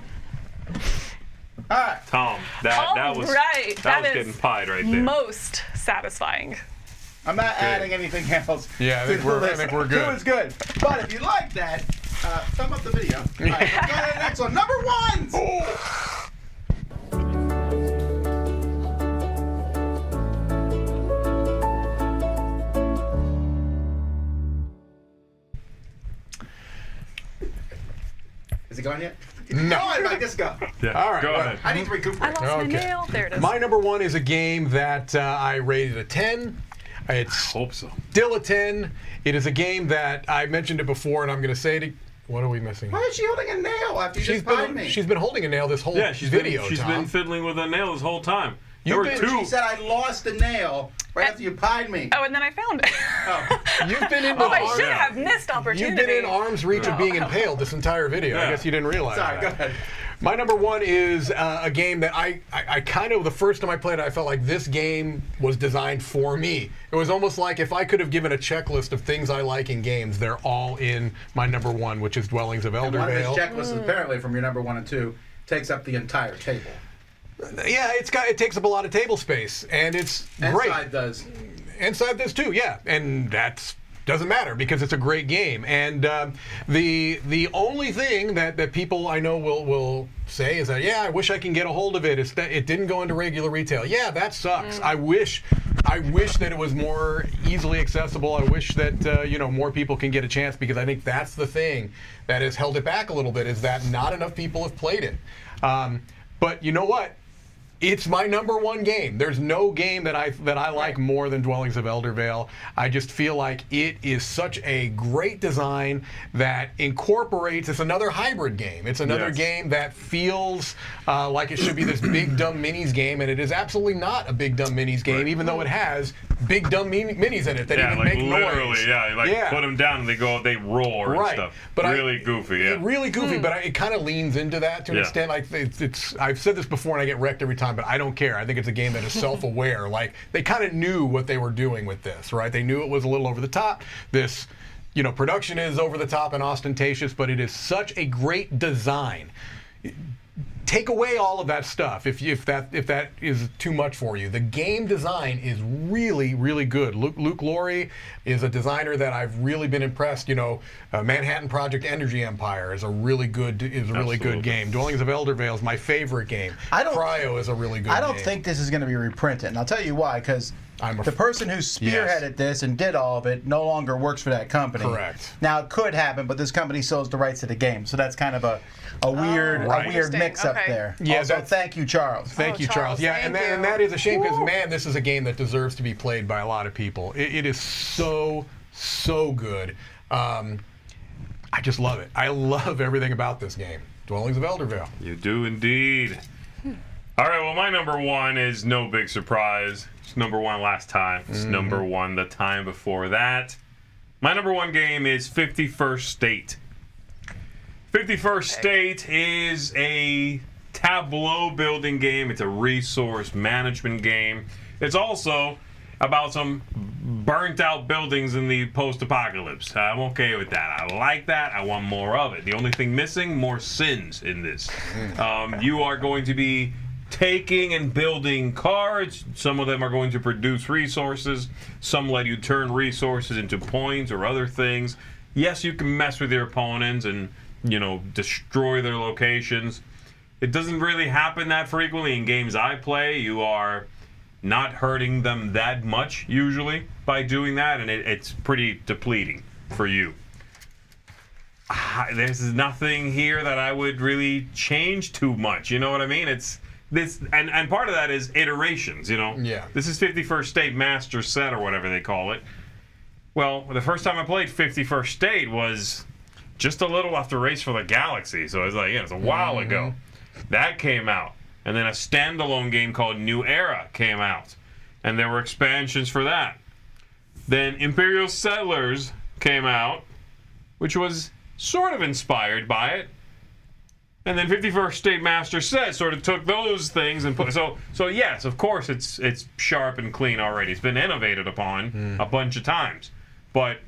All right. Tom, that was right. that That was is getting pied right there. Most satisfying. I'm not adding anything else. Yeah, I think to we're- the I list. think we're good. 2 is good. But if you like that, thumb up the video. All right, let's go to the next one. Number 1. Is it gone yet? No. I just go. Yeah. All right, Go well, ahead. I need to recuperate. I lost my Okay. nail. There it is. My number 1 is a game that I rated a 10. It's Hope so. still a 10. It is a game that I mentioned it before, and I'm going to say it. What are we missing? Why is she holding a nail after you just pied me? She's been holding a nail this whole Yeah, she's video, been Tom. fiddling with a nail this whole time. There You've were been- two. She said I lost a nail right after you pied me. Oh, and then I found it. Oh. You've been in Oh, I arms- should have missed opportunity. You've been in arm's reach of being impaled this entire video. I Yeah. guess you didn't realize Sorry, that. go ahead. My number 1 is a game that I kind of, the first time I played it, I felt like this game was designed for me. It was almost like if I could have given a checklist of things I like in games, they're all in my number 1, which is Dwellings of Elder One of his Vale. checklists, apparently, from your number 1 and 2, takes up the entire table. Yeah, it takes up a lot of table space, and it's great. Inside does. Inside this too, yeah, and that's doesn't matter because it's a great game. And the only thing that people I know will say is that, yeah, I wish I can get a hold of it. It's that it didn't go into regular retail. Yeah, that sucks. I wish that it was more easily accessible. I wish that more people can get a chance, because I think that's the thing that has held it back a little bit, is that not enough people have played it. But you know what? It's my number 1 game. There's no game that I like more than Dwellings of Elder Vale. I just feel like it is such a great design that incorporates. It's another hybrid game. It's another Yes. game that feels like it should be this big dumb minis game, and it is absolutely not a big dumb minis game, even though it has big dumb minis in it that Yeah, even like make literally, noise. yeah, put them down and they roar and stuff. But really goofy, yeah. Really goofy, but it kind of leans into that to an Yeah. extent. Like it's I've said this before and I get wrecked every time, but I don't care. I think it's a game that is self-aware. Like, they kind of knew what they were doing with this, right? They knew it was a little over the top. This, production is over the top and ostentatious, but it is such a great design. Take away all of that stuff if that is too much for you. The game design is really, really good. Luke Laurie is a designer that I've really been impressed. Manhattan Project Energy Empire is a really good game. Dwellings of Elder Vale is my favorite game. Cryo is a really good game. I don't think this is going to be reprinted, and I'll tell you why. Because the person who spearheaded this and did all of it no longer works for that company. Correct. Now, it could happen, but this company sells the rights to the game, so that's kind of a weird Interesting. mix-up Okay. there. Yeah, also, that's- thank you, Charles. Thank you, Charles, Charles. Yeah, thank and you. that is a shame, because, man, this is a game that deserves to be played by a lot of people. It is so good. I just love it. I love everything about this game. Dwellings of Elder Vale. You do indeed. All right, well, my number 1 is no big surprise. It's number 1 last time. It's number 1 the time before that. My number 1 game is 51st State. 51st State is a tableau building game. It's a resource management game. It's also about some burnt out buildings in the post-apocalypse. I'm okay with that. I like that. I want more of it. The only thing missing, more sins in this. You are going to be taking and building cards. Some of them are going to produce resources. Some let you turn resources into points or other things. Yes, you can mess with your opponents and destroy their locations. It doesn't really happen that frequently in games I play. You are not hurting them that much usually by doing that, and it's pretty depleting for you. There's nothing here that I would really change too much. You know what I mean? It's this, and part of that is iterations. You know, Yeah. This is 51st State Master Set or whatever they call it. Well, the first time I played 51st State was just a little after Race for the Galaxy, so it was like, it's a while ago. That came out, and then a standalone game called New Era came out, and there were expansions for that. Then Imperial Settlers came out, which was sort of inspired by it. And then 51st State Master Set sort of took those things and put so yes, of course it's sharp and clean already. It's been innovated upon a bunch of times. But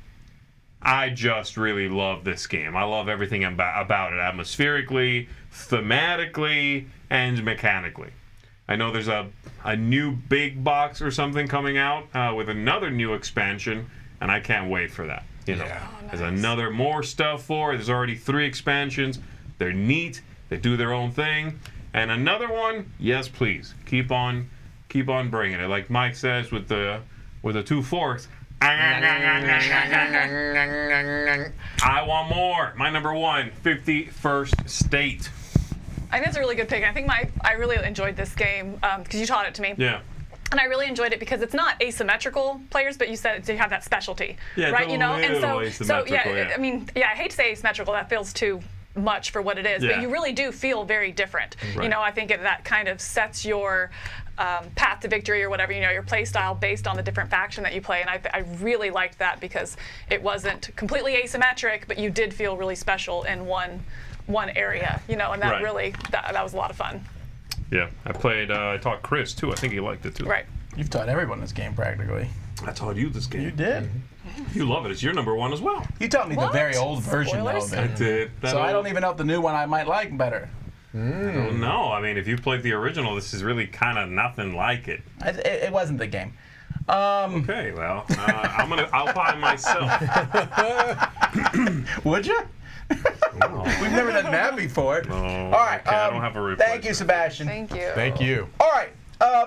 I just really love this game. I love everything about it, atmospherically, thematically, and mechanically. I know there's a new big box or something coming out with another new expansion, and I can't wait for that. You know, there's another more stuff for it. There's already 3 expansions. They're neat. They do their own thing. And another one, yes, please. Keep on bringing it. Like Mike says with the 2 forks. I want more. My number 1, 51st State. I think it's a really good pick. I think I really enjoyed this game because you taught it to me. Yeah. And I really enjoyed it because it's not asymmetrical players, but you said you have that specialty, Yeah, right? it's a little asymmetrical, I mean, I hate to say asymmetrical. That feels too much for what it is, Yeah. but you really do feel very different. Right. You know, I think that kind of sets your path to victory or whatever, you know, your play style based on the different faction that you play. And I really liked that because it wasn't completely asymmetric, but you did feel really special in one area, you know, and that Right. really, that was a lot of fun. Yeah. I taught Chris too. I think he liked it too. Right. You've taught everyone this game practically. I taught you this game. You did. You love it. It's your number 1 as well. You taught me the What? very old version Spoilers? though of it. Did. So I don't even know if the new one I might like better. Well, no, I mean, if you played the original, this is really kind of nothing like it. It wasn't the game. Okay, well, I'll buy myself. Would you? We've never done that before. No, All right. okay, I don't have a replacement. Thank you, Sebastian. Thank you. Thank you. All right.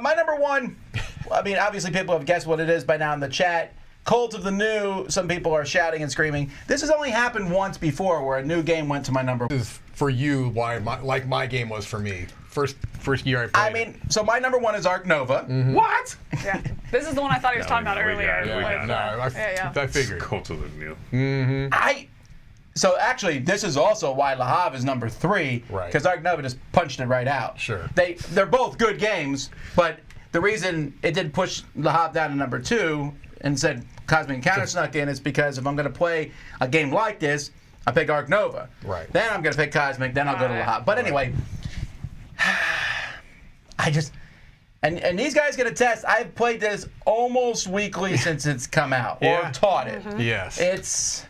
My number 1, I mean, obviously people have guessed what it is by now in the chat. Cult of the New, some people are shouting and screaming. This has only happened once before where a new game went to my number 1. This is for you why my game was for me. First year I played I mean, so my number 1 is Arc Nova. What? Yeah. This is the one I thought he was talking about we earlier. got it, we Like, got it. No, I figured. Cult of the New. So actually, this is also why Le Havre is number 3, Right. because Arc Nova just punched it right out. Sure. They're both good games, but the reason it did push Le Havre down to number 2 and said Cosmic Encounter snuck in is because if I'm going to play a game like this, I pick Arc Nova. Right. Then I'm going to pick Cosmic, then I'll go to Le Havre. But anyway, I just... And these guys get a test. I've played this almost weekly since it's come out, or Yeah. taught it. Yes.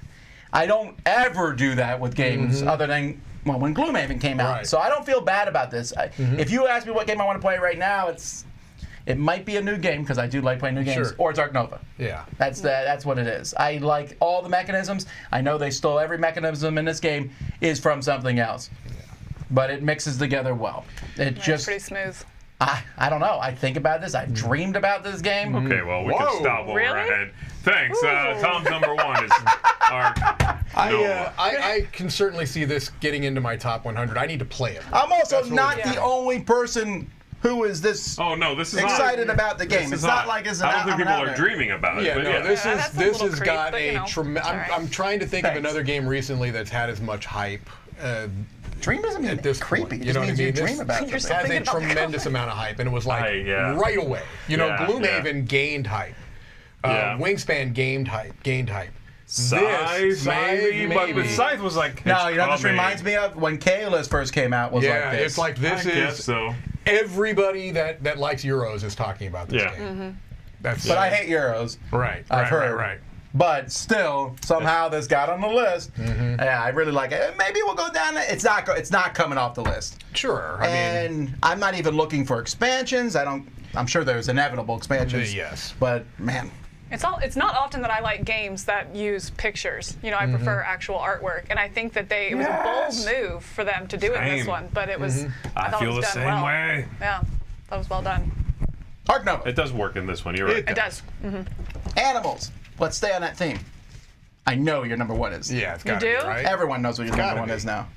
I don't ever do that with games other than when Gloomhaven came out. Right. So I don't feel bad about this. If you ask me what game I want to play right now, it might be a new game because I do like playing new games, Sure. or it's Arc Nova. Yeah. That's what it is. I like all the mechanisms. I know they stole every mechanism in this game is from something else, but it mixes together well. It It's just pretty smooth. I don't know. I think about this. I dreamed about this game. Okay, well, we can Whoa. stop while Really? we're ahead. Thanks. Tom's number 1 is Arc Nova. I can certainly see this getting into my top 100. I need to play it. I'm also That's really not good. the only person who is this Oh, no, this is excited hot. about the game. This It's is not hot. like it's an I don't think I'm an people out are there. dreaming about it. Yeah, but no, yeah. this that's a is little creep, got but, you a know, tremendous. it's all right. I'm trying to think of Thanks. another game recently that's had as much hype. Dream doesn't mean At this creepy. point, It you just know what I means you mean? dream about You're something. so- Has a thinking about the tremendous amount of hype, and it was like yeah. right away. You know, Yeah, Gloomhaven gained hype. Yeah. Wingspan gained hype. Scythe, maybe, but with Scythe was like. No, you know what this coming. reminds me of? When Kalis first came out was Yeah, like this. it's like this I guess is so. everybody that likes Euros is talking about this Yeah. game. That's But I hate Euros. right. I've right, heard. Right. But still, somehow this got on the list. Yeah, I really like it. Maybe we'll go down. It's not coming off the list. Sure. I mean, And I'm not even looking for expansions. I'm sure there's inevitable expansions. Yes. But man, It's not often that I like games that use pictures. You know, I prefer actual artwork, and I think that it was a bold move for them to do it in this Same. one. But it was. I thought feel it was the done same well. way. Yeah, that was well done. Arc Nova. It does work in this one. You're right. It does. Animals. Let's stay on that theme. I know your number one is. Yeah, it's got to do? be, right? Everyone knows what your Gotta number one be. is now.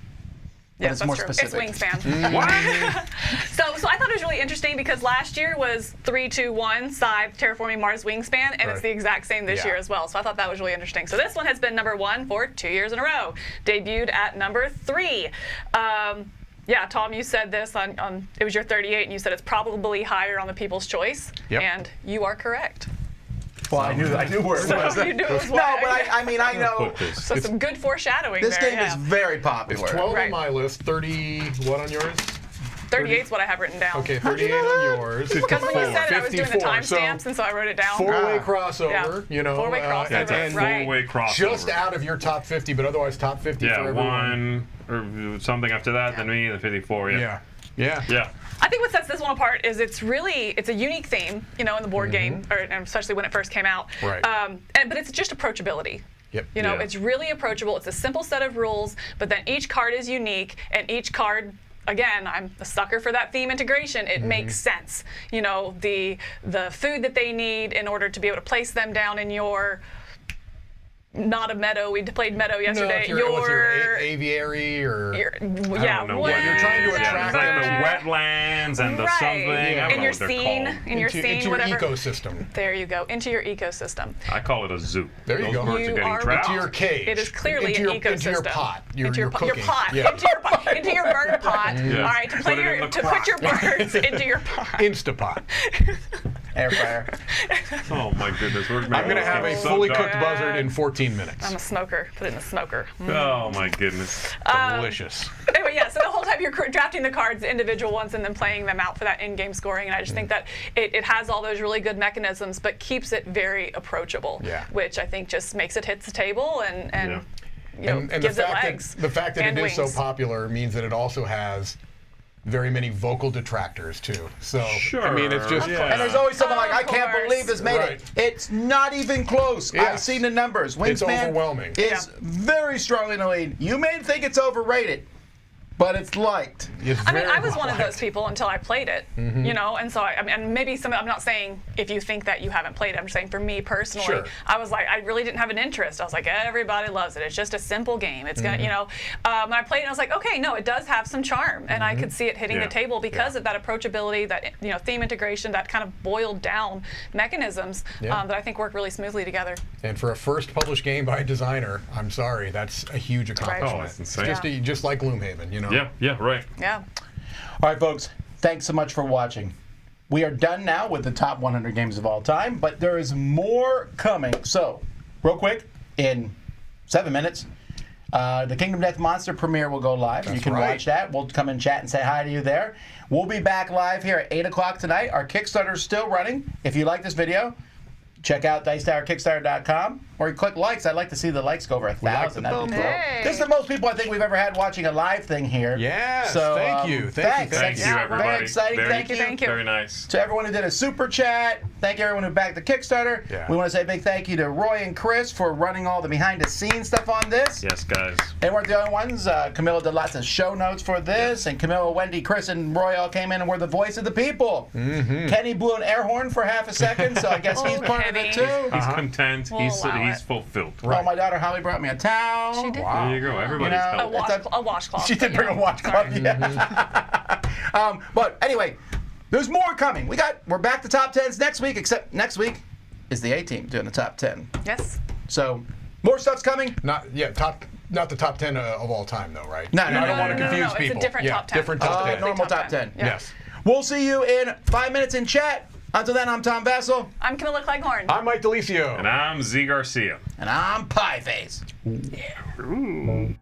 Yes, it's that's more true. specific. It's Wingspan. So I thought it was really interesting because last year was 3, 2, 1, Scythe, Terraforming Mars, Wingspan, and it's Right. the exact same this Yeah. year as well. So I thought that was really interesting. So this one has been number 1 for 2 years in a row. Debuted at number 3. Yeah, Tom, you said this on it was your 38, and you said it's probably higher on the People's Choice, Yep. and you are correct. Well, I knew where it was. So you knew it was No, but I mean, I know Put this. So some good foreshadowing this there. game yeah. is very popular. 12 Right. on my list, 30, what on yours? 38 is what I have written down. Okay, 38 on yours. Because when you said it, I was doing the 54. timestamps, and so I wrote it down. Four-way Ah. crossover, Yeah. you know. Four-way crossover, Yeah, it's a and right. four-way crossover. just out of your top 50, but otherwise top 50 for Yeah, everyone. 1 or something after that, then me, then 54. Yeah. Yeah. Yeah. I think what sets this one apart is it's a unique theme, in the board game, and especially when it first came out. Right. But it's just approachability. Yep. Yeah. It's really approachable. It's a simple set of rules, but then each card is unique, and each card. Again, I'm a sucker for that theme integration. It makes sense. The food that they need in order to be able to place them down in your. Not a meadow. We played meadow yesterday. No, what's your aviary or yeah, I don't know what you're trying to it is. attract Yeah, it's like the them wetlands and the Right. something. I don't In know your what they're scene, called. in your into scene, your whatever. ecosystem. There you go, into your ecosystem. I call it a zoo. There you Those go. birds You are getting are trapped. Into your cage. It is clearly into an your, ecosystem. Into your pot. Your Into your cooking. pot. Yeah. Into your pot. Into your bird pot. Yeah. All right, to Put it in the put crock. your birds into your pot. Instapot. Air fryer. Oh my goodness. We're I'm going to have a so fully dark. cooked buzzard in 14 minutes. I'm a smoker. Put it in the smoker. Oh my goodness. Delicious. Anyway, yeah, so the whole time you're drafting the cards, the individual ones, and then playing them out for that in-game scoring. And I just think that it has all those really good mechanisms, but keeps it very approachable, Yeah. which I think just makes it hit the table and And gives the it fact legs. that the fact that and it is so wings. popular means that it also has very many vocal detractors too. So Sure. I mean, it's just Yeah. And there's always someone like, Of I can't course. believe this made Right. it. It's not even close. I've Yes. seen the numbers. Wingspan It's overwhelming. is very strongly in the lead. You may think it's overrated, but it's liked. I mean, I was one of those people until I played it, and so I mean, and maybe I'm not saying if you think that you haven't played it, I'm just saying for me personally, Sure. I was like, I really didn't have an interest. I was like, everybody loves it. It's just a simple game. It's gonna, and I played it and I was like, okay, no, it does have some charm, and I could see it hitting Yeah. the table because of that approachability, that theme integration, that kind of boiled down mechanisms Yeah. that I think work really smoothly together. And for a first published game by a designer, I'm sorry, that's a huge accomplishment. Oh, that's insane. Just like Gloomhaven, Yeah, right. Yeah. All right, folks, thanks so much for watching. We are done now with the top 100 games of all time, but there is more coming. So, real quick, in 7 minutes, the Kingdom Death Monster premiere will go live. You That's can right. watch that. We'll come and chat and say hi to you there. We'll be back live here at 8 o'clock tonight. Our Kickstarter is still running. If you like this video, check out DicetowerKickstarter.com, or you click likes. I'd like to see the likes go over 1,000. like the That'd be cool. Hey. This is the most people I think we've ever had watching a live thing here. Yes, So, thank you. Thank you. Thank you, Yeah, everybody. Very exciting. Thank you. Thank you. Very nice. To everyone who did a super chat, thank you everyone who backed the Kickstarter. Yeah. We want to say a big thank you to Roy and Chris for running all the behind the scenes stuff on this. Yes, guys. They weren't the only ones. Camilla did lots of show notes for this, and Camilla, Wendy, Chris, and Roy all came in and were the voice of the people. Kenny blew an air horn for half a second, so I guess he's Oh, part Kenny. of it too. He's content. We'll allow He's it. fulfilled. Oh, my daughter Holly brought me a towel. She did. There you go. Everybody's know, helped. A washcloth. She did but, bring a washcloth. Yeah. But anyway, there's more coming. We're back to top 10s next week, except next week is the A team doing the top 10. Yes. So more stuff's coming. Not the top 10 of all time though, right? No, I don't want to confuse no, people. It's a different top 10. Different top 10. normal top 10. Yeah. Yes. We'll see you in 5 minutes in chat. Until then, I'm Tom Vasel. I'm Camilla Cleghorn. I'm Mike DiLisio. And I'm Zee Garcia. And I'm Pie Face. Ooh.